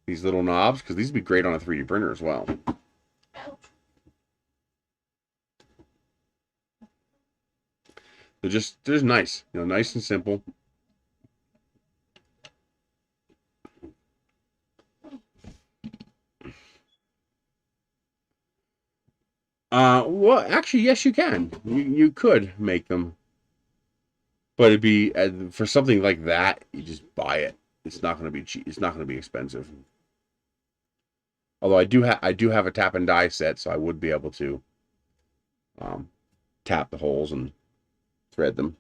These little knobs, because these would be great on a 3D printer as well. They're just nice, you know, nice and simple. Well, actually, yes, you can. You could make them, but it'd be for something like that. You just buy it. It's not going to be cheap. It's not going to be expensive. Although I do have a tap and die set, so I would be able to tap the holes and thread them.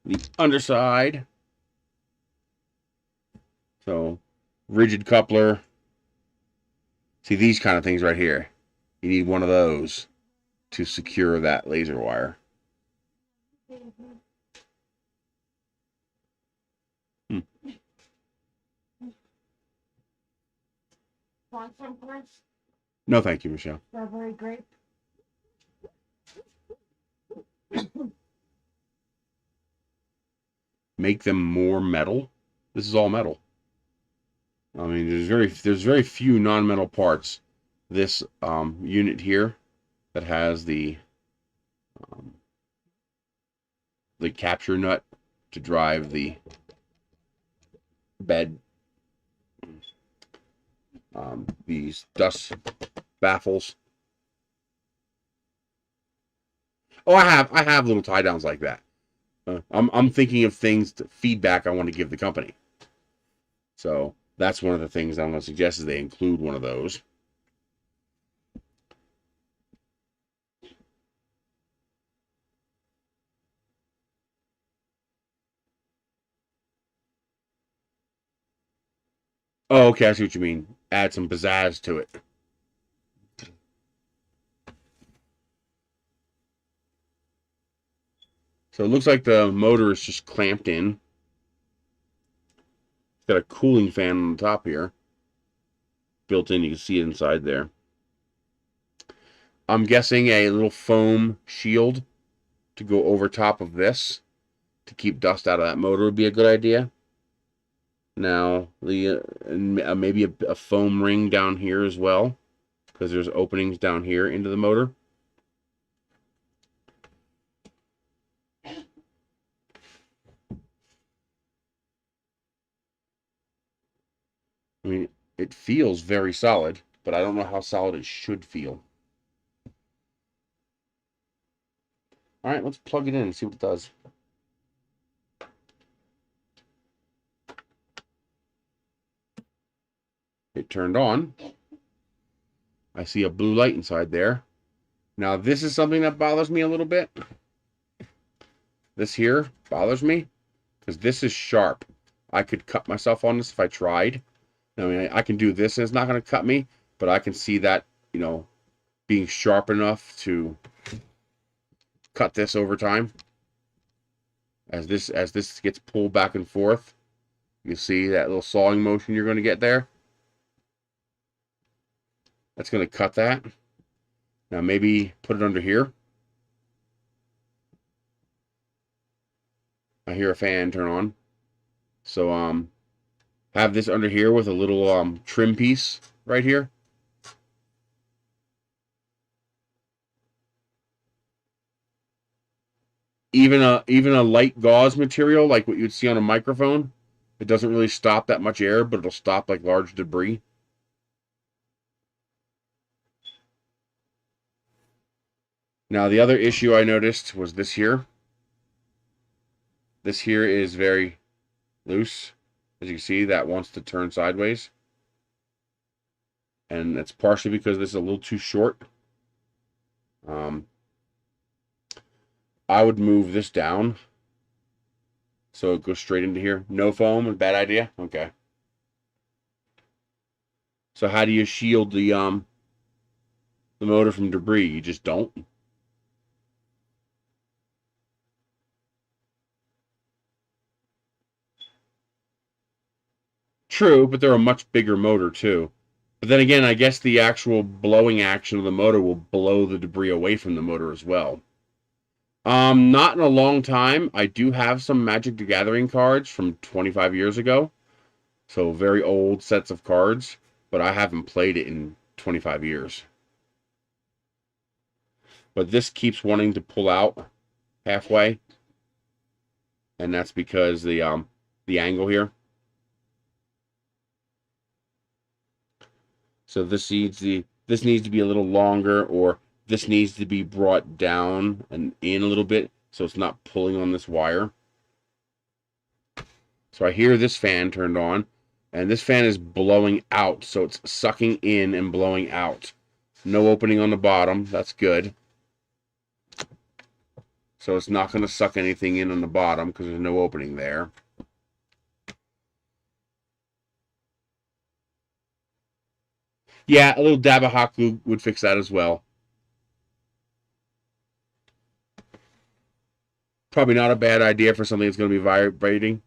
the underside. So, rigid coupler. See these kind of things right here. You need one of those to secure that laser wire. Want some first? No, thank you, Michelle. Strawberry grape. Make them more metal. This is all metal. I mean, there's very few non-metal parts. This unit here that has the capture nut to drive the bed. These dust baffles. Oh, I have little tie downs like that. I'm thinking of things, feedback I want to give the company. So that's one of the things I'm going to suggest is they include one of those. Oh, okay, I see what you mean. Add some pizzazz to it. So it looks like the motor is just clamped in. It's got a cooling fan on the top here. Built in, you can see it inside there. I'm guessing a little foam shield to go over top of this to keep dust out of that motor would be a good idea. Now, maybe a foam ring down here as well, because there's openings down here into the motor. I mean, it feels very solid, but I don't know how solid it should feel. All right, let's plug it in and see what it does. It turned on. I see a blue light inside there. Now, this is something that bothers me a little bit. This here bothers me because this is sharp. I could cut myself on this if I tried. I mean, I can do this and it's not going to cut me, but I can see that, you know, being sharp enough to cut this over time. As this gets pulled back and forth, you see that little sawing motion you're going to get there. That's going to cut that. Now maybe put it under here. I hear a fan turn on. So have this under here with a little trim piece right here. Even a light gauze material like what you'd see on a microphone, it doesn't really stop that much air, but it'll stop like large debris. Now the other issue I noticed was this here. This here is very loose. As you can see, that wants to turn sideways. And that's partially because this is a little too short. I would move this down so it goes straight into here. No foam, a bad idea? Okay. So how do you shield the motor from debris? You just don't? True, but they're a much bigger motor too. But then again, I guess the actual blowing action of the motor will blow the debris away from the motor as well. Not in a long time. I do have some Magic the Gathering cards from 25 years ago. So very old sets of cards, but I haven't played it in 25 years. But this keeps wanting to pull out halfway. And that's because the angle here. So this needs to be a little longer, or this needs to be brought down and in a little bit so it's not pulling on this wire. So I hear this fan turned on, and this fan is blowing out, so it's sucking in and blowing out. No opening on the bottom, that's good. So it's not going to suck anything in on the bottom because there's no opening there. Yeah, a little dab of hot glue would fix that as well. Probably not a bad idea for something that's going to be vibrating.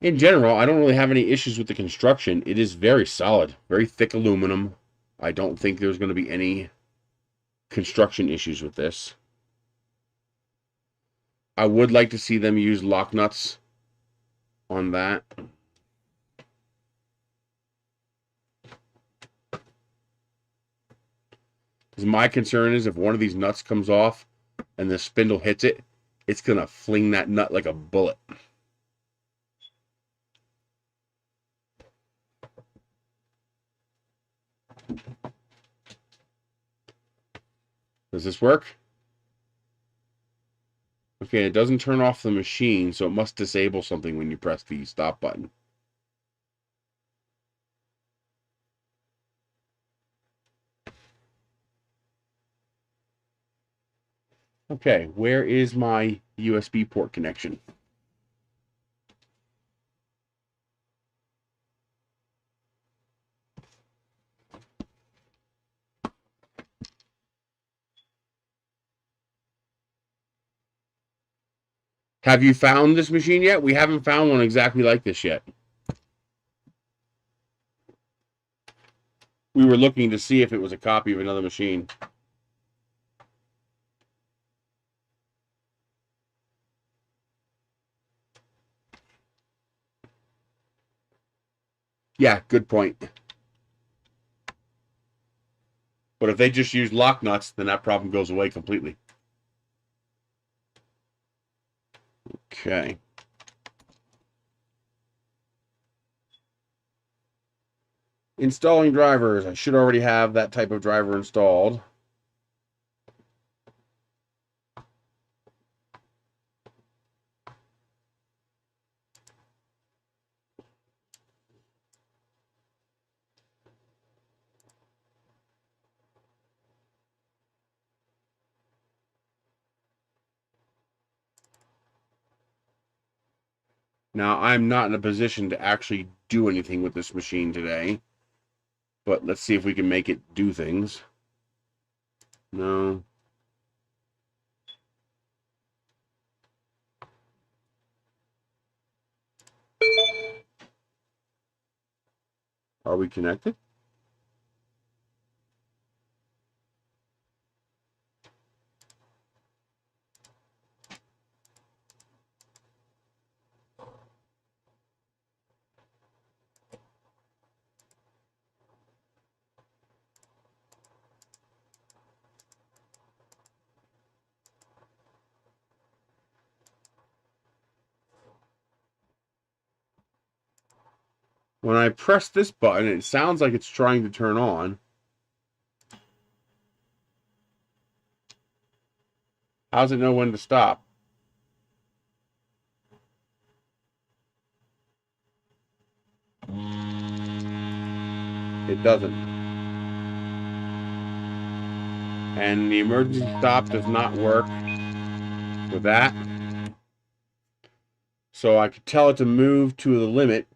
In general, I don't really have any issues with the construction. It is very solid, very thick aluminum. I don't think there's going to be any construction issues with this. I would like to see them use lock nuts on that. Because my concern is if one of these nuts comes off and the spindle hits it, it's going to fling that nut like a bullet. Does this work? Okay, it doesn't turn off the machine, so it must disable something when you press the stop button. Okay, where is my USB port connection? Have you found this machine yet? We haven't found one exactly like this yet. We were looking to see if it was a copy of another machine. Yeah, good point. But if they just use lock nuts, then that problem goes away completely. Okay. Installing drivers. I should already have that type of driver installed. Now, I'm not in a position to actually do anything with this machine today. But let's see if we can make it do things. No. Are we connected? When I press this button, it sounds like it's trying to turn on. How does it know when to stop? It doesn't. And the emergency stop does not work with that. So I could tell it to move to the limit,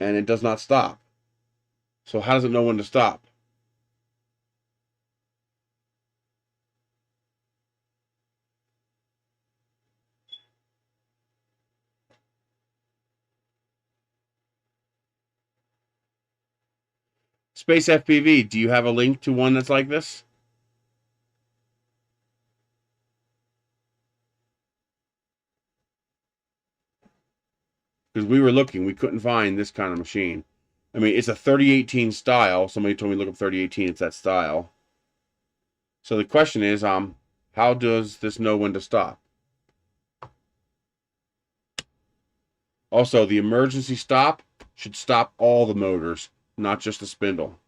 and it does not stop. So how does it know when to stop? Space FPV, do you have a link to one that's like this? Because we were looking, we couldn't find this kind of machine. I mean, it's a 3018 style. Somebody told me to look up 3018. It's that style. So the question is, how does this know when to stop? Also, the emergency stop should stop all the motors, not just the spindle.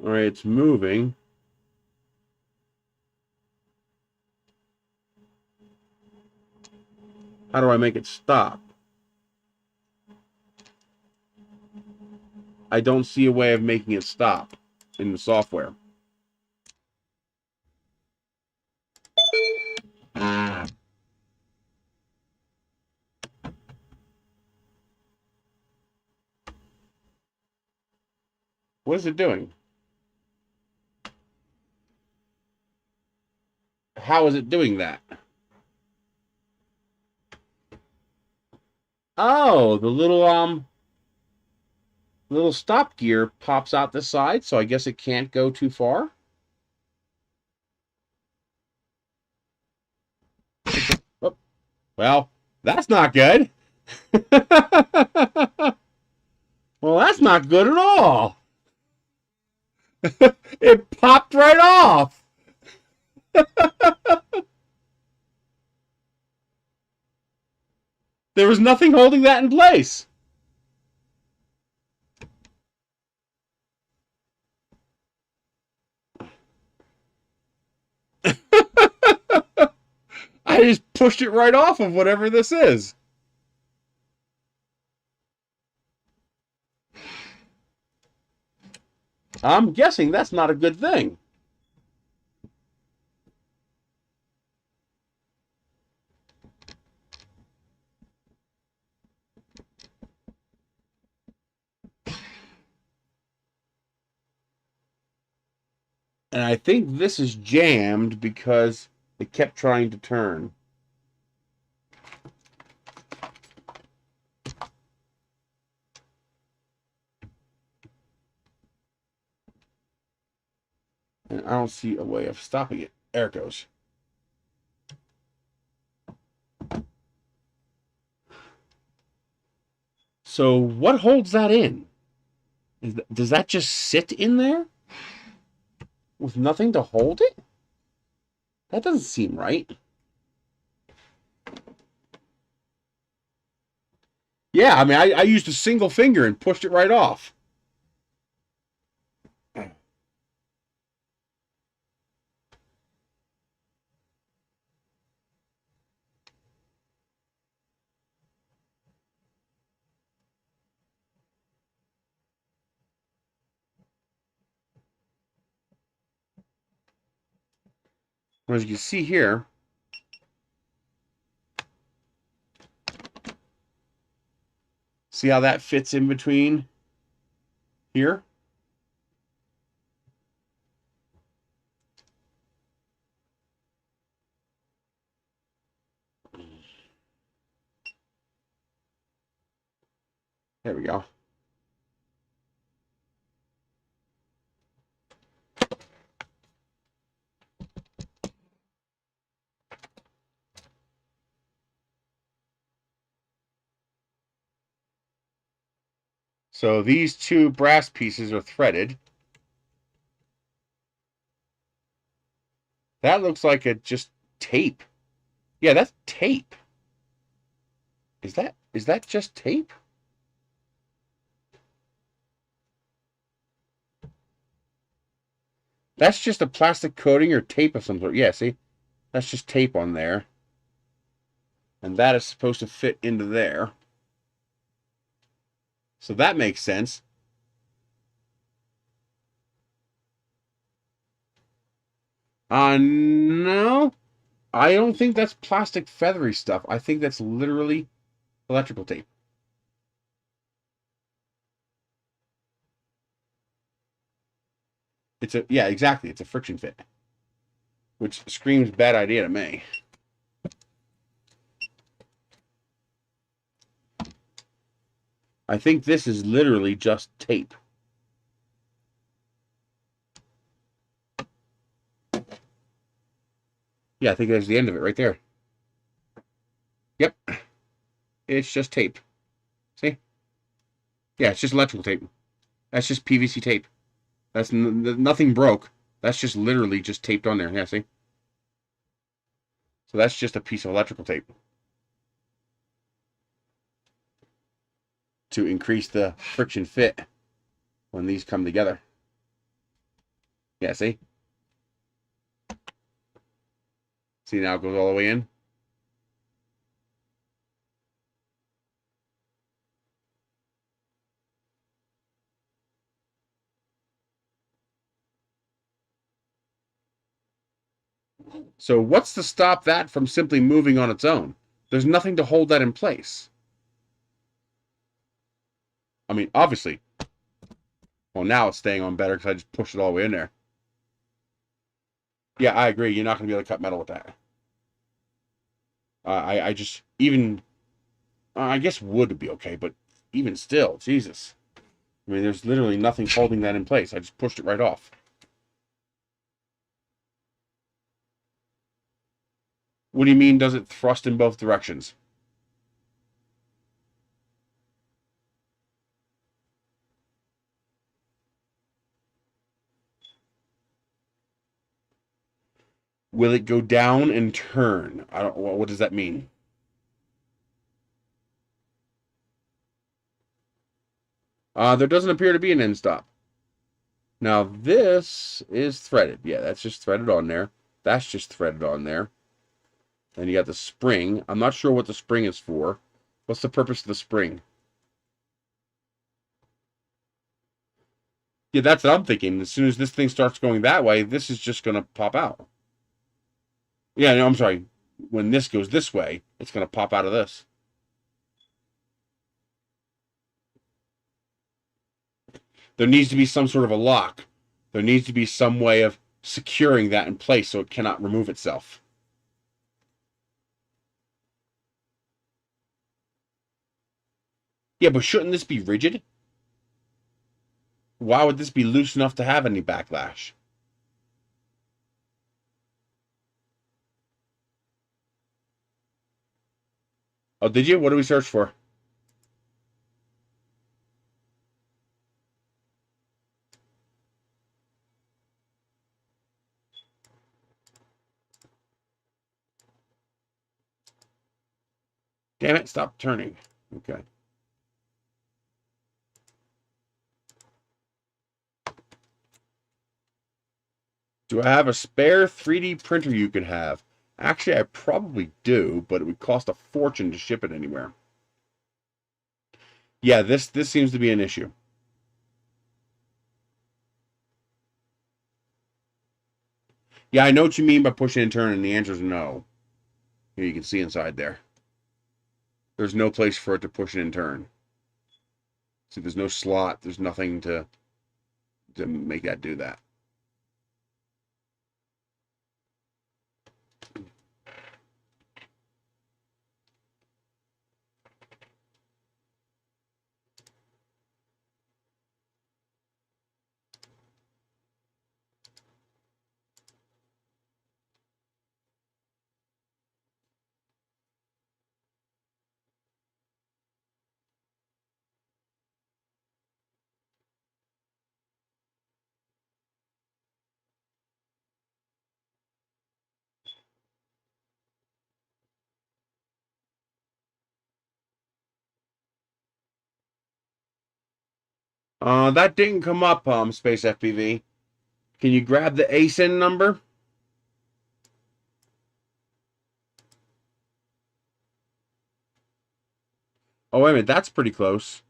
All right, it's moving. How do I make it stop? I don't see a way of making it stop in the software. What is it doing? How is it doing that? Oh, the little stop gear pops out the side, so I guess it can't go too far. Oh, well, that's not good. Well, that's not good at all. It popped right off. There was nothing holding that in place. I just pushed it right off of whatever this is. I'm guessing that's not a good thing. And I think this is jammed because it kept trying to turn. And I don't see a way of stopping it. There it goes. So what holds that in? Does that just sit in there with nothing to hold it? That doesn't seem right. Yeah, I mean, I used a single finger and pushed it right off. As you can see here, see how that fits in between here? There we go. So these two brass pieces are threaded. That looks like a just tape. Yeah, that's tape. Is that just tape? That's just a plastic coating or tape of some sort. Yeah, see? That's just tape on there. And that is supposed to fit into there. So that makes sense. No. I don't think that's plastic feathery stuff. I think that's literally electrical tape. Yeah, exactly. It's a friction fit. Which screams bad idea to me. I think this is literally just tape. Yeah, I think that's the end of it right there. Yep. It's just tape. See? Yeah, it's just electrical tape. That's just PVC tape. That's nothing broke. That's just literally just taped on there. Yeah, see? So that's just a piece of electrical tape. to increase the friction fit when these come together. Yeah, see? See, now it goes all the way in. So what's to stop that from simply moving on its own? There's nothing to hold that in place. I mean, obviously. Well, now it's staying on better because I just pushed it all the way in there. Yeah, I agree. You're not going to be able to cut metal with that. I just, even, I guess wood would be okay, but even still, Jesus. I mean, there's literally nothing holding that in place. I just pushed it right off. What do you mean, does it thrust in both directions? Will it go down and turn? I don't. What does that mean? There doesn't appear to be an end stop. Now this is threaded. Yeah, that's just threaded on there. That's just threaded on there. And you got the spring. I'm not sure what the spring is for. What's the purpose of the spring? Yeah, that's what I'm thinking. As soon as this thing starts going that way, this is just going to pop out. Yeah, no, I'm sorry. When this goes this way, it's going to pop out of this. There needs to be some sort of a lock. There needs to be some way of securing that in place so it cannot remove itself. Yeah, but shouldn't this be rigid? Why would this be loose enough to have any backlash? Oh, did you? What do we search for? Damn it, stop turning. Okay. Do I have a spare 3D printer you could have? Actually, I probably do, but it would cost a fortune to ship it anywhere. Yeah, this seems to be an issue. Yeah, I know what you mean by pushing and turn, and the answer is no. Here you can see inside there. There's no place for it to push and turn. See, there's no slot. There's nothing to make that do that. That didn't come up, Space FPV. Can you grab the Esun number? Oh, wait a minute. That's pretty close.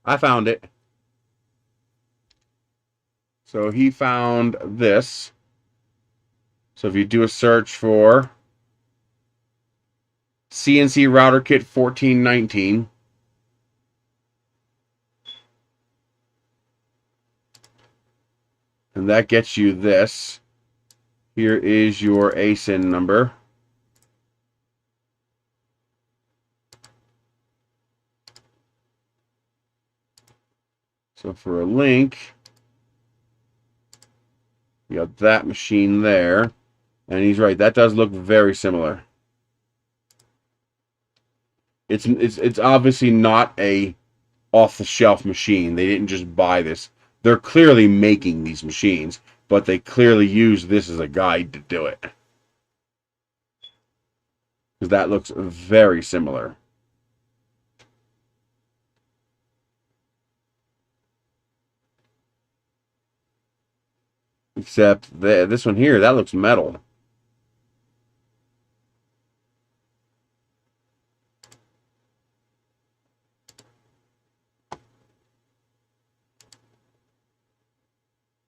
I found it. So he found this. So if you do a search for CNC Router Kit 1419. And that gets you this. Here is your Esun number. So for a link, you got that machine there. And he's right, that does look very similar. It's obviously not a off-the-shelf machine. They didn't just buy this. They're clearly making these machines, but they clearly use this as a guide to do it. Because that looks very similar. Except this one here, that looks metal.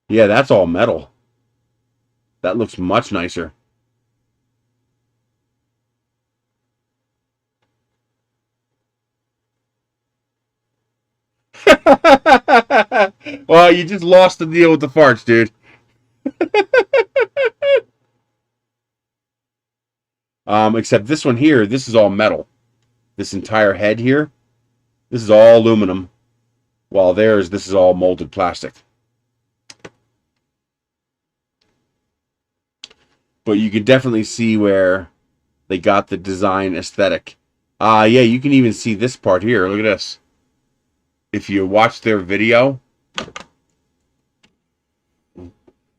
Yeah, that's all metal. That looks much nicer. Well, you just lost the deal with the farts, dude. Except this one here, this is all metal. This entire head here, this is all aluminum. While theirs, this is all molded plastic. But you can definitely see where they got the design aesthetic. Yeah, you can even see this part here. Look at this. If you watch their video,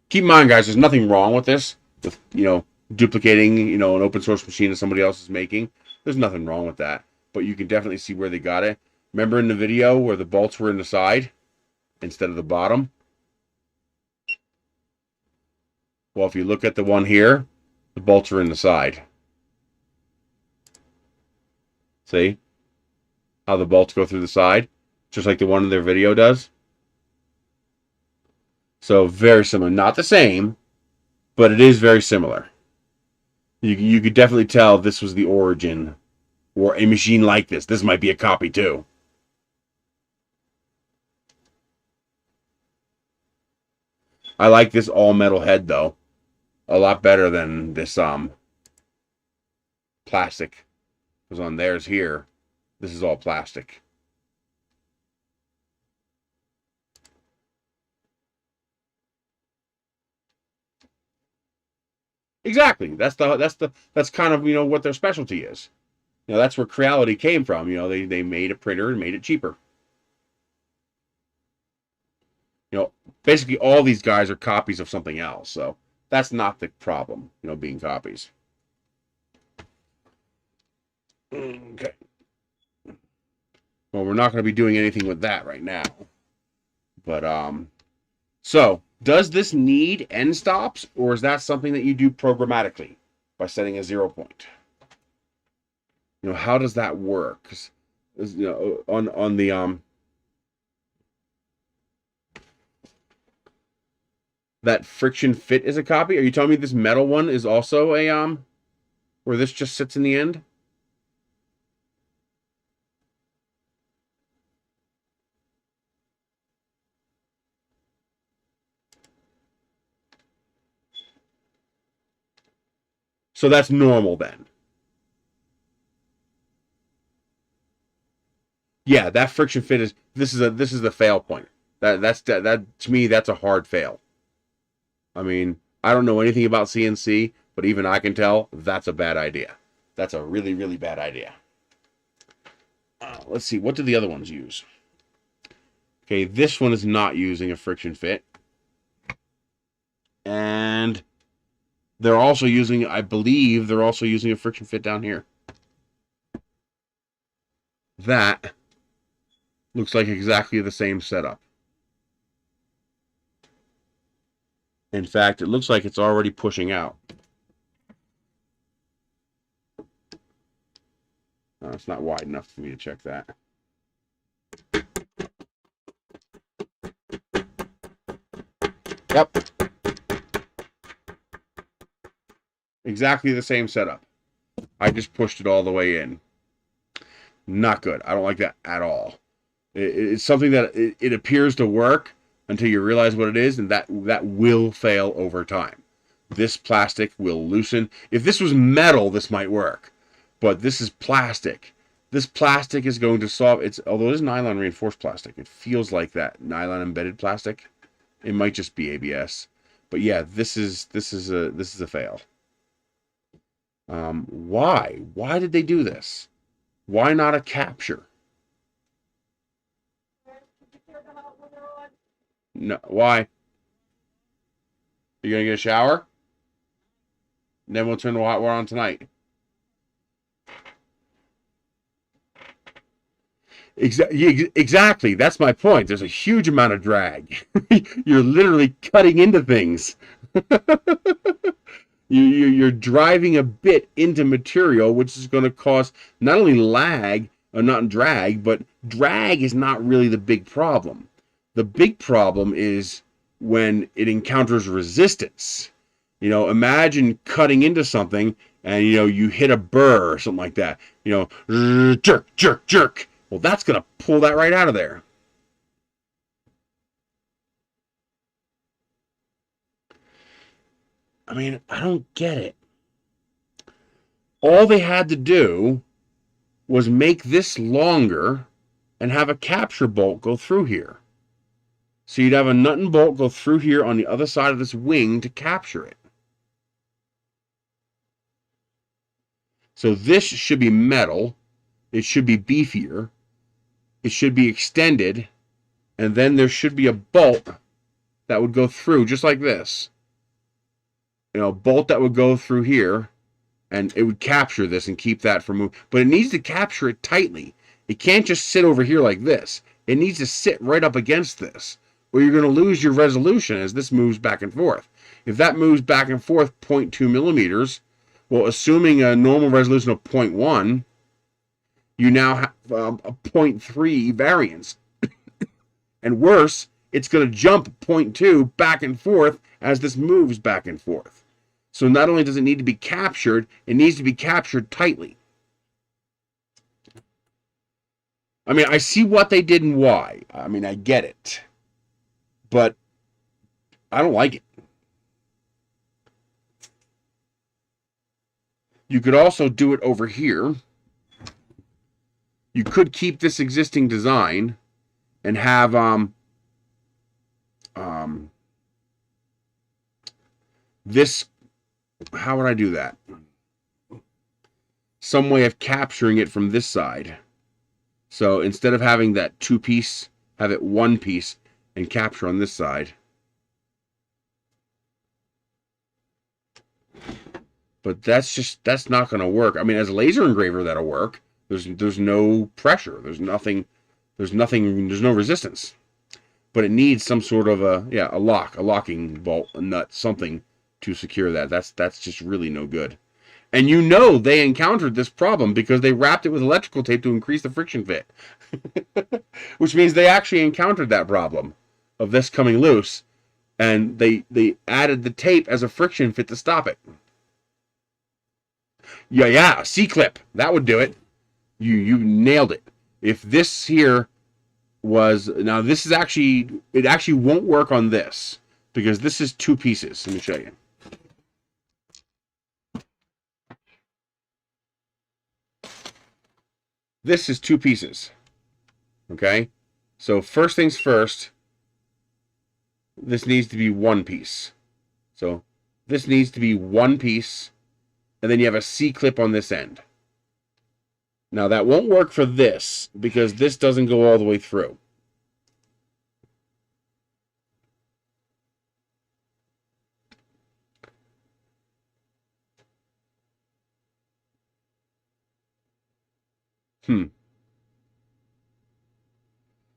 keep in mind, guys, there's nothing wrong with this. With, duplicating, an open source machine that somebody else is making. There's nothing wrong with that. But you can definitely see where they got it. Remember in the video where the bolts were in the side instead of the bottom? Well, if you look at the one here, the bolts are in the side. See how the bolts go through the side? Just like the one in their video does. So very similar. Not the same, but it is very similar. You could definitely tell this was the origin, or a machine like this. This might be a copy too. I like this all metal head though, a lot better than this plastic. Because on theirs here, this is all plastic. Exactly. That's kind of what their specialty is. That's where Creality came from. They made a printer and made it cheaper. Basically all these guys are copies of something else. So that's not the problem, being copies. Okay. Well, we're not going to be doing anything with that right now. But so does this need end stops, or is that something that you do programmatically by setting a 0 point? How does that work? 'Cause, on the that friction fit is a copy. Are you telling me this metal one is also a where this just sits in the end? So that's normal then. Yeah, that friction fit is this is the fail point. That to me that's a hard fail. I mean, I don't know anything about CNC, but even I can tell that's a bad idea. That's a really, really bad idea. Let's see, what do the other ones use? Okay, this one is not using a friction fit. And they're also using, I believe, they're also using a friction fit down here. That looks like exactly the same setup. In fact, it looks like it's already pushing out. It's not wide enough for me to check that. Yep. Exactly the same setup. I just pushed it all the way in. Not good. I don't like that at all. It's something that it appears to work until you realize what it is, and that will fail over time. This plastic will loosen. If this was metal, this might work. But this is plastic. This plastic is going to solve although it is nylon reinforced plastic, it feels like that nylon embedded plastic. It might just be ABS. But yeah, this is a fail. Why? Why did they do this? Why not a capture? No, why? You gonna get a shower? And then we'll turn the hot water on tonight. Exactly. That's my point. There's a huge amount of drag. You're literally cutting into things. You're driving a bit into material, which is going to cause not only lag, or not drag, but drag is not really the big problem. The big problem is when it encounters resistance. Imagine cutting into something and, you hit a burr or something like that. Jerk, jerk, jerk. Well, that's going to pull that right out of there. I mean, I don't get it. All they had to do was make this longer and have a capture bolt go through here. So you'd have a nut and bolt go through here on the other side of this wing to capture it. So this should be metal. It should be beefier. It should be extended. And then there should be a bolt that would go through just like this. A bolt that would go through here. And it would capture this and keep that from moving. But it needs to capture it tightly. It can't just sit over here like this. It needs to sit right up against this, or you're going to lose your resolution as this moves back and forth. If that moves back and forth 0.2 millimeters, well, assuming a normal resolution of 0.1, you now have a 0.3 variance. And worse, it's going to jump 0.2 back and forth as this moves back and forth. So not only does it need to be captured, it needs to be captured tightly. I mean, I see what they did and why. I mean, I get it. But I don't like it. You could also do it over here. You could keep this existing design and have this. How would I do that? Some way of capturing it from this side. So instead of having that two piece, have it one piece and capture on this side. But that's not going to work. I mean, as a laser engraver, that'll work. There's no pressure. There's no resistance. But it needs some sort of a locking bolt, a nut, something to secure that. That's just really no good. And they encountered this problem because they wrapped it with electrical tape to increase the friction fit. Which means they actually encountered that problem of this coming loose, and they added the tape as a friction fit to stop it. Yeah, C-clip. That would do it. You nailed it. If this here was... Now, this is actually... It actually won't work on this, because this is two pieces. Let me show you. This is two pieces. Okay? So first things first, this needs to be one piece. So this needs to be one piece, and then you have a C-clip on this end. Now that won't work for this, because this doesn't go all the way through.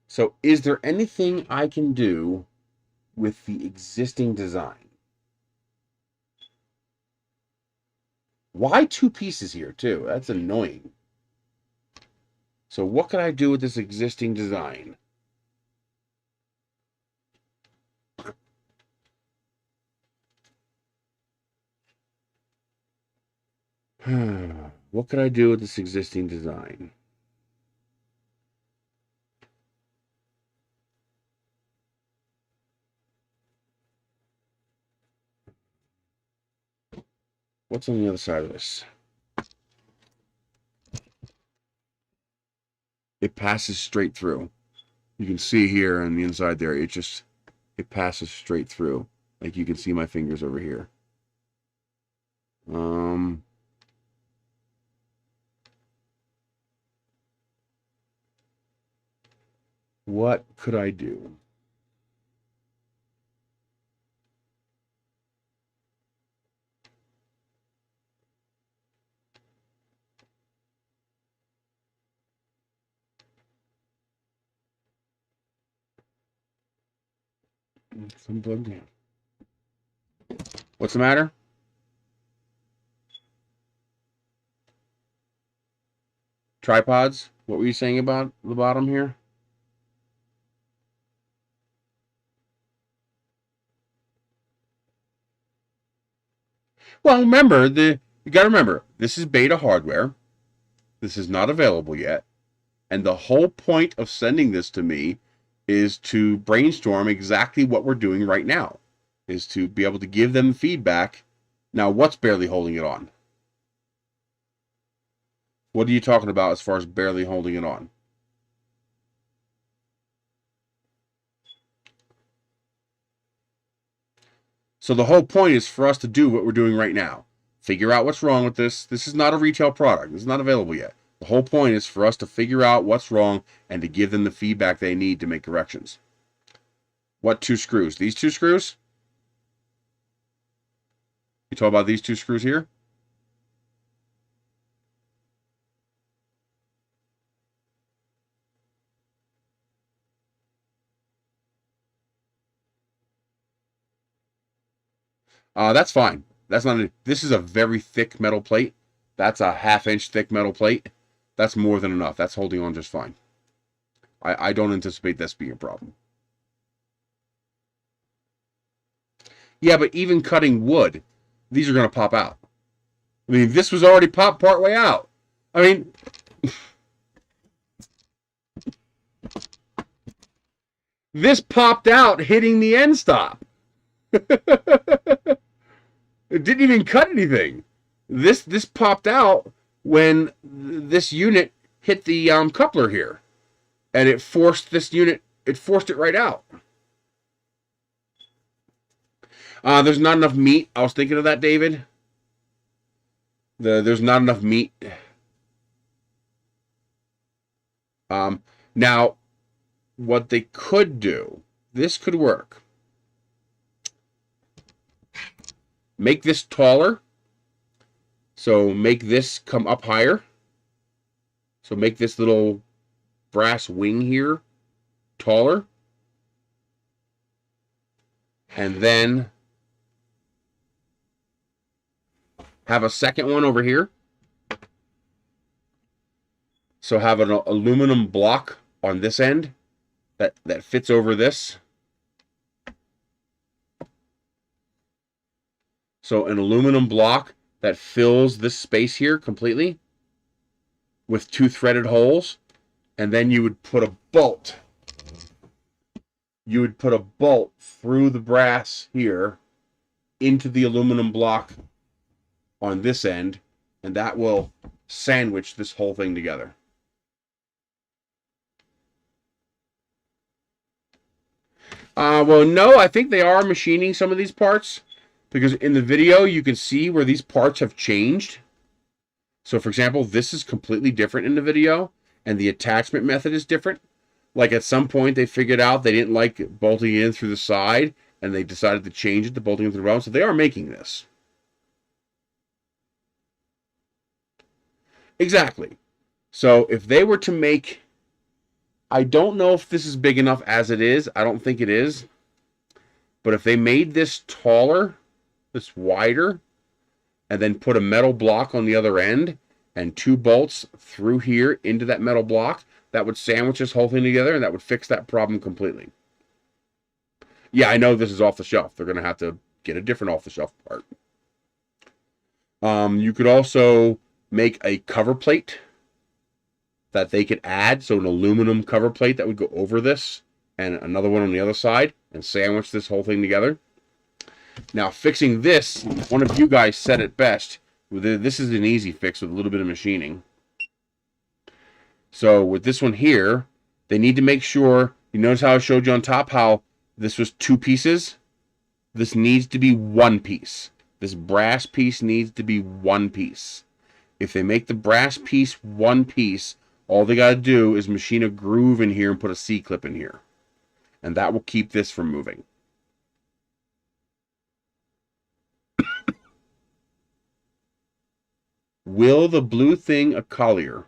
So is there anything I can do with the existing design? Why two pieces here too? That's annoying. So what can I do with this existing design? What could I do with this existing design? What's on the other side of this? It passes straight through. You can see here on the inside there, it passes straight through. Like you can see my fingers over here. What could I do? What's the matter? Tripods? What were you saying about the bottom here? Well, remember, you got to remember, this is beta hardware. This is not available yet. And the whole point of sending this to me is to brainstorm exactly what we're doing right now, is to be able to give them feedback. Now, what's barely holding it on? What are you talking about as far as barely holding it on? So the whole point is for us to do what we're doing right now. Figure out what's wrong with this. This is not a retail product. This is not available yet. The whole point is for us to figure out what's wrong and to give them the feedback they need to make corrections. What two screws? These two screws? You talk about these two screws here? That's fine. That's not. This is a very thick metal plate. That's a 1/2 inch thick metal plate. That's more than enough. That's holding on just fine. I don't anticipate this being a problem. Yeah, but even cutting wood, these are going to pop out. I mean, this was already popped part way out. I mean, this popped out hitting the end stop. It didn't even cut anything. This popped out when this unit hit the coupler here, and it forced this unit. It forced it right out. There's not enough meat. I was thinking of that, David. There's not enough meat. Now, what they could do, this could work. Make this taller. So make this come up higher. So make this little brass wing here taller. And then have a second one over here. So have an aluminum block on this end that fits over this. So an aluminum block that fills this space here completely with 2 threaded holes. And then you would put a bolt. You would put a bolt through the brass here into the aluminum block on this end, and that will sandwich this whole thing together. Well, no, I think they are machining some of these parts, because in the video you can see where these parts have changed. So, for example, this is completely different in the video, and the attachment method is different. Like at some point they figured out they didn't like bolting in through the side, and they decided to change it to bolting in through the bottom. So they are making this. Exactly. So if they were to make, I don't know if this is big enough as it is. I don't think it is. But if they made this taller, this wider, and then put a metal block on the other end and 2 bolts through here into that metal block, that would sandwich this whole thing together, and that would fix that problem completely. Yeah, I know this is off the shelf. They're going to have to get a different off the shelf part. You could also make a cover plate that they could add. So an aluminum cover plate that would go over this, and another one on the other side, and sandwich this whole thing together. Now, fixing this, one of you guys said it best. This is an easy fix with a little bit of machining. So with this one here, they need to make sure, you notice how I showed you on top how this was 2 pieces? This needs to be 1 piece. This brass piece needs to be 1 piece. If they make the brass piece 1 piece, all they got to do is machine a groove in here and put a C-clip in here. And that will keep this from moving. Will the blue thing a collier?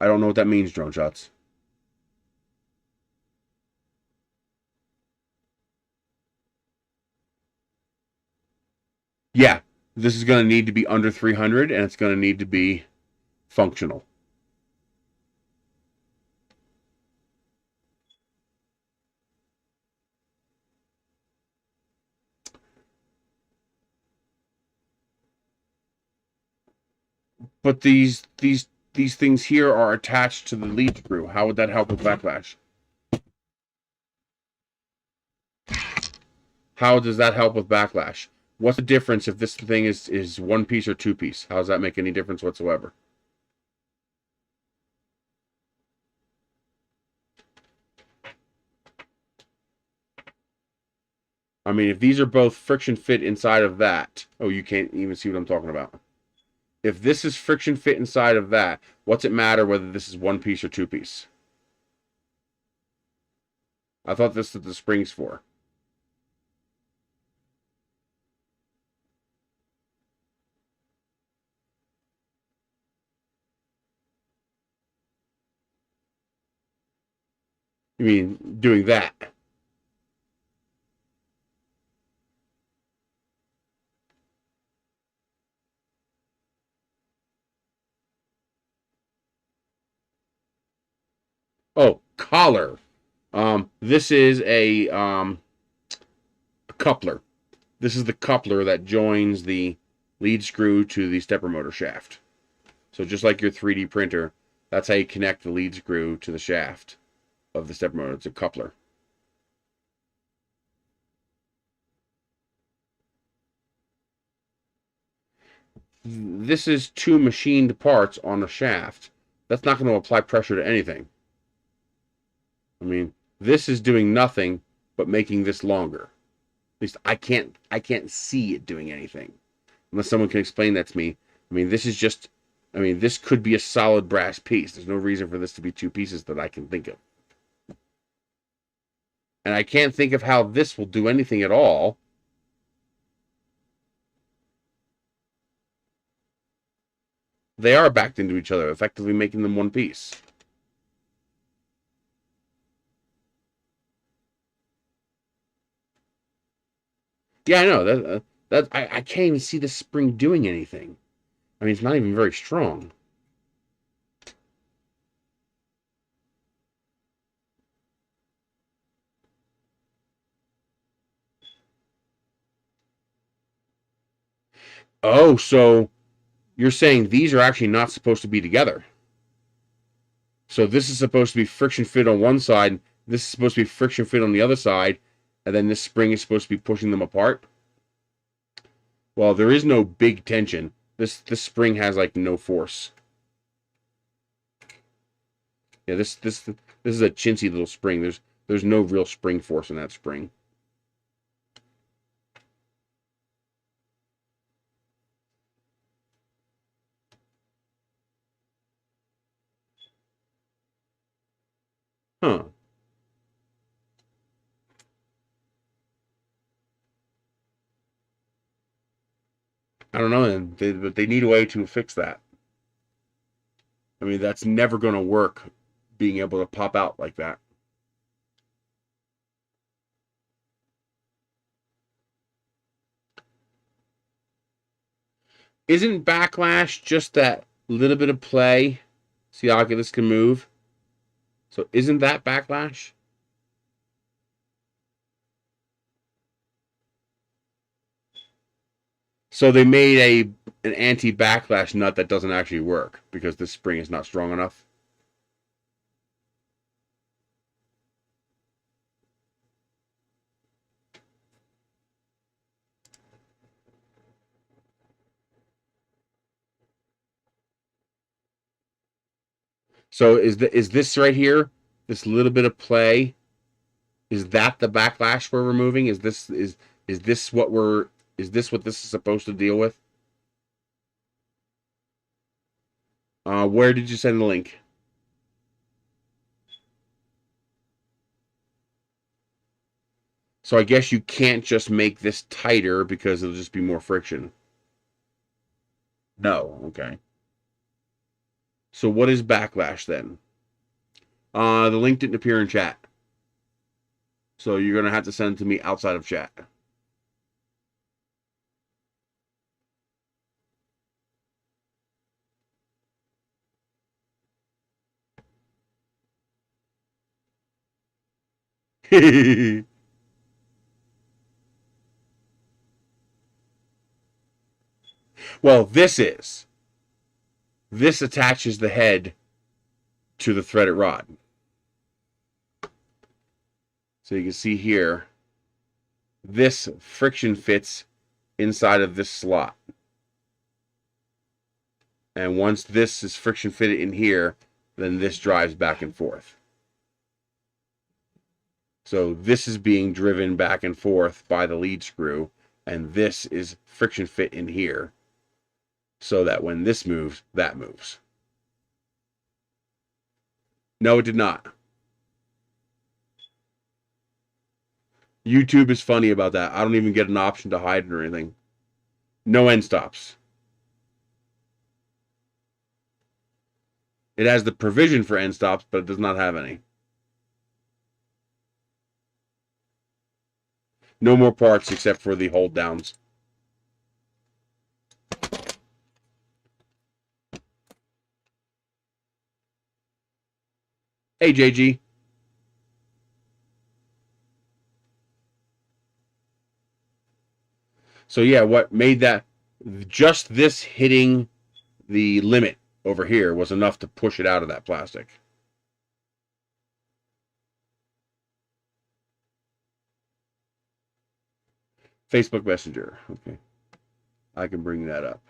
I don't know what that means, Drone Shots. Yeah, this is going to need to be under 300, and it's going to need to be functional. But these things here are attached to the lead screw. How would that help with backlash? How does that help with backlash? What's the difference if this thing is one piece or two piece? How does that make any difference whatsoever? I mean, if these are both friction fit inside of that, oh, you can't even see what I'm talking about. If this is friction fit inside of that, what's it matter whether this is one piece or two piece? I thought this is what the spring's for. You mean doing that? Oh, collar. This is a coupler. This is the coupler that joins the lead screw to the stepper motor shaft. So just like your 3D printer, that's how you connect the lead screw to the shaft of the stepper motor. It's a coupler. This is two machined parts on a shaft. That's not going to apply pressure to anything. I mean, this is doing nothing but making this longer. At least I can't see it doing anything. Unless someone can explain that to me. I mean, this is just, I mean, this could be a solid brass piece. There's no reason for this to be two pieces that I can think of. And I can't think of how this will do anything at all. They are backed into each other, effectively making them one piece. Yeah, I know I can't even see the spring doing anything. I mean, it's not even very strong. Oh, so you're saying these are actually not supposed to be together. So this is supposed to be friction fit on one side, this is supposed to be friction fit on the other side, and then this spring is supposed to be pushing them apart. Well, there is no big tension. This spring has like no force. Yeah, this is a chintzy little spring. There's no real spring force in that spring. Huh. I don't know, but they need a way to fix that. I mean, that's never going to work, being able to pop out like that. Isn't backlash just that little bit of play? See how this can move? So isn't that backlash? So they made an anti-backlash nut that doesn't actually work because this spring is not strong enough. So is this right here, this little bit of play, is that the backlash we're removing? Is this what we're is this what this is supposed to deal with? Where did you send the link? So I guess you can't just make this tighter because it'll just be more friction. No, okay. So what is backlash then? The link didn't appear in chat. So you're gonna have to send it to me outside of chat. Well, this attaches the head to the threaded rod. So you can see here, this friction fits inside of this slot. And once this is friction fitted in here, then this drives back and forth. So this is being driven back and forth by the lead screw, and this is friction fit in here, so that when this moves, that moves. No, it did not. YouTube is funny about that. I don't even get an option to hide it or anything. No end stops. It has the provision for end stops, but it does not have any. No more parts except for the hold downs. Hey, JG. So yeah, what made that, just this hitting the limit over here was enough to push it out of that plastic. Facebook Messenger. Okay. I can bring that up.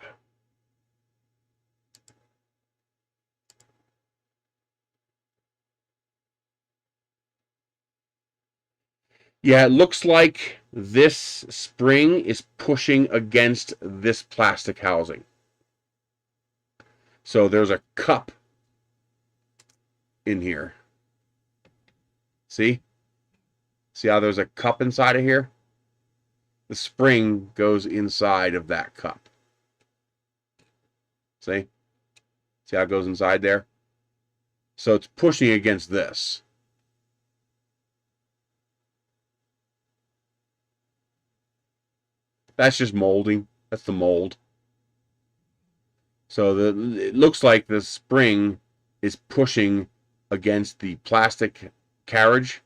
Yeah, it looks like this spring is pushing against this plastic housing. So there's a cup in here. See? See how there's a cup inside of here? The spring goes inside of that cup. See? See how it goes inside there? So it's pushing against this. That's just molding. That's the mold. So it looks like the spring is pushing against the plastic carriage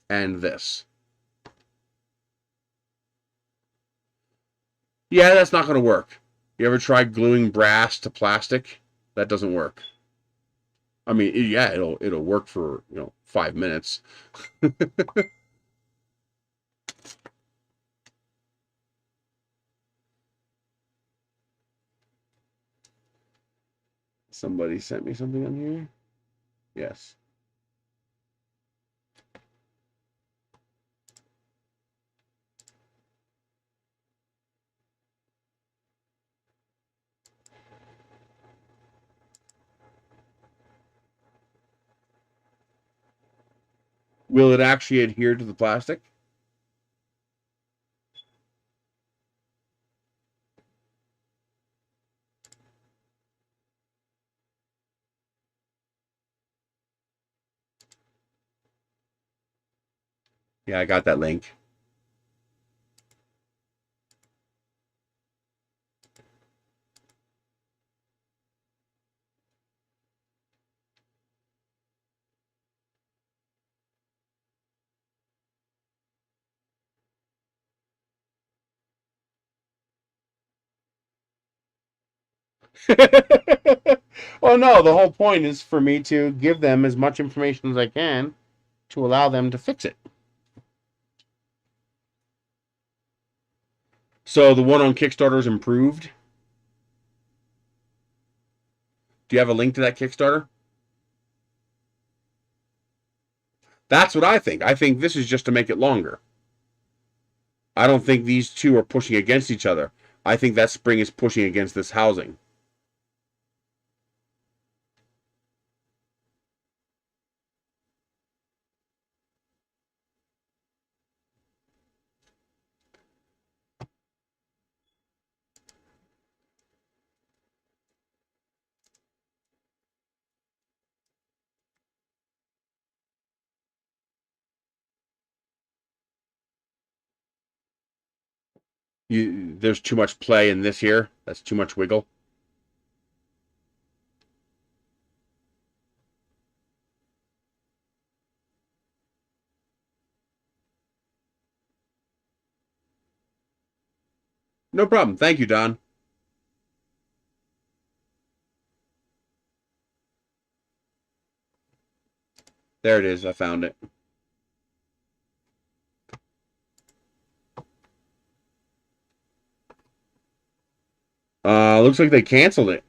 and this. Yeah, that's not going to work. You ever tried gluing brass to plastic? That doesn't work. I mean, yeah, it'll work for, 5 minutes. Somebody sent me something on here. Yes. Will it actually adhere to the plastic? Yeah, I got that link. Well, no, the whole point is for me to give them as much information as I can to allow them to fix it. So the one on Kickstarter is improved. Do you have a link to that Kickstarter? That's what I think. I think this is just to make it longer. I don't think these two are pushing against each other. I think that spring is pushing against this housing. There's too much play in this here. That's too much wiggle. No problem. Thank you, Don. There it is. I found it. Looks like they canceled it.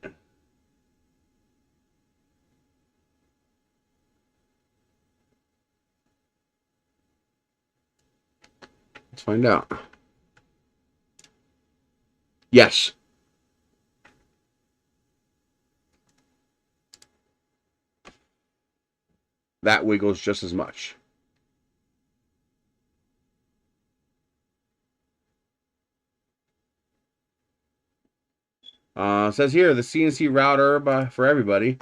Let's find out. Yes. That wiggles just as much. It says here, the CNC router for everybody.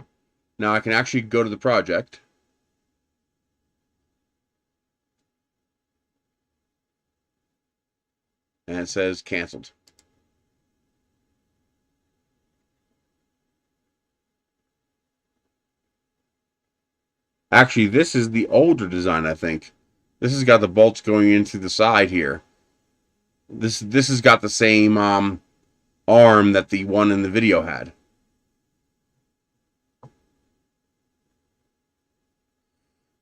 Now I can actually go to the project. And it says canceled. Actually, this is the older design, I think. This has got the bolts going into the side here. This has got the same arm that the one in the video had.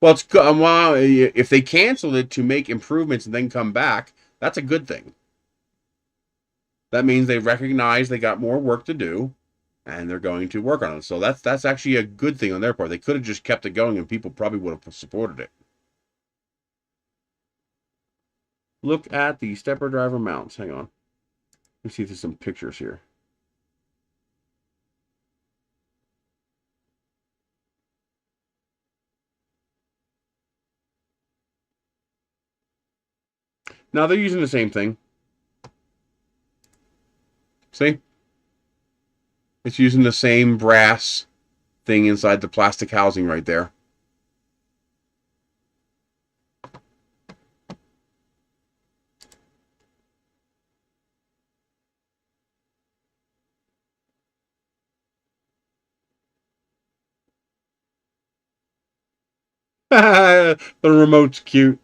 Well, it's good. Well, if they canceled it to make improvements and then come back, that's a good thing. That means they recognize they got more work to do, and they're going to work on it. So that's actually a good thing on their part. They could have just kept it going, and people probably would have supported it. Look at the stepper driver mounts. Hang on. Let me see if there's some pictures here. Now they're using the same thing. See? It's using the same brass thing inside the plastic housing right there. The remote's cute.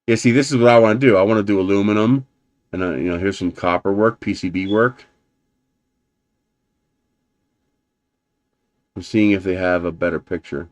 Yeah, see, this is what I want to do. I want to do aluminum, and you know, here's some copper work, PCB work. I'm seeing if they have a better picture.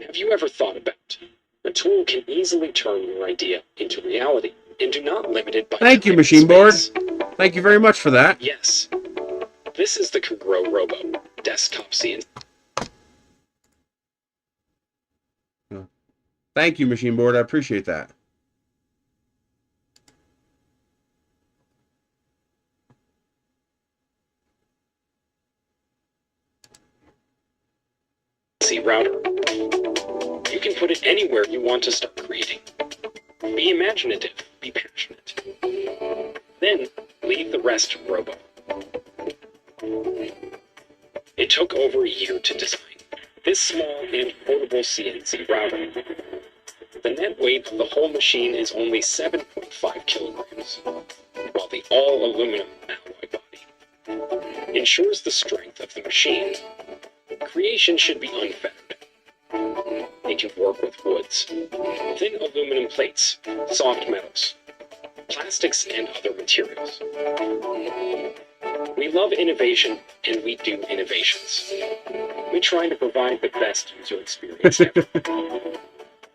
Have you ever thought about a tool can easily turn your idea into reality and do not limit it by Thank you, time and machine board. space? Thank you very much for that. Yes. This is the Comgrow Robo desktop CNC. Thank you, machine board. I appreciate that. router. You can put it anywhere you want to start creating. Be imaginative, be passionate. Then, leave the rest to Robo. It took over a year to design this small and portable CNC router. The net weight of the whole machine is only 7.5 kilograms, while the all-aluminum alloy body ensures the strength of the machine. Creation should be unfettered. It can work with woods, thin aluminum plates, soft metals, plastics, and other materials. We love innovation, and we do innovations. We try to provide the best user experience ever.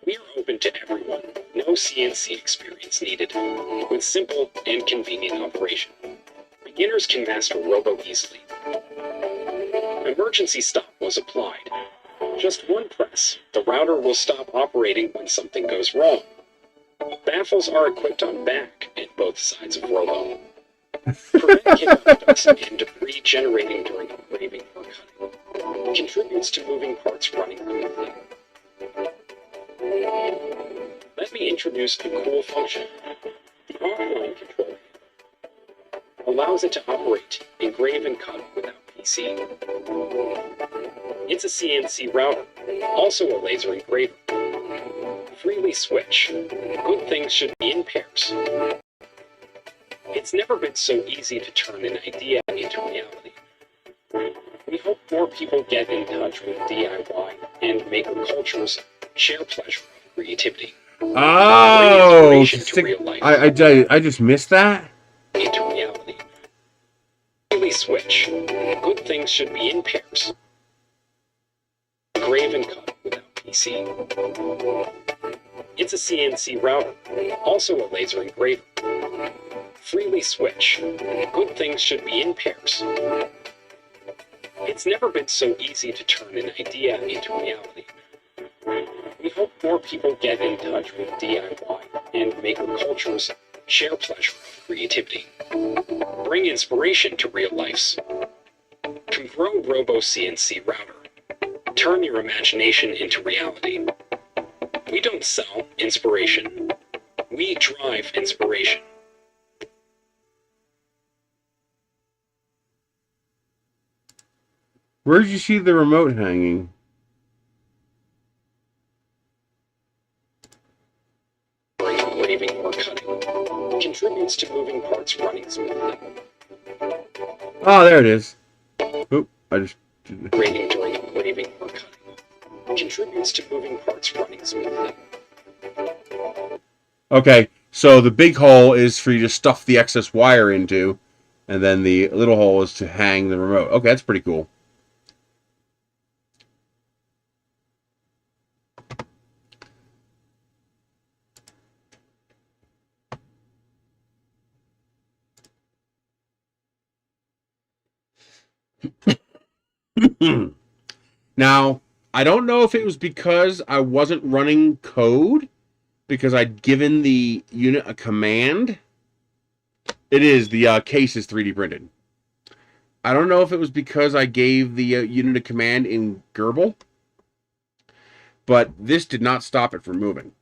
We are open to everyone, no CNC experience needed, with simple and convenient operation. Beginners can master Robo easily. Emergency stop was applied. Just one press, the router will stop operating when something goes wrong. Baffles are equipped on back and both sides of Robo. Prevent kickoff dust and debris generating during engraving or cutting. Contributes to moving parts running smoothly. Let me introduce a cool function. The offline control allows it to operate, engrave, and cut without PC. It's a CNC router, also a laser engraver. Freely switch. Good things should be in pairs. It's never been so easy to turn an idea into reality. We hope more people get in touch with DIY and maker cultures, share pleasure of creativity. Oh, Bring inspiration to real life. I just missed that. Into reality. Freely switch. Good things should be in pairs. Engrave and cut without PC. It's a CNC router, also a laser engraver. Freely switch. Good things should be in pairs. It's never been so easy to turn an idea into reality. We hope more people get in touch with DIY and maker cultures, share pleasure of creativity. Bring inspiration to real lives. Comgrow Robo CNC router. Turn your imagination into reality. We don't sell inspiration. We drive inspiration. Where did you see the remote hanging? Engraving or cutting contributes to moving parts running smoothly. Oh, there it is. Oop, I just... Grading during engraving or cutting contributes to moving parts running smoothly. Okay, so the big hole is for you to stuff the excess wire into, and then the little hole is to hang the remote. Okay, that's pretty cool. Now, I don't know if it was because I wasn't running code, because I'd given the unit a command. It is, the case is 3D printed. I don't know if it was because I gave the unit a command in Gerbil, but this did not stop it from moving.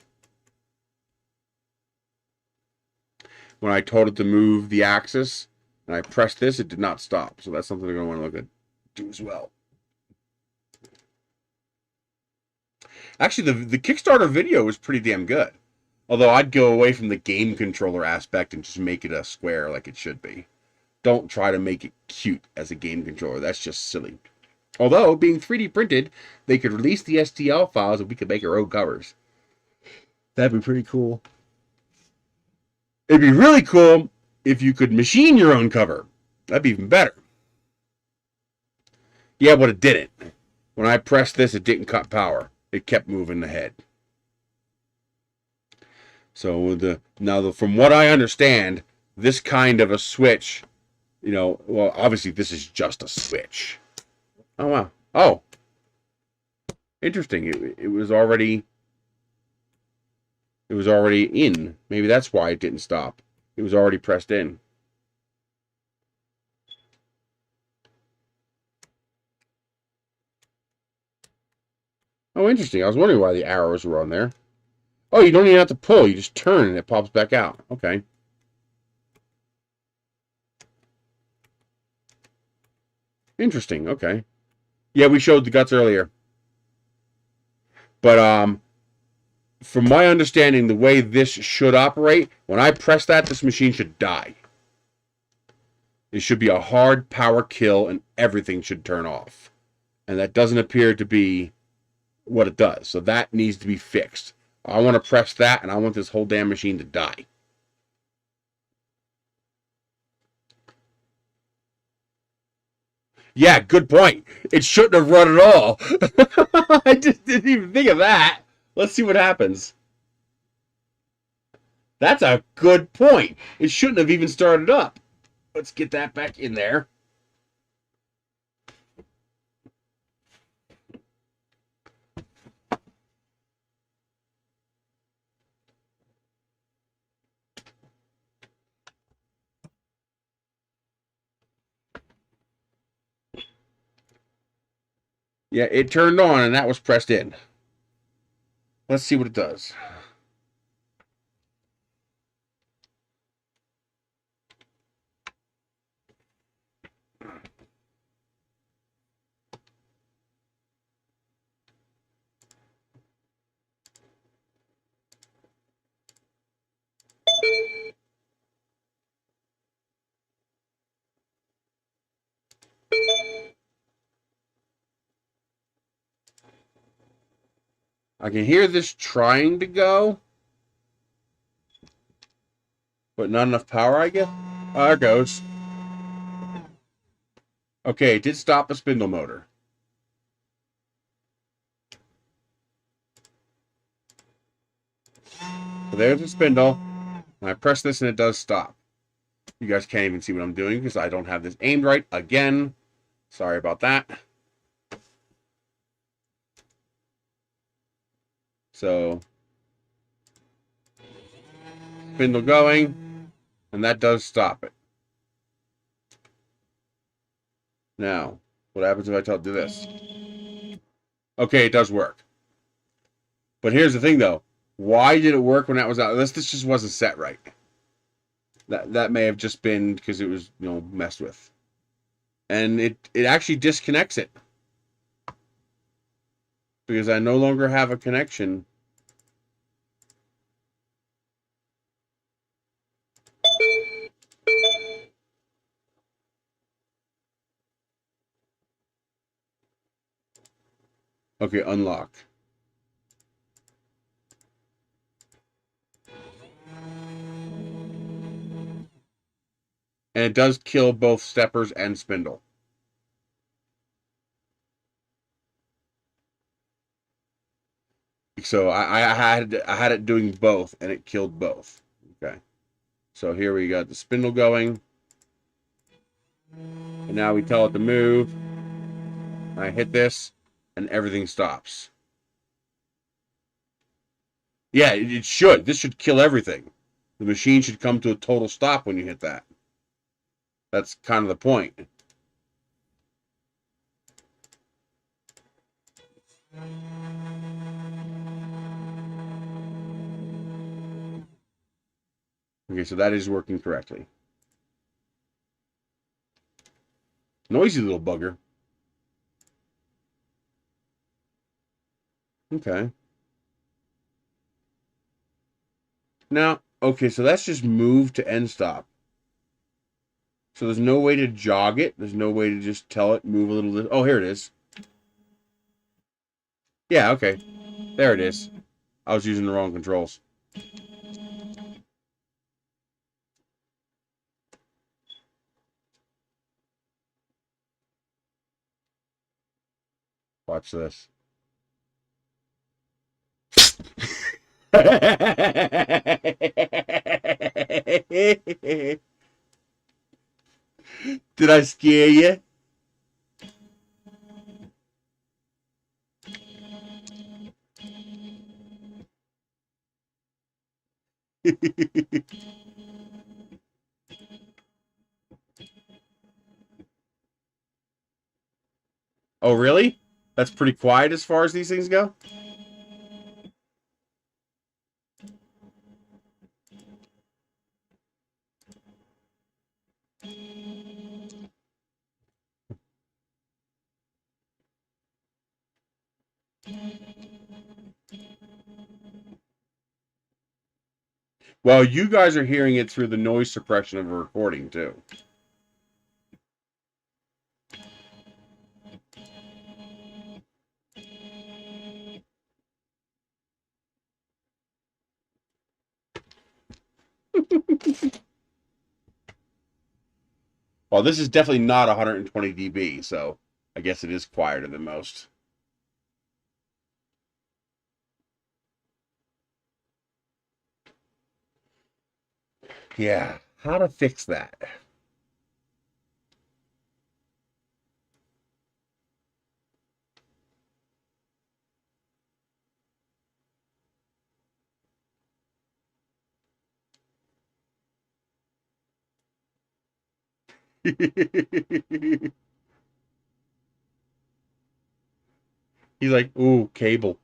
When I told it to move the axis, and I pressed this, it did not stop. So that's something I'm going to want to look at, do as well. Actually, the Kickstarter video was pretty damn good. Although I'd go away from the game controller aspect and just make it a square like it should be. Don't try to make it cute as a game controller. That's just silly. Although, being 3D printed, they could release the STL files and we could make our own covers. That'd be pretty cool. It'd be really cool if you could machine your own cover. That'd be even better. Yeah, but it didn't. When I pressed this, it didn't cut power. It kept moving the head. So from what I understand, this kind of a switch, well, obviously this is just a switch. Oh wow. Oh, interesting. It was already in. Maybe that's why it didn't stop. It was already pressed in. Oh, interesting. I was wondering why the arrows were on there. Oh, you don't even have to pull. You just turn and it pops back out. Okay. Interesting. Okay. Yeah, we showed the guts earlier. But from my understanding, the way this should operate, when I press that, this machine should die. It should be a hard power kill and everything should turn off. And that doesn't appear to be what it does. So that needs to be fixed. I want to press that and I want this whole damn machine to die. Yeah, good point. It shouldn't have run at all. I just didn't even think of that. Let's see what happens. That's a good point. It shouldn't have even started up. Let's get that back in there. Yeah, it turned on and that was pressed in. Let's see what it does. I can hear this trying to go, but not enough power, I guess. Oh, there it goes. Okay, it did stop the spindle motor. So there's the spindle. And I press this and it does stop. You guys can't even see what I'm doing because I don't have this aimed right again. Sorry about that. So, spindle going, and that does stop it. Now, what happens if I tell it to do this? Okay, it does work. But here's the thing, though. Why did it work when that was out? This just wasn't set right. That may have just been because it was, you know, messed with. And it actually disconnects it. Because I no longer have a connection. Okay, unlock. And it does kill both steppers and spindle. So I had it doing both, and it killed both. Okay. So here we got the spindle going. And now we tell it to move. I hit this, and everything stops. Yeah, it should. This should kill everything. The machine should come to a total stop when you hit that. That's kind of the point. Okay, so that is working correctly. Noisy little bugger. Okay. Now, okay, so that's just move to end stop. So there's no way to jog it. There's no way to just tell it move a little. Oh, here it is. Yeah, okay. There it is. I was using the wrong controls. Watch this. Did I scare you? Oh, really? That's pretty quiet as far as these things go? Well, you guys are hearing it through the noise suppression of a recording, too. Well, this is definitely not 120 dB, so I guess it is quieter than most. Yeah, how to fix that? He's like, ooh, cable.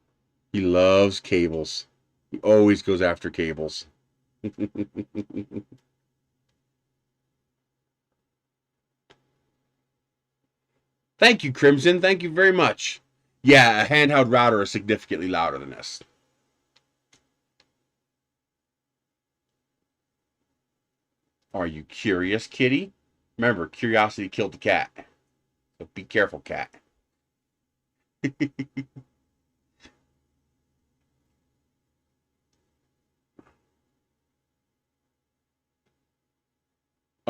He loves cables. He always goes after cables. Thank you, Crimson. Thank you very much. Yeah, a handheld router is significantly louder than this. Are you curious, kitty? Remember, curiosity killed the cat. So be careful, cat.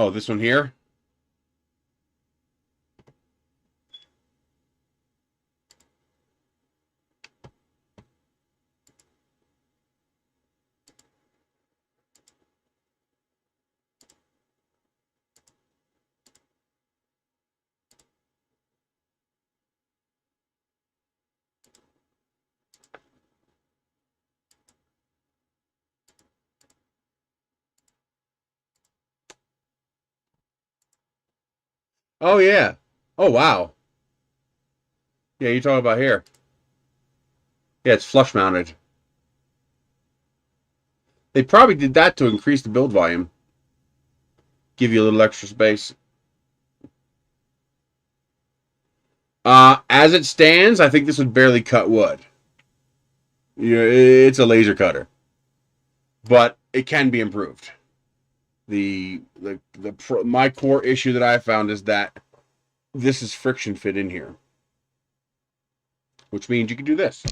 Oh, this one here? Oh, yeah. Oh, wow. Yeah, you're talking about here. Yeah, it's flush mounted. They probably did that to increase the build volume. Give you a little extra space. As it stands, I think this would barely cut wood. Yeah, it's a laser cutter. But it can be improved. My core issue that I found is that this is friction fit in here. Which means you can do this.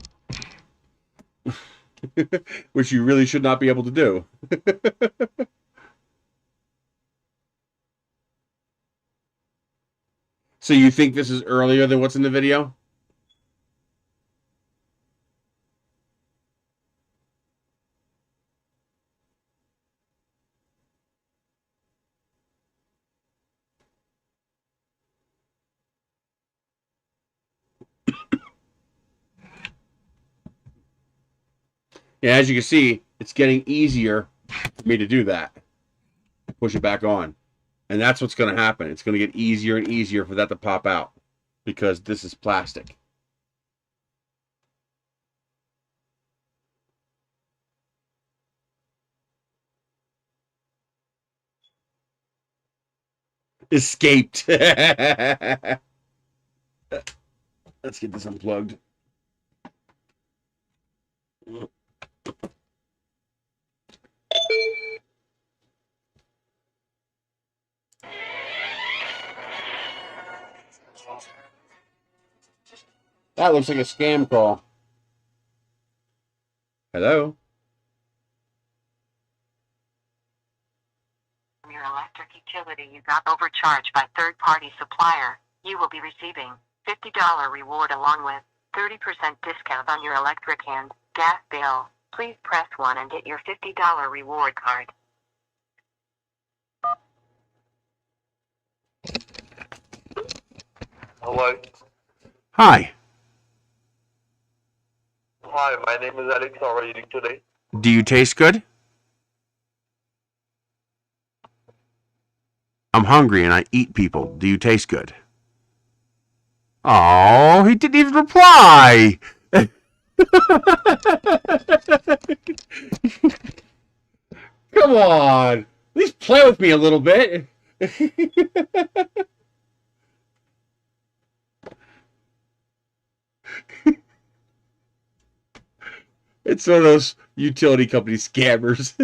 Which you really should not be able to do. So you think this is earlier than what's in the video? Yeah, as you can see, it's getting easier for me to do that. Push it back on. And that's what's going to happen. It's going to get easier and easier for that to pop out because this is plastic. Escaped. Let's get this unplugged. That looks like a scam call. Hello? Your electric utility you got overcharged by third-party supplier. You will be receiving $50 reward along with 30% discount on your electric and gas bill. Please press 1 and get your $50 reward card. Hello. Hi. Hi, my name is Alex. How are you doing today? Do you taste good? I'm hungry and I eat people. Do you taste good? Oh, he didn't even reply. Come on. At least play with me a little bit. It's one of those utility company scammers.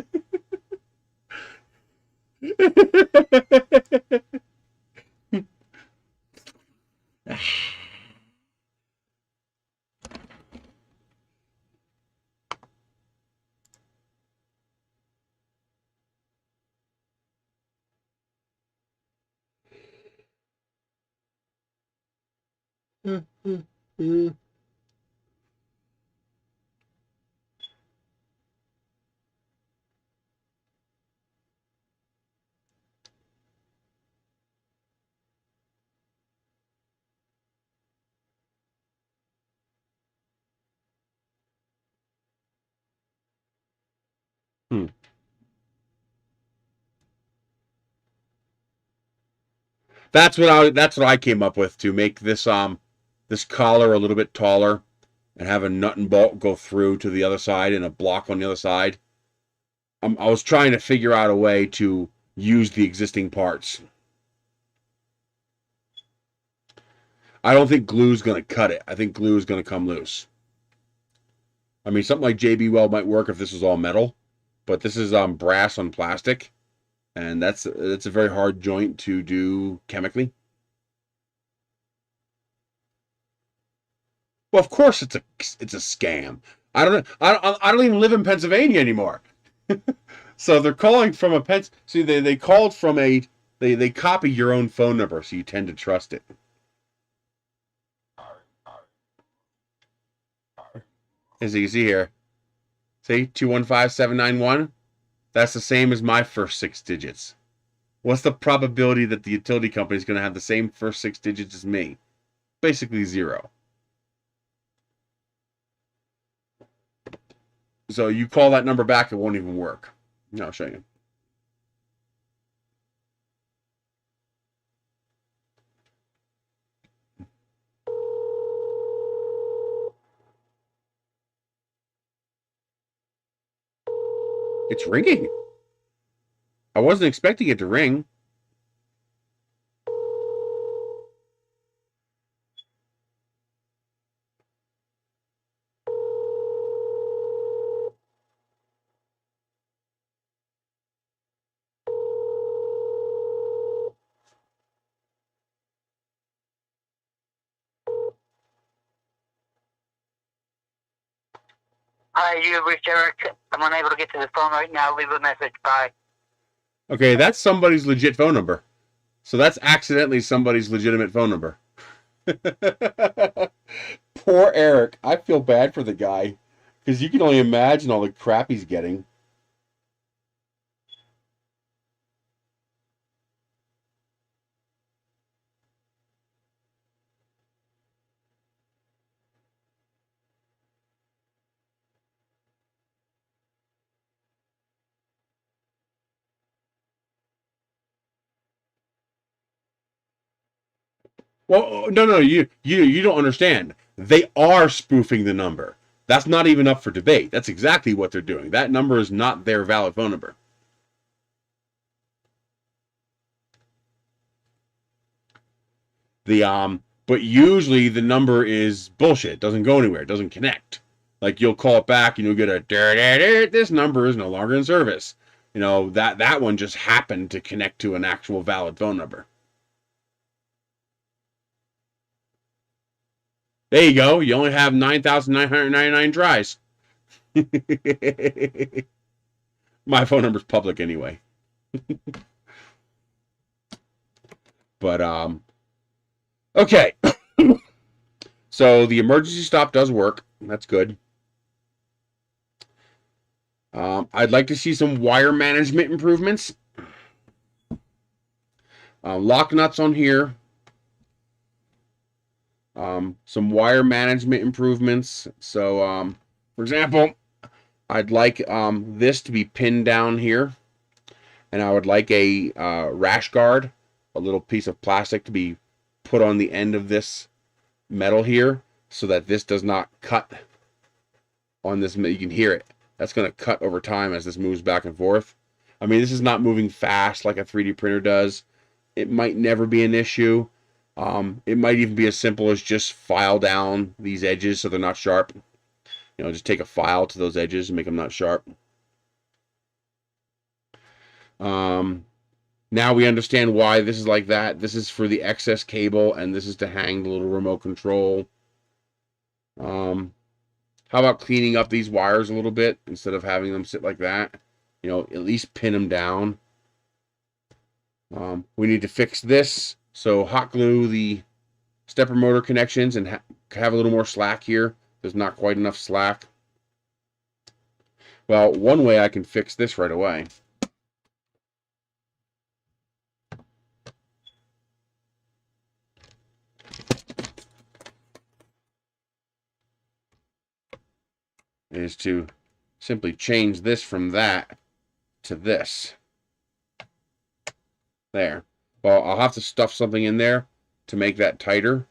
That's what I came up with to make this this collar a little bit taller and have a nut and bolt go through to the other side and a block on the other side. I was trying to figure out a way to use the existing parts. I don't think glue is going to cut it. I think glue is going to come loose. I mean, something like JB Weld might work if this was all metal, but this is brass on plastic, and that's a very hard joint to do chemically. Well, of course it's a scam. I don't even live in Pennsylvania anymore. So they're calling from a see they called from a They copy your own phone number, so you tend to trust it. As you can see here, see 215791. That's the same as my first 6 digits. What's the probability that the utility company is going to have the same first 6 digits as me? Basically 0. So you call that number back, it won't even work. I'll show you. It's ringing. I wasn't expecting it to ring. Hi, you reached Eric. I'm unable to get to the phone right now. Leave a message. Bye. Okay, that's somebody's legit phone number. So that's accidentally somebody's legitimate phone number. Poor Eric. I feel bad for the guy. Because you can only imagine all the crap he's getting. Well, no, you don't understand. They are spoofing the number. That's not even up for debate. That's exactly what they're doing. That number is not their valid phone number. But usually the number is bullshit. It doesn't go anywhere. It doesn't connect. Like you'll call it back and you'll get a this number is no longer in service. You know, that one just happened to connect to an actual valid phone number. There you go. You only have 9,999 tries. My phone number's public anyway. But okay. So the emergency stop does work. That's good. I'd like to see some wire management improvements. Lock nuts on here. Some wire management improvements. So, for example, I'd like this to be pinned down here. And I would like a rash guard, a little piece of plastic to be put on the end of this metal here so that this does not cut on this. You can hear it. That's going to cut over time as this moves back and forth. I mean, this is not moving fast like a 3D printer does. It might never be an issue. It might even be as simple as just file down these edges so they're not sharp. You know, just take a file to those edges and make them not sharp. Now we understand why this is like that. This is for the excess cable, and this is to hang the little remote control. How about cleaning up these wires a little bit instead of having them sit like that? You know, at least pin them down. We need to fix this. So hot glue the stepper motor connections and have a little more slack here. There's not quite enough slack. Well, one way I can fix this right away is to simply change this from that to this. There. Well, I'll have to stuff something in there to make that tighter.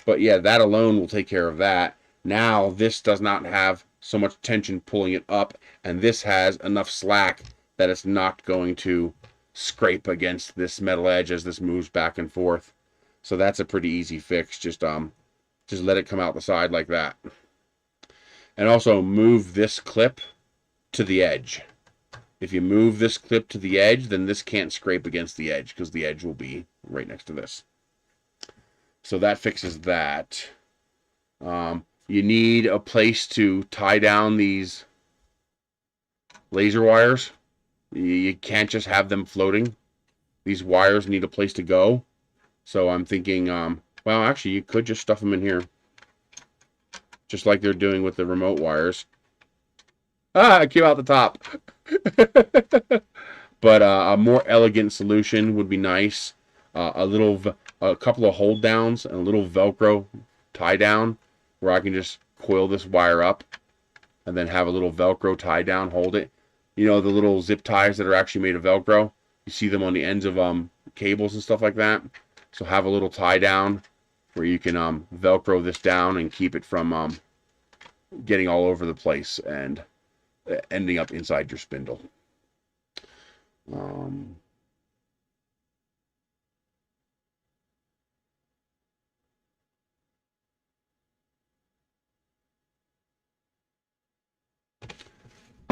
But yeah, that alone will take care of that. Now this does not have so much tension pulling it up, and this has enough slack that it's not going to scrape against this metal edge as this moves back and forth. So that's a pretty easy fix. Just let it come out the side like that. And also move this clip to the edge. If you move this clip to the edge, then this can't scrape against the edge because the edge will be right next to this. So that fixes that. You need a place to tie down these laser wires. You can't just have them floating. these wires need a place to go. So I'm thinking, well, actually, you could just stuff them in here. Just like they're doing with the remote wires. Ah, it came out the top. But a more elegant solution would be nice. A couple of hold downs and a little Velcro tie down where I can just coil this wire up and then have a little Velcro tie down, hold it. You know, the little zip ties that are actually made of Velcro. You see them on the ends of cables and stuff like that. So have a little tie down where you can Velcro this down and keep it from getting all over the place and ending up inside your spindle.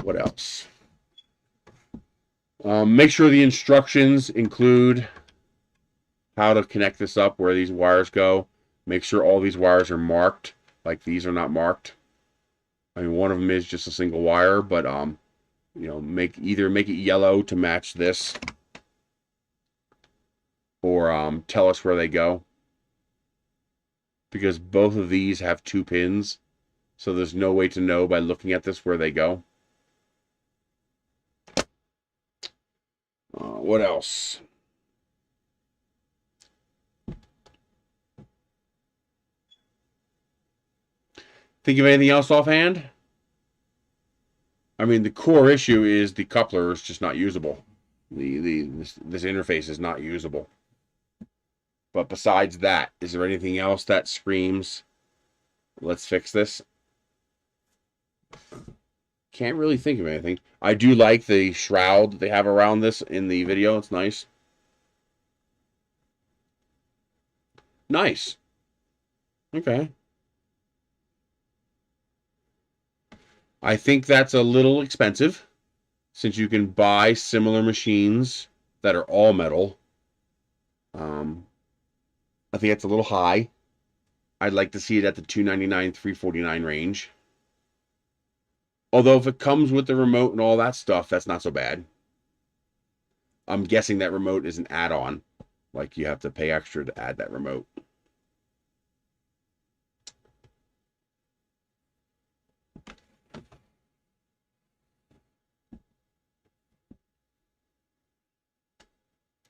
What else? Make sure the instructions include how to connect this up, where these wires go. Make sure all these wires are marked, like these are not marked. I mean, one of them is just a single wire, but you know, either make it yellow to match this, or tell us where they go. Because both of these have 2 pins, so there's no way to know by looking at this where they go. What else? Think of anything else offhand? I mean, the core issue is the coupler is just not usable. This interface is not usable. But besides that, is there anything else that screams, let's fix this? Can't really think of anything. I do like the shroud that they have around this in the video. It's nice. Nice. Okay. I think that's a little expensive, since you can buy similar machines that are all metal. I think that's a little high. I'd like to see it at the $299, $349 range. Although if it comes with the remote and all that stuff, that's not so bad. I'm guessing that remote is an add-on. Like you have to pay extra to add that remote.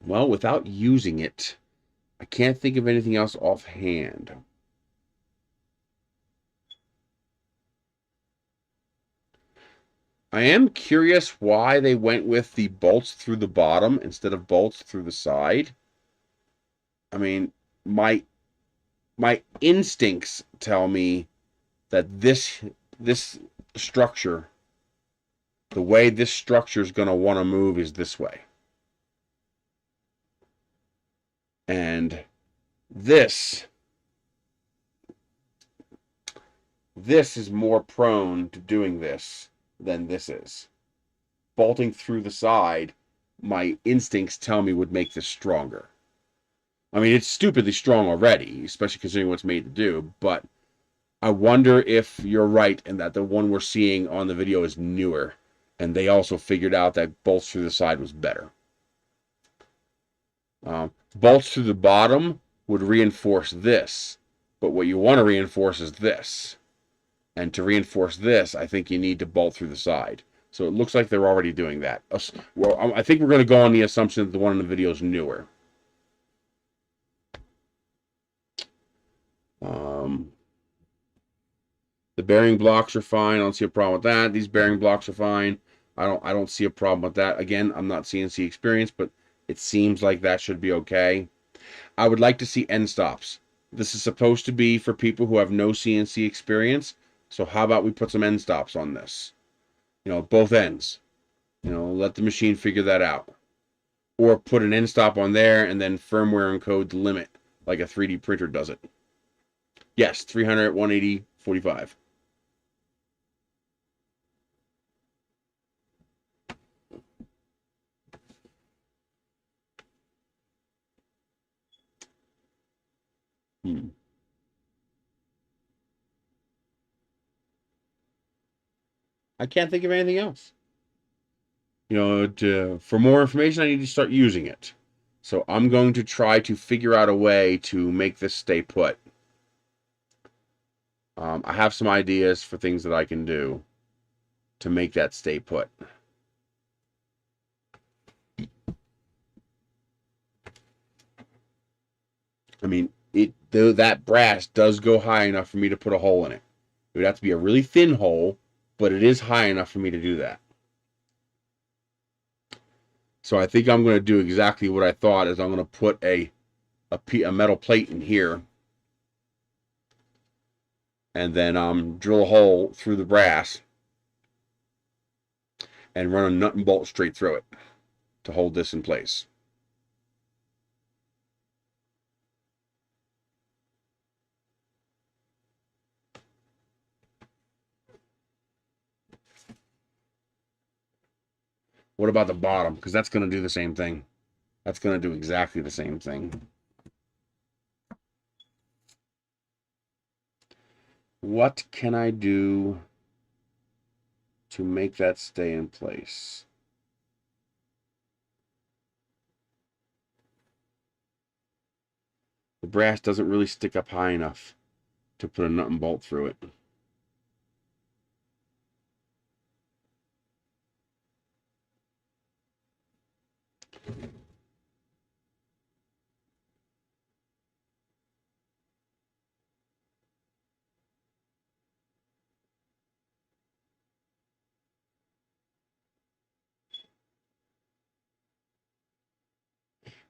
Well, without using it, I can't think of anything else offhand. I am curious why they went with the bolts through the bottom instead of bolts through the side. I mean, my instincts tell me that this structure, the way this structure is going to want to move is this way. And this is more prone to doing this than this is. Bolting through the side, my instincts tell me would make this stronger. I mean, it's stupidly strong already, especially considering what it's made to do, but I wonder if you're right and that the one we're seeing on the video is newer, and they also figured out that bolts through the side was better. Bolts through the bottom would reinforce this, but what you want to reinforce is this. And to reinforce this, I think you need to bolt through the side. So it looks like they're already doing that. Well, I think we're going to go on the assumption that the one in the video is newer. The bearing blocks are fine. I don't see a problem with that. These bearing blocks are fine. I don't see a problem with that. Again, I'm not CNC experienced, but it seems like that should be okay. I would like to see end stops. This is supposed to be for people who have no CNC experience. So how about we put some end stops on this? You know, both ends. You know, let the machine figure that out. Or put an end stop on there and then firmware encode the limit like a 3D printer does it. Yes, 300, 180, 45. I can't think of anything else. You know, for more information, I need to start using it. So I'm going to try to figure out a way to make this stay put. I have some ideas for things that I can do to make that stay put. I mean, that brass does go high enough for me to put a hole in it. It would have to be a really thin hole, but it is high enough for me to do that. So I think I'm going to do exactly what I thought, is I'm going to put a metal plate in here, and then drill a hole through the brass and run a nut and bolt straight through it to hold this in place. What about the bottom? Because that's going to do the same thing. That's going to do exactly the same thing. What can I do to make that stay in place? The brass doesn't really stick up high enough to put a nut and bolt through it.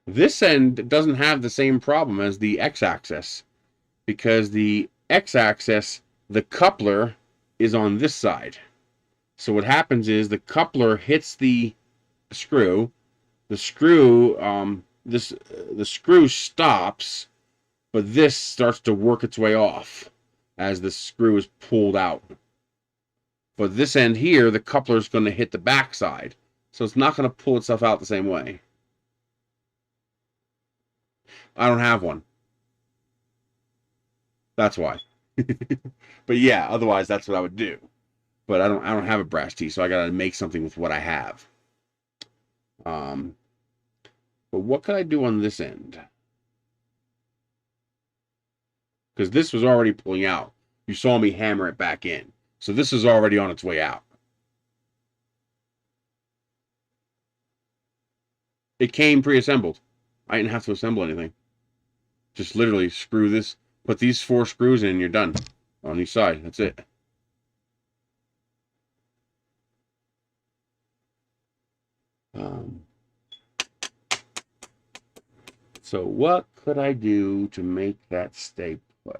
This end doesn't have the same problem as the x-axis, because the x-axis, the coupler is on this side. So what happens is the coupler hits the screw. The screw, the screw stops, but this starts to work its way off as the screw is pulled out. But this end here, the coupler is going to hit the back side, so it's not going to pull itself out the same way. I don't have one. That's why. But yeah, otherwise that's what I would do. But I don't have a brass tee, so I gotta make something with what I have. But what could I do on this end? Because this was already pulling out. You saw me hammer it back in. So this is already on its way out. It came pre-assembled. I didn't have to assemble anything. Just literally screw this, put these 4 screws in, and you're done. On each side. That's it. So what could I do to make that stay put?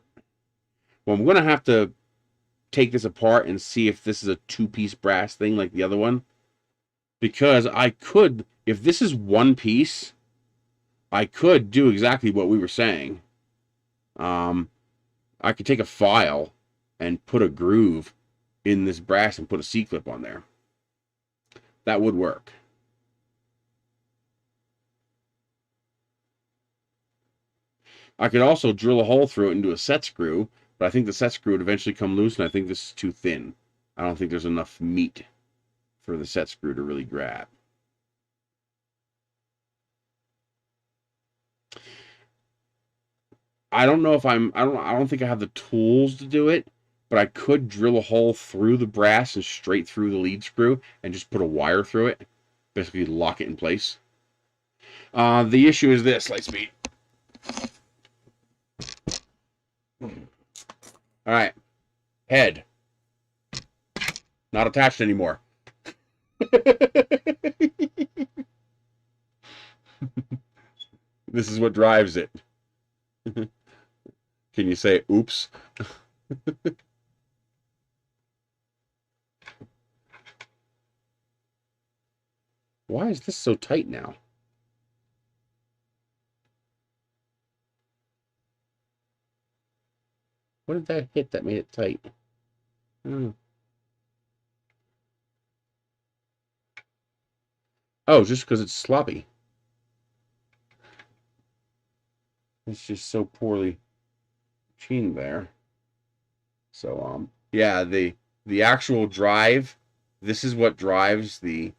Well, I'm going to have to take this apart and see if this is a 2-piece brass thing like the other one. Because I could, if this is 1 piece, I could do exactly what we were saying. I could take a file and put a groove in this brass and put a C-clip on there. That would work. I could also drill a hole through it and do a set screw, but I think the set screw would eventually come loose, and I think this is too thin. I don't think there's enough meat for the set screw to really grab. I don't know if I don't think I have the tools to do it, but I could drill a hole through the brass and straight through the lead screw and just put a wire through it, basically lock it in place. The issue is this, Lightspeed. All right, head not attached anymore. This is what drives it. Can you say oops? Why is this so tight now? What did that hit that made it tight? Oh, just because it's sloppy. It's just so poorly machined there. So yeah, the actual drive, this is what drives the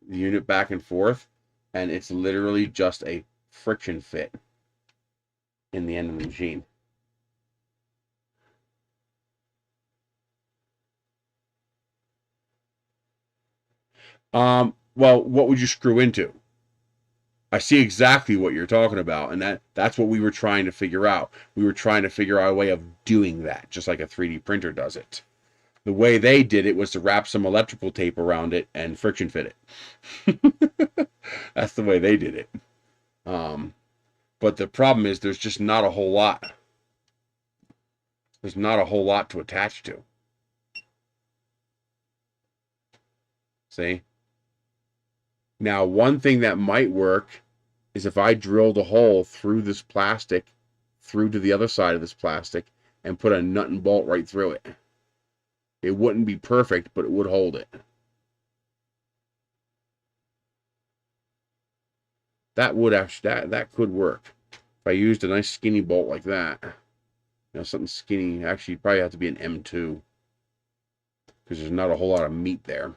unit back and forth. and it's literally just a friction fit in the end of the machine. Well, what would you screw into? I see exactly what you're talking about, and that's what we were trying to figure out. We were trying to figure out a way of doing that, just like a 3D printer does it. The way they did it was to wrap some electrical tape around it and friction fit it. That's the way they did it. But the problem is there's just not a whole lot. There's not a whole lot to attach to. See? Now, one thing that might work is if I drilled a hole through this plastic, through to the other side of this plastic, and put a nut and bolt right through it. It wouldn't be perfect, but it would hold it. That would actually, that could work. If I used a nice skinny bolt like that, something skinny, actually you'd probably have to be an M2, because there's not a whole lot of meat there.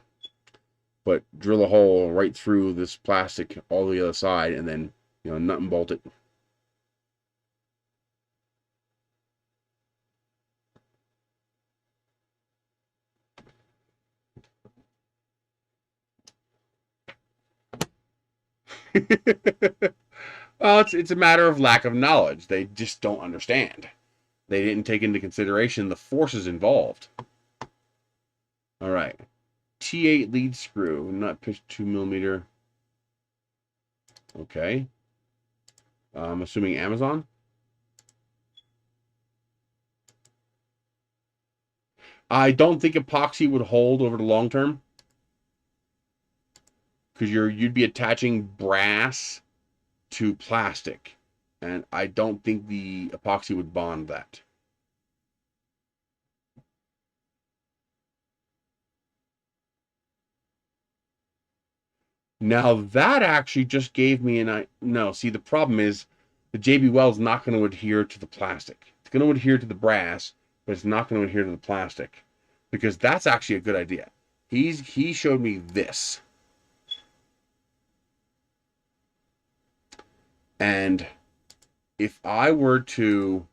But drill a hole right through this plastic all the other side, and then, nut and bolt it. Well, it's a matter of lack of knowledge. They just don't understand. They didn't take into consideration the forces involved. All right. T8 lead screw, nut pitch 2mm. Okay. I'm assuming Amazon. I don't think epoxy would hold over the long term, because you'd be attaching brass to plastic, and I don't think the epoxy would bond that. Now that actually just gave me no, see, the problem is the JB Weld is not going to adhere to the plastic. It's going to adhere to the brass, but it's not going to adhere to the plastic, because that's actually a good idea. He showed me this. And if I were to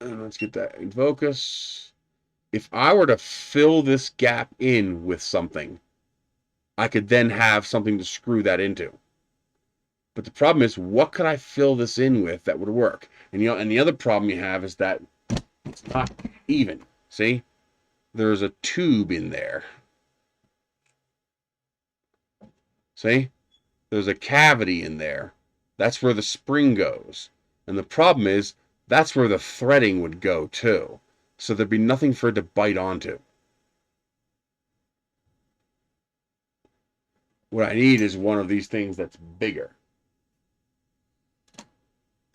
let's get that in focus. If I were to fill this gap in with something, I could then have something to screw that into. But the problem is, what could I fill this in with that would work? And and the other problem you have is that it's not even. See? There's a tube in there. See? There's a cavity in there. That's where the spring goes. And the problem is, that's where the threading would go too. So there'd be nothing for it to bite onto. What I need is one of these things that's bigger.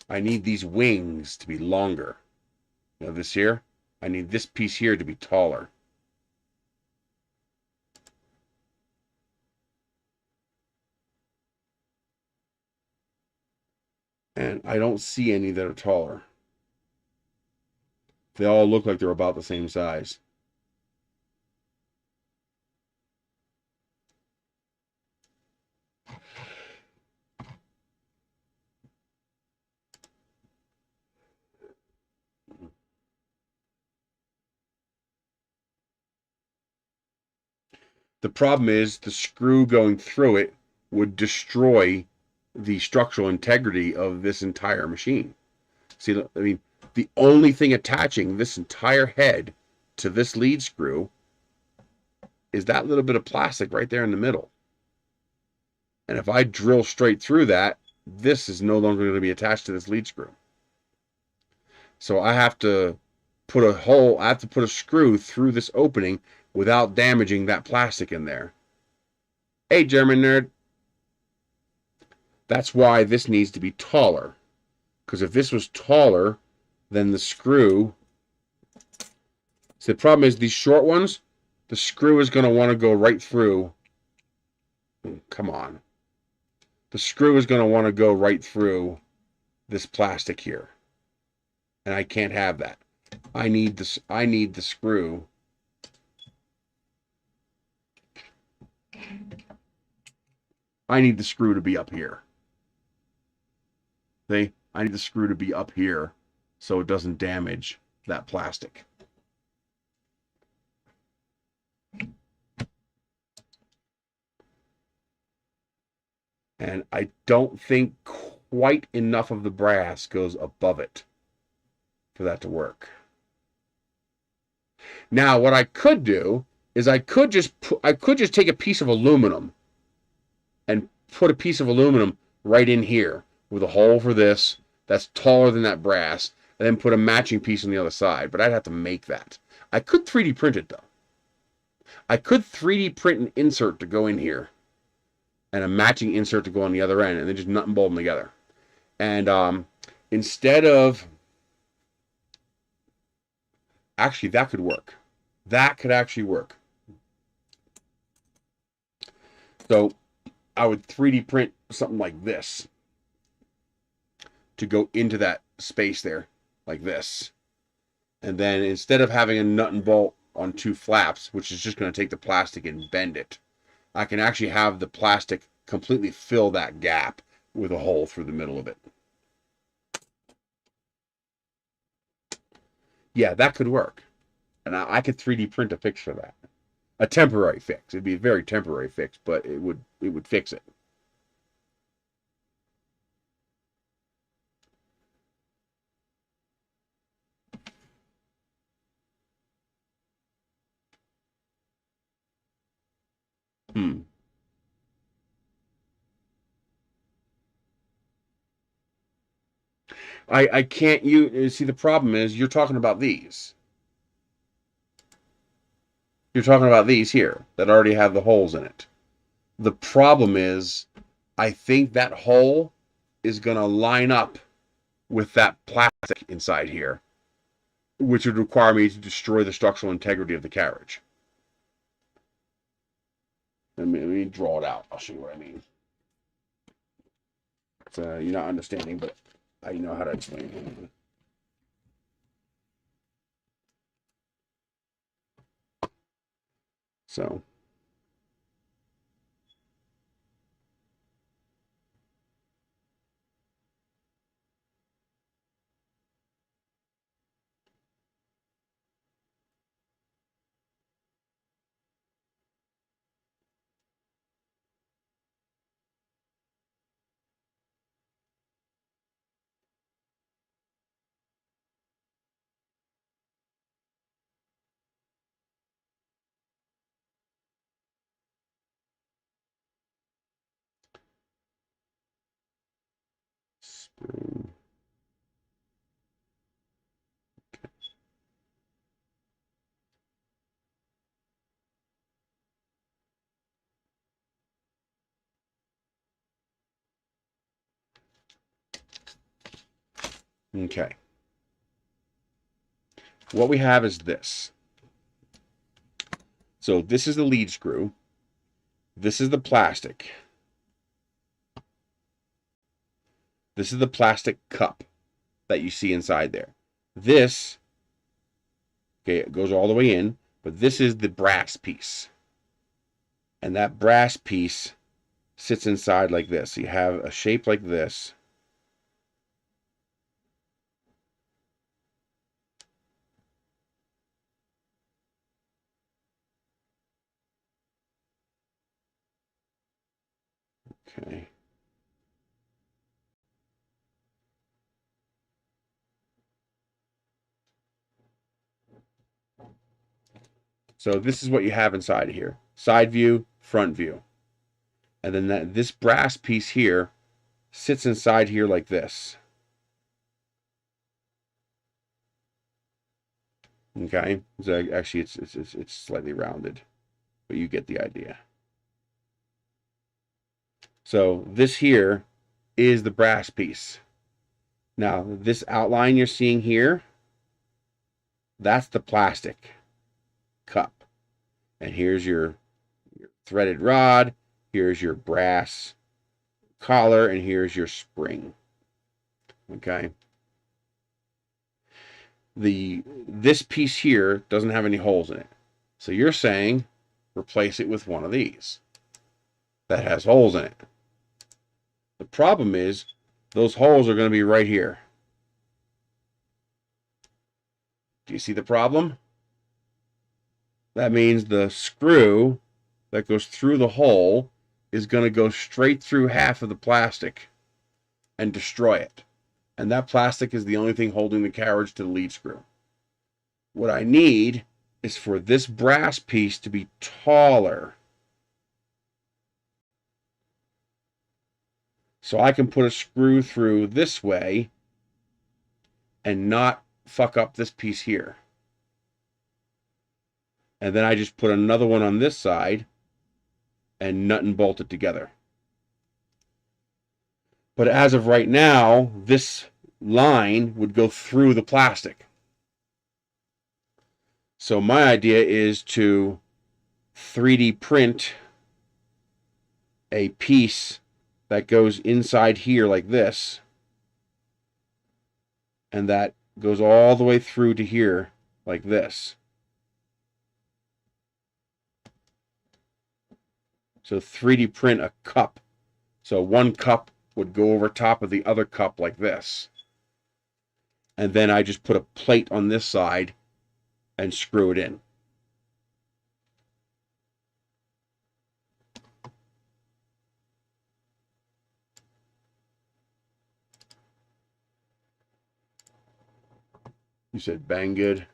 I need these wings to be longer. This here, I need this piece here to be taller. And I don't see any that are taller. They all look like they're about the same size. The problem is the screw going through it would destroy the structural integrity of this entire machine. See, I mean, the only thing attaching this entire head to this lead screw is that little bit of plastic right there in the middle. And if I drill straight through that, this is no longer going to be attached to this lead screw. So I have to put a hole, I have to put a screw through this opening without damaging that plastic in there. Hey, German nerd. That's why this needs to be taller. Because if this was taller, then the screw... So the problem is these short ones, the screw is going to want to go right through. Come on. The screw is going to want to go right through this plastic here. And I can't have that. I need this. I need the screw. I need the screw to be up here. See? I need the screw to be up here so it doesn't damage that plastic. And I don't think quite enough of the brass goes above it for that to work. Now, what I could do is I could just take a piece of aluminum and put a piece of aluminum right in here with a hole for this that's taller than that brass, and then put a matching piece on the other side. But I'd have to make that. I could 3D print it though. I could 3D print an insert to go in here, and a matching insert to go on the other end, and then just nut and bolt them together. And instead of, actually, that could work. That could actually work. So I would 3D print something like this to go into that space there, like this. And then instead of having a nut and bolt on two flaps, which is just going to take the plastic and bend it, I can actually have the plastic completely fill that gap with a hole through the middle of it. Yeah, that could work. And I could 3D print a fix for that. A temporary fix. It'd be a very temporary fix, but it would fix it. I can't see the problem is you're talking about these. You're talking about these here that already have the holes in it. The problem is I think that hole is going to line up with that plastic inside here, which would require me to destroy the structural integrity of the carriage. Let me draw it out. I'll show you what I mean. You're not understanding, but I know how to explain it. So. Spring. Okay. What we have is this. So this is the lead screw. This is the plastic. This is the plastic cup that you see inside there. This, okay, it goes all the way in, but this is the brass piece. And that brass piece sits inside like this. You have a shape like this. Okay. So this is what you have inside of here. Side view, front view. And then this brass piece here sits inside here like this. Okay, so actually it's slightly rounded, but you get the idea. So this here is the brass piece. Now this outline you're seeing here, that's the plastic cup. And here's your threaded rod, here's your brass collar, and here's your spring. Okay. this piece here doesn't have any holes in it. So you're saying replace it with one of these that has holes in it. The problem is those holes are going to be right here. Do you see the problem? That means the screw that goes through the hole is going to go straight through half of the plastic and destroy it. And that plastic is the only thing holding the carriage to the lead screw. What I need is for this brass piece to be taller, so I can put a screw through this way and not fuck up this piece here. And then I just put another one on this side and nut and bolt it together. But as of right now, this line would go through the plastic. So my idea is to 3D print a piece that goes inside here like this, and that goes all the way through to here like this. So 3D print a cup. So one cup would go over top of the other cup like this. And then I just put a plate on this side and screw it in. You said bang good.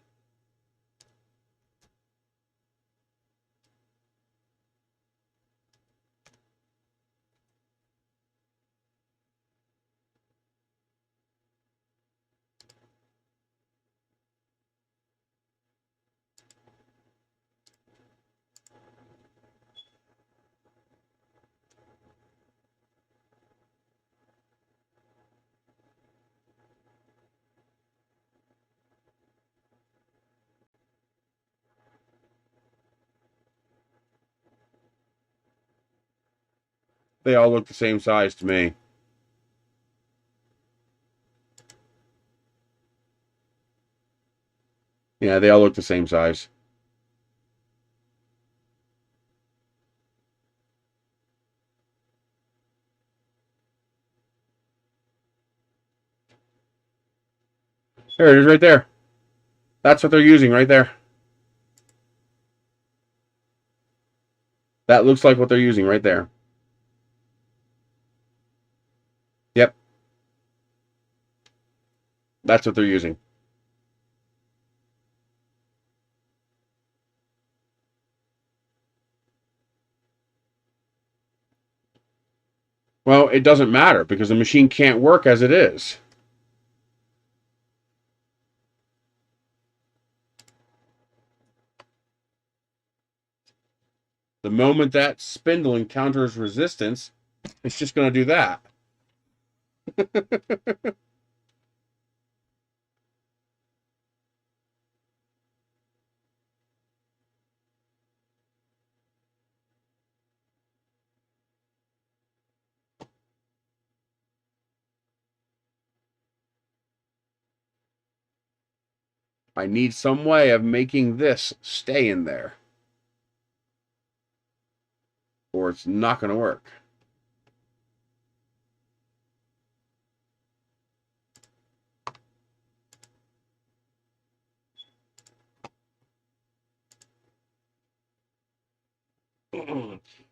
They all look the same size to me. Yeah, they all look the same size. There it is right there. That's what they're using right there. That looks like what they're using right there. Yep. That's what they're using. Well, it doesn't matter because the machine can't work as it is. The moment that spindle encounters resistance, it's just going to do that. I need some way of making this stay in there, or it's not going to work.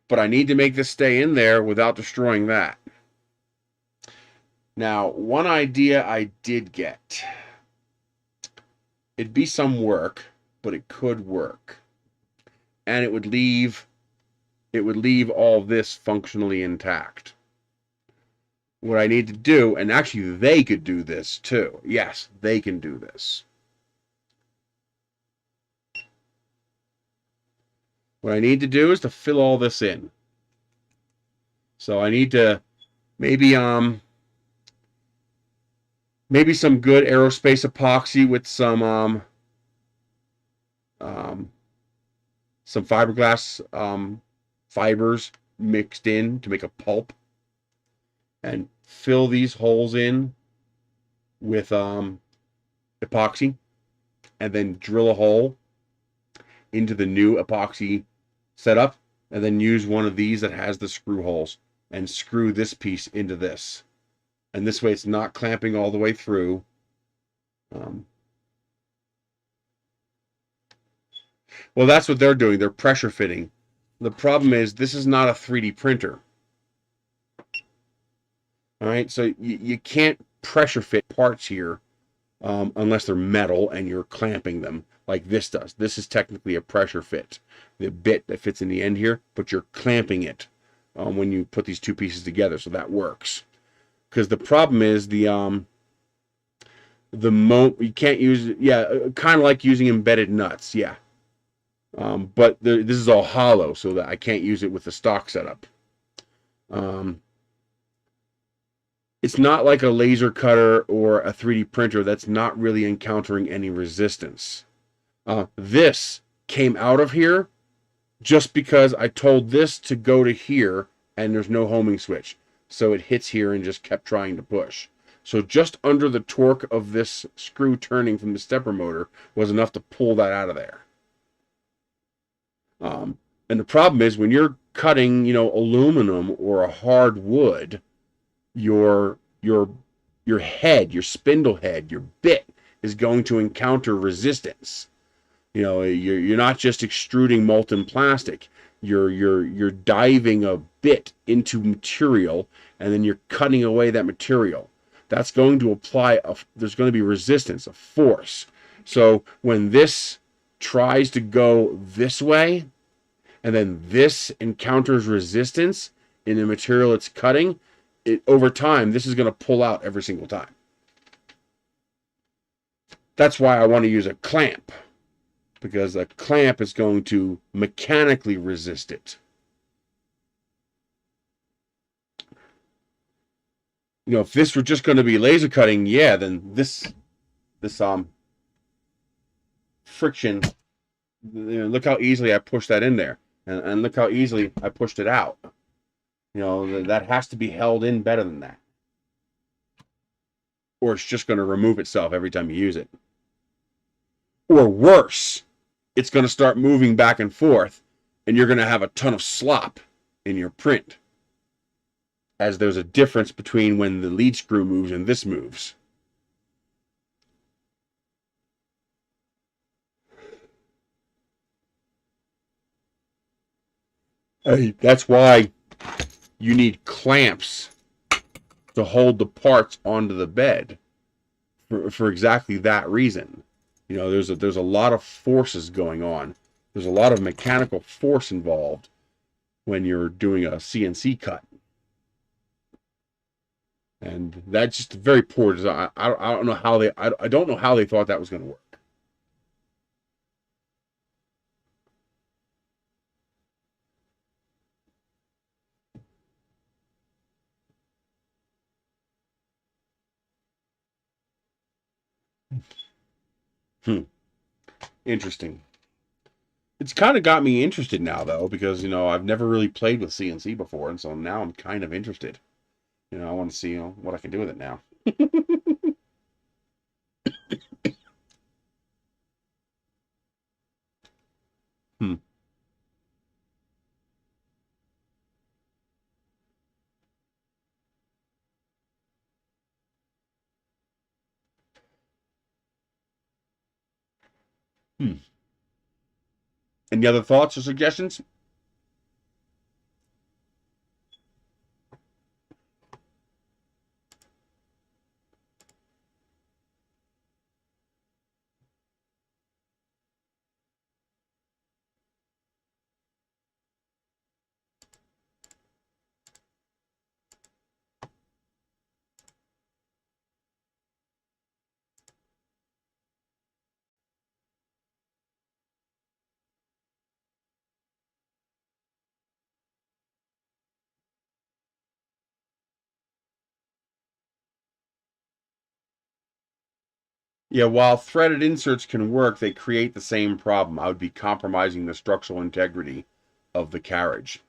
But I need to make this stay in there without destroying that. Now, one idea I did get. It'd be some work, but it could work. And it would leave all this functionally intact. What I need to do, and actually they could do this too. Yes, they can do this. What I need to do is to fill all this in. So I need to maybe some good aerospace epoxy with some fiberglass fibers mixed in to make a pulp, and fill these holes in with epoxy and then drill a hole into the new epoxy setup, and then use one of these that has the screw holes and screw this piece into this. And this way it's not clamping all the way through. Well, that's what they're doing. They're pressure fitting. The problem is this is not a 3D printer. All right, so you can't pressure fit parts here unless they're metal and you're clamping them like this does. This is technically a pressure fit. The bit that fits in the end here, but you're clamping it when you put these two pieces together, so that works. Because the problem is you can't use, kind of like using embedded nuts, yeah. But this is all hollow, so that I can't use it with the stock setup. It's not like a laser cutter or a 3D printer that's not really encountering any resistance. This came out of here just because I told this to go to here and there's no homing switch. So it hits here and just kept trying to push. So just under the torque of this screw turning from the stepper motor was enough to pull that out of there. And the problem is when you're cutting, aluminum or a hard wood, your head, your spindle head, your bit is going to encounter resistance. You're not just extruding molten plastic. You're diving a bit into material, and then you're cutting away that material. That's going to there's going to be resistance, a force. So when this tries to go this way, and then this encounters resistance in the material it's cutting, over time, this is going to pull out every single time. That's why I want to use a clamp, because a clamp is going to mechanically resist it. If this were just going to be laser cutting, yeah, then this friction, look how easily I pushed that in there, and look how easily I pushed it out. That has to be held in better than that, or it's just going to remove itself every time you use it. Or worse, it's going to start moving back and forth, and you're going to have a ton of slop in your print, as there's a difference between when the lead screw moves and this moves. That's why you need clamps to hold the parts onto the bed for exactly that reason. There's a lot of forces going on. There's a lot of mechanical force involved when you're doing a CNC cut. And that's just very poor design. I don't know how I don't know how they thought that was going to work. Interesting. It's kind of got me interested now, though, because, I've never really played with CNC before, and so now I'm kind of interested. I want to see, what I can do with it now. Any other thoughts or suggestions? Yeah, while threaded inserts can work, they create the same problem. I would be compromising the structural integrity of the carriage.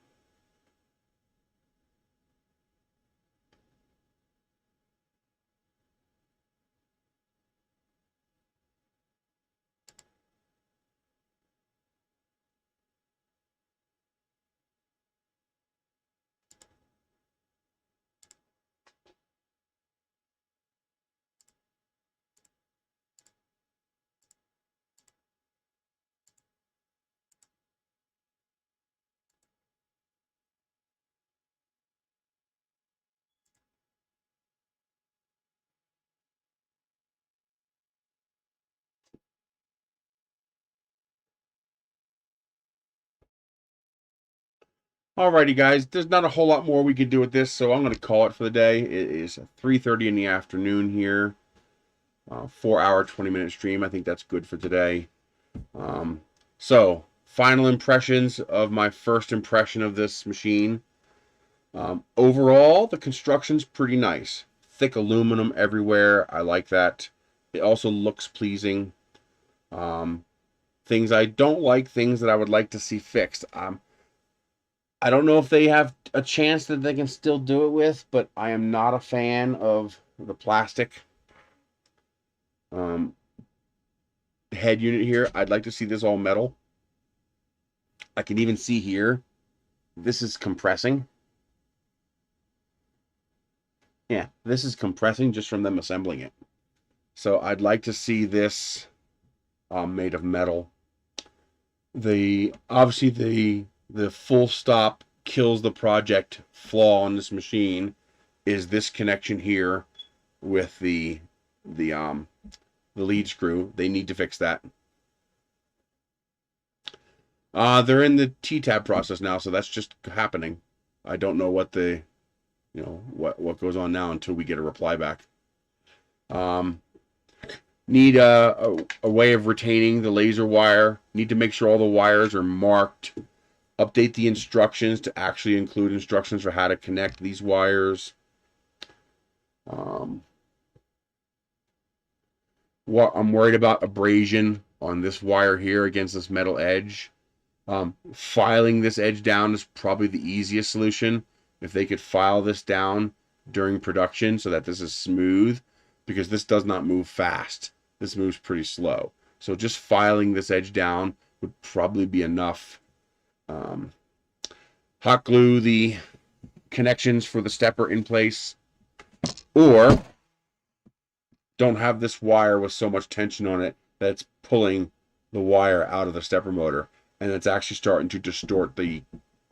Alrighty, guys. There's not a whole lot more we could do with this, so I'm going to call it for the day. It is 3:30 in the afternoon here. 4-hour, 20-minute stream. I think that's good for today. So, final impressions of my first impression of this machine. Overall, the construction's pretty nice. Thick aluminum everywhere. I like that. It also looks pleasing. Things I don't like, things that I would like to see fixed. I don't know if they have a chance that they can still do it with, but I am not a fan of the plastic head unit here. I'd like to see this all metal. I can even see here, this is compressing. Yeah, this is compressing just from them assembling it. So I'd like to see this made of metal. Obviously the full stop kills the project flaw on this machine is this connection here with the lead screw. They need to fix that. They're in the T-tab process now, so that's just happening. I don't know what what goes on now until we get a reply back. Need a way of retaining the laser wire. Need to make sure all the wires are marked. Update the instructions to actually include instructions for how to connect these wires. What I'm worried about abrasion on this wire here against this metal edge. Filing this edge down is probably the easiest solution. If they could file this down during production so that this is smooth, because this does not move fast. This moves pretty slow. So just filing this edge down would probably be enough. Hot glue the connections for the stepper in place, or don't have this wire with so much tension on it that it's pulling the wire out of the stepper motor, and it's actually starting to distort the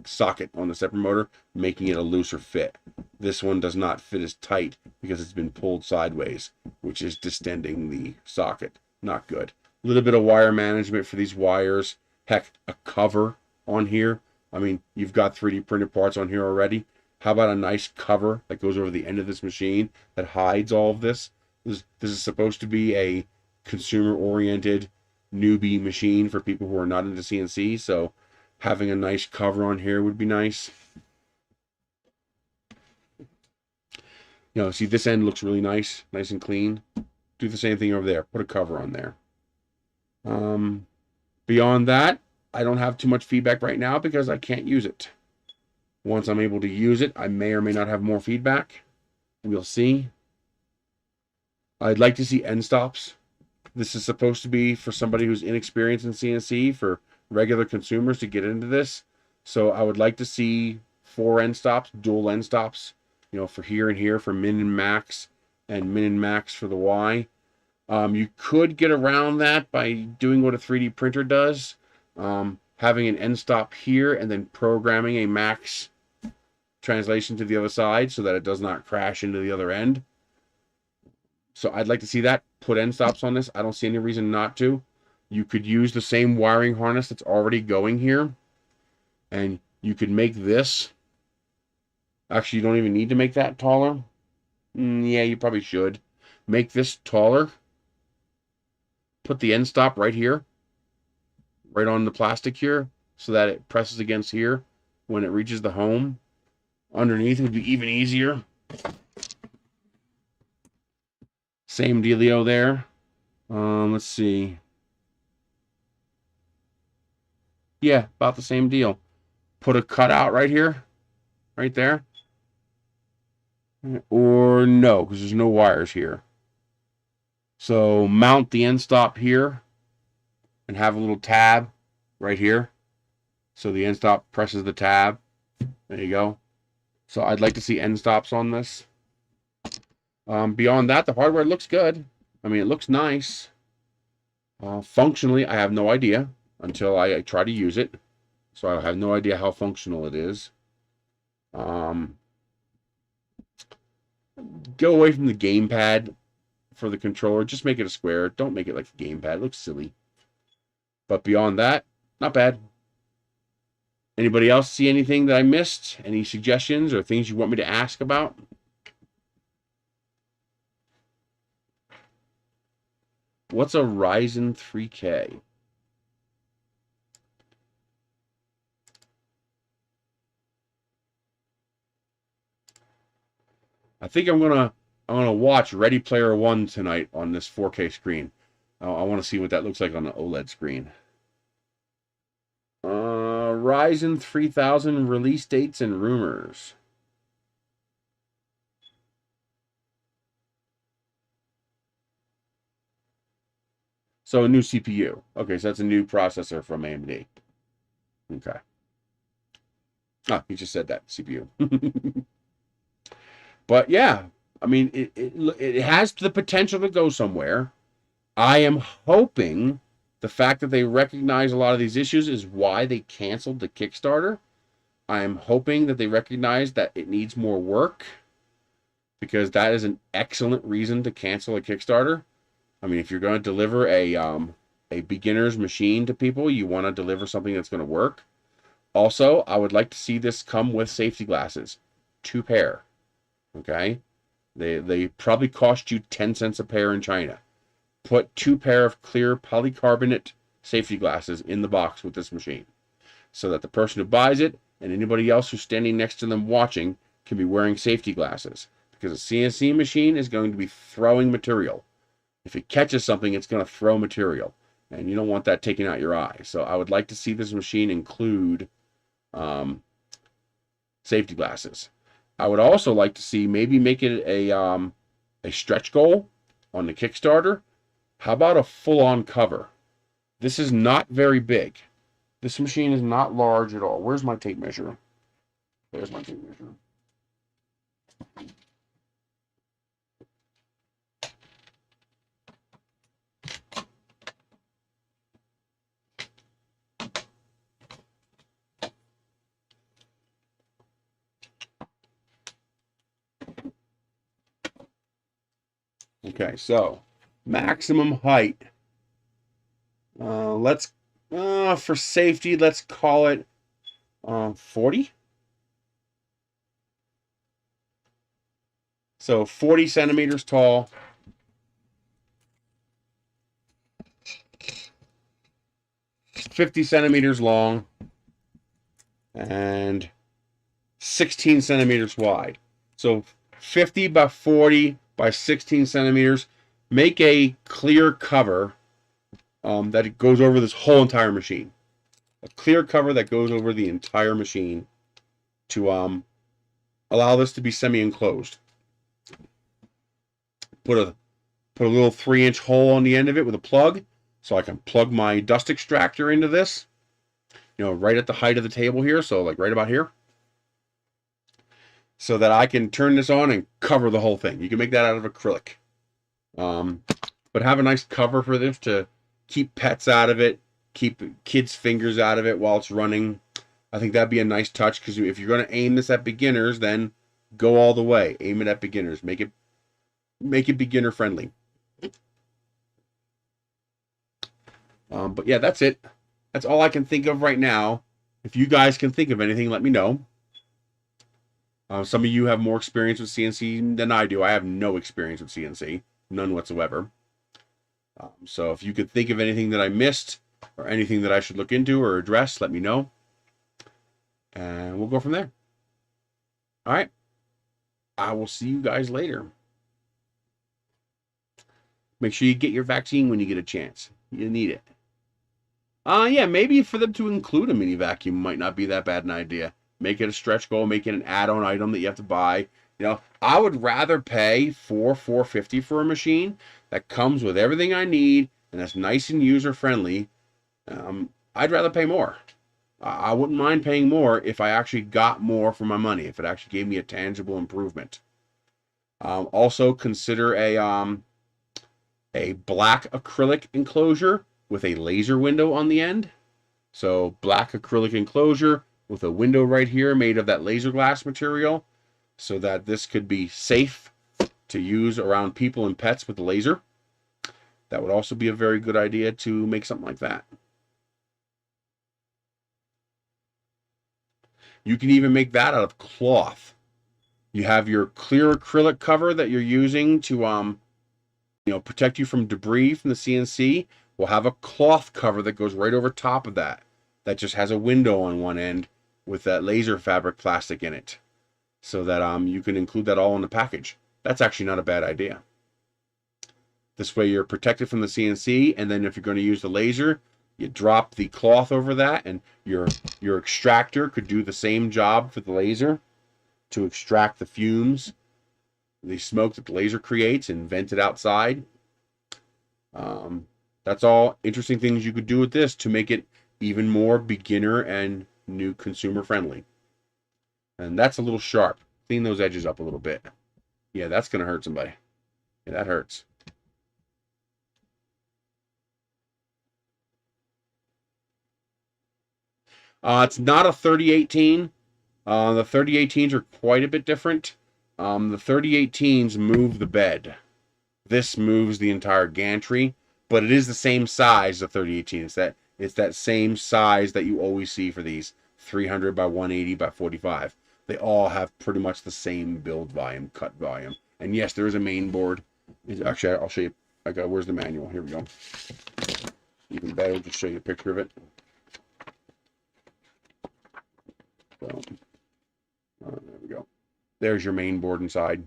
socket on the stepper motor, making it a looser fit. This one does not fit as tight because it's been pulled sideways, which is distending the socket. Not good. A little bit of wire management for these wires. Heck, a cover on here. I mean, you've got 3D printed parts on here already. How about a nice cover that goes over the end of this machine that hides all of this? This is supposed to be a consumer-oriented newbie machine for people who are not into CNC, so having a nice cover on here would be nice. See, this end looks really nice and clean. Do the same thing over there. Put a cover on there. Beyond that, I don't have too much feedback right now because I can't use it. Once I'm able to use it, I may or may not have more feedback. We'll see. I'd like to see end stops. This is supposed to be for somebody who's inexperienced in CNC, for regular consumers to get into this. So I would like to see 4 end stops, dual end stops, for here and here for min and max, and min and max for the Y. You could get around that by doing what a 3D printer does, having an end stop here and then programming a max translation to the other side so that it does not crash into the other end. So I'd like to see that. Put end stops on this. I don't see any reason not to. You could use the same wiring harness that's already going here, and you could make this. Actually, you don't even need to make that taller. Yeah, you probably should. Make this taller. Put the end stop right here, right on the plastic here, so that it presses against here when it reaches the home. Underneath would be even easier. Same dealio there. Let's see. Yeah, about the same deal. Put a cutout right here, right there. Or no, because there's no wires here. So mount the end stop here and have a little tab right here. So the end stop presses the tab. There you go. So I'd like to see end stops on this. Beyond that, the hardware looks good. I mean, it looks nice. Functionally, I have no idea until I try to use it. So I have no idea how functional it is. Go away from the gamepad for the controller. Just make it a square. Don't make it like a gamepad. It looks silly. But beyond that, not bad. Anybody else see anything that I missed? Any suggestions or things you want me to ask about? What's a Ryzen 3K? I think I'm gonna watch Ready Player One tonight on this 4K screen. I want to see what that looks like on the OLED screen. Ryzen 3000 release dates and rumors. So a new CPU. Okay, so that's a new processor from AMD. Okay. Ah, you just said that, CPU. But yeah, I mean, it has the potential to go somewhere. I am hoping the fact that they recognize a lot of these issues is why they canceled the Kickstarter. I am hoping that they recognize that it needs more work, because that is an excellent reason to cancel a Kickstarter. I mean, if you're going to deliver a beginner's machine to people, you want to deliver something that's going to work. Also, I would like to see this come with safety glasses, 2 pair. Okay, they probably cost you 10 cents a pair in China. Put 2 pair of clear polycarbonate safety glasses in the box with this machine, so that the person who buys it and anybody else who's standing next to them watching can be wearing safety glasses, because a CNC machine is going to be throwing material. If it catches something, it's going to throw material, and you don't want that taking out your eye. So I would like to see this machine include safety glasses. I would also like to see maybe make it a stretch goal on the Kickstarter. How about a full-on cover? This is not very big. This machine is not large at all. Where's my tape measure? There's my tape measure. Okay, so maximum height. Let's for safety, let's call it 40. So 40 centimeters tall. 50 centimeters long, and 16 centimeters wide. So 50 by 40 by 16 centimeters. Make a clear cover that it goes over this whole entire machine. A clear cover that goes over the entire machine to allow this to be semi-enclosed. Put a little 3-inch hole on the end of it with a plug, so I can plug my dust extractor into this, you know, right at the height of the table here, so like right about here, so that I can turn this on and cover the whole thing. You can make that out of acrylic, but have a nice cover for this to keep pets out of it, keep kids' fingers out of it while it's running. I think that'd be a nice touch, because if you're going to aim this at beginners, then go all the way. Aim it at beginners. Make it beginner friendly. But yeah, that's it. That's all I can think of right now. If you guys can think of anything, let me know. Some of you have more experience with CNC than I do. I have no experience with CNC. None whatsoever. So if you could think of anything that I missed, or anything that I should look into or address, let me know. And we'll go from there. All right. I will see you guys later. Make sure you get your vaccine when you get a chance. You need it. Yeah, maybe for them to include a mini vacuum might not be that bad an idea. Make it a stretch goal, make it an add-on item that you have to buy. You know, I would rather pay $450 for a machine that comes with everything I need and that's nice and user-friendly. I'd rather pay more. I wouldn't mind paying more if I actually got more for my money, if it actually gave me a tangible improvement. Also consider a black acrylic enclosure with a laser window on the end. So black acrylic enclosure with a window right here made of that laser glass material, so that this could be safe to use around people and pets with the laser. That would also be a very good idea to make something like that. You can even make that out of cloth. You have your clear acrylic cover that you're using to protect you from debris from the CNC. We'll have a cloth cover that goes right over top of that just has a window on one end with that laser fabric plastic in it, so that you can include that all in the package. That's actually not a bad idea. This way you're protected from the CNC, and then if you're going to use the laser, you drop the cloth over that, and your extractor could do the same job for the laser to extract the fumes, the smoke that the laser creates, and vent it outside. That's all interesting things you could do with this to make it even more beginner and new consumer friendly. And that's a little sharp. Clean those edges up a little bit. Yeah, that's going to hurt somebody. Yeah, that hurts. It's not a 3018. The 3018s are quite a bit different. The 3018s move the bed. This moves the entire gantry, but it is the same size, the 3018. It's that same size that you always see for these 300 by 180 by 45. They all have pretty much the same build volume, cut volume. And yes, there is a main board. Actually, I'll show you. Where's the manual? Here we go. Even better, just show you a picture of it. So, there we go. There's your main board inside.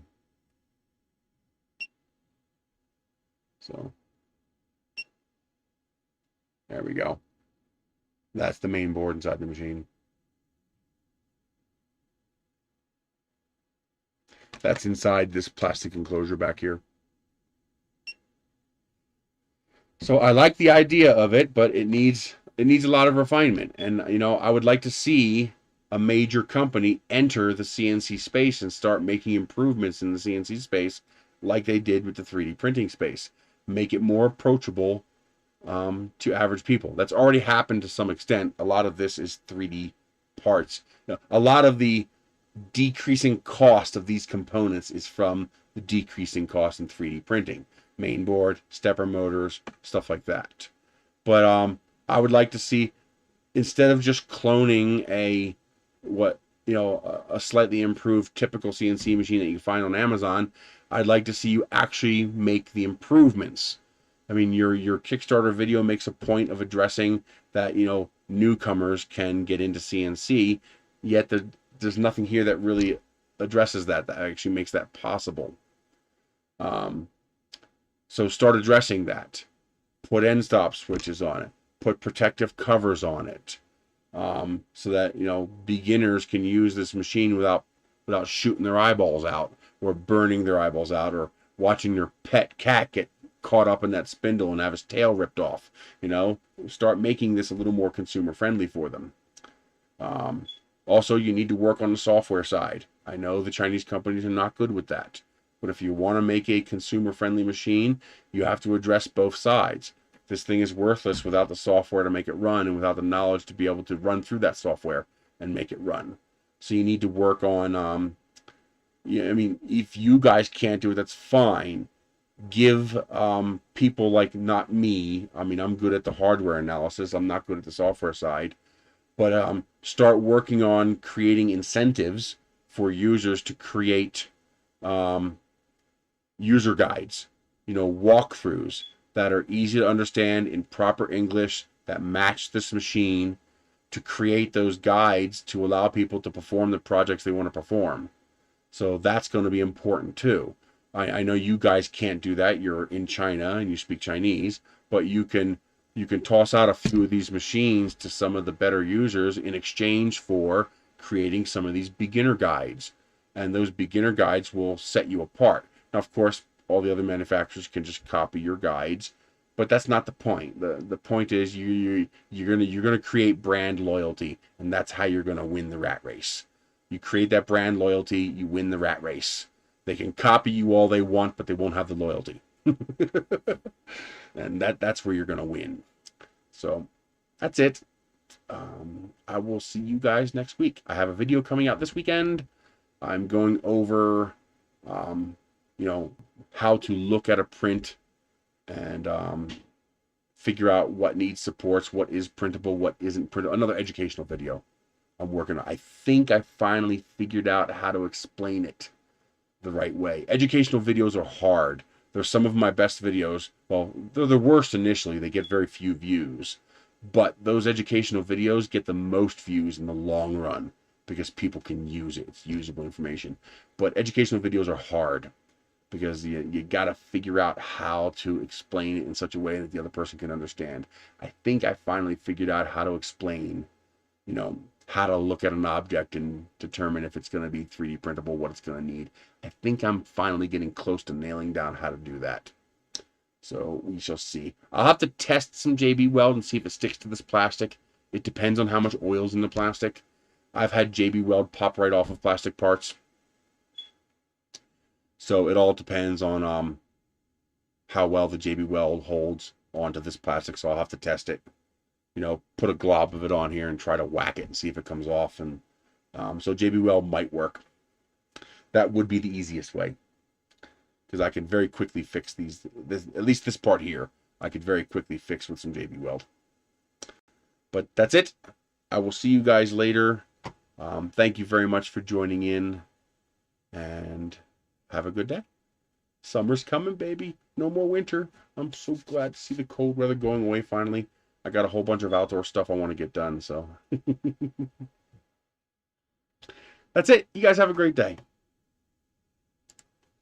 So, there we go. That's the main board inside the machine. That's inside this plastic enclosure back here. So I like the idea of it, but it needs a lot of refinement. And I would like to see a major company enter the CNC space and start making improvements in the CNC space like they did with the 3D printing space. Make it more approachable to average people. That's already happened to some extent. A lot of this is 3D parts. A lot of the decreasing cost of these components is from the decreasing cost in 3D printing. Main board, stepper motors, stuff like that. But I would like to see, instead of just cloning a slightly improved typical CNC machine that you can find on Amazon, I'd like to see you actually make the improvements. I mean, your Kickstarter video makes a point of addressing that, newcomers can get into CNC, yet there's nothing here that really addresses that actually makes that possible. So start addressing that. Put end stop switches on it. Put protective covers on it. So that, beginners can use this machine without shooting their eyeballs out, or burning their eyeballs out, or watching your pet cat get caught up in that spindle and have his tail ripped off. Start making this a little more consumer friendly for them. Also, you need to work on the software side. I know the Chinese companies are not good with that, but if you want to make a consumer friendly machine, you have to address both sides. This thing is worthless without the software to make it run, and without the knowledge to be able to run through that software and make it run. So you need to work on, if you guys can't do it, that's fine. Give people like, not me, I'm good at the hardware analysis, I'm not good at the software side, but start working on creating incentives for users to create user guides, walkthroughs that are easy to understand in proper English, that match this machine, to create those guides to allow people to perform the projects they want to perform. So that's going to be important too. I know you guys can't do that. You're in China and you speak Chinese, but you can toss out a few of these machines to some of the better users in exchange for creating some of these beginner guides. And those beginner guides will set you apart. Now, of course, all the other manufacturers can just copy your guides, but that's not the point. The point is you're gonna create brand loyalty, and that's how you're gonna win the rat race. You create that brand loyalty, you win the rat race. They can copy you all they want, but they won't have the loyalty. And that's where you're gonna win. So that's it. I will see you guys next week. I have a video coming out this weekend. I'm going over how to look at a print and figure out what needs supports, what is printable, what isn't printable. Another educational video. I'm working on. I think I finally figured out how to explain it the right way. Educational videos are hard. They're some of my best videos. Well, they're the worst initially. They get very few views. But those educational videos get the most views in the long run because people can use it. It's usable information. But educational videos are hard because you got to figure out how to explain it in such a way that the other person can understand. I think I finally figured out how to explain, you know, how to look at an object and determine if it's going to be 3D printable, what it's going to need. I think I'm finally getting close to nailing down how to do that. So we shall see. I'll have to test some JB Weld and see if it sticks to this plastic. It depends on how much oil's in the plastic. I've had JB Weld pop right off of plastic parts. So it all depends on how well the JB Weld holds onto this plastic. So I'll have to test it. You know, put a glob of it on here and try to whack it and see if it comes off. And so JB Weld might work. That would be the easiest way, because I can very quickly fix at least this part here, I could very quickly fix with some JB Weld. But that's it. I will see you guys later. Thank you very much for joining in, and have a good day. Summer's coming, baby. No more winter. I'm so glad to see the cold weather going away finally. I got a whole bunch of outdoor stuff I want to get done, so. That's it. You guys have a great day.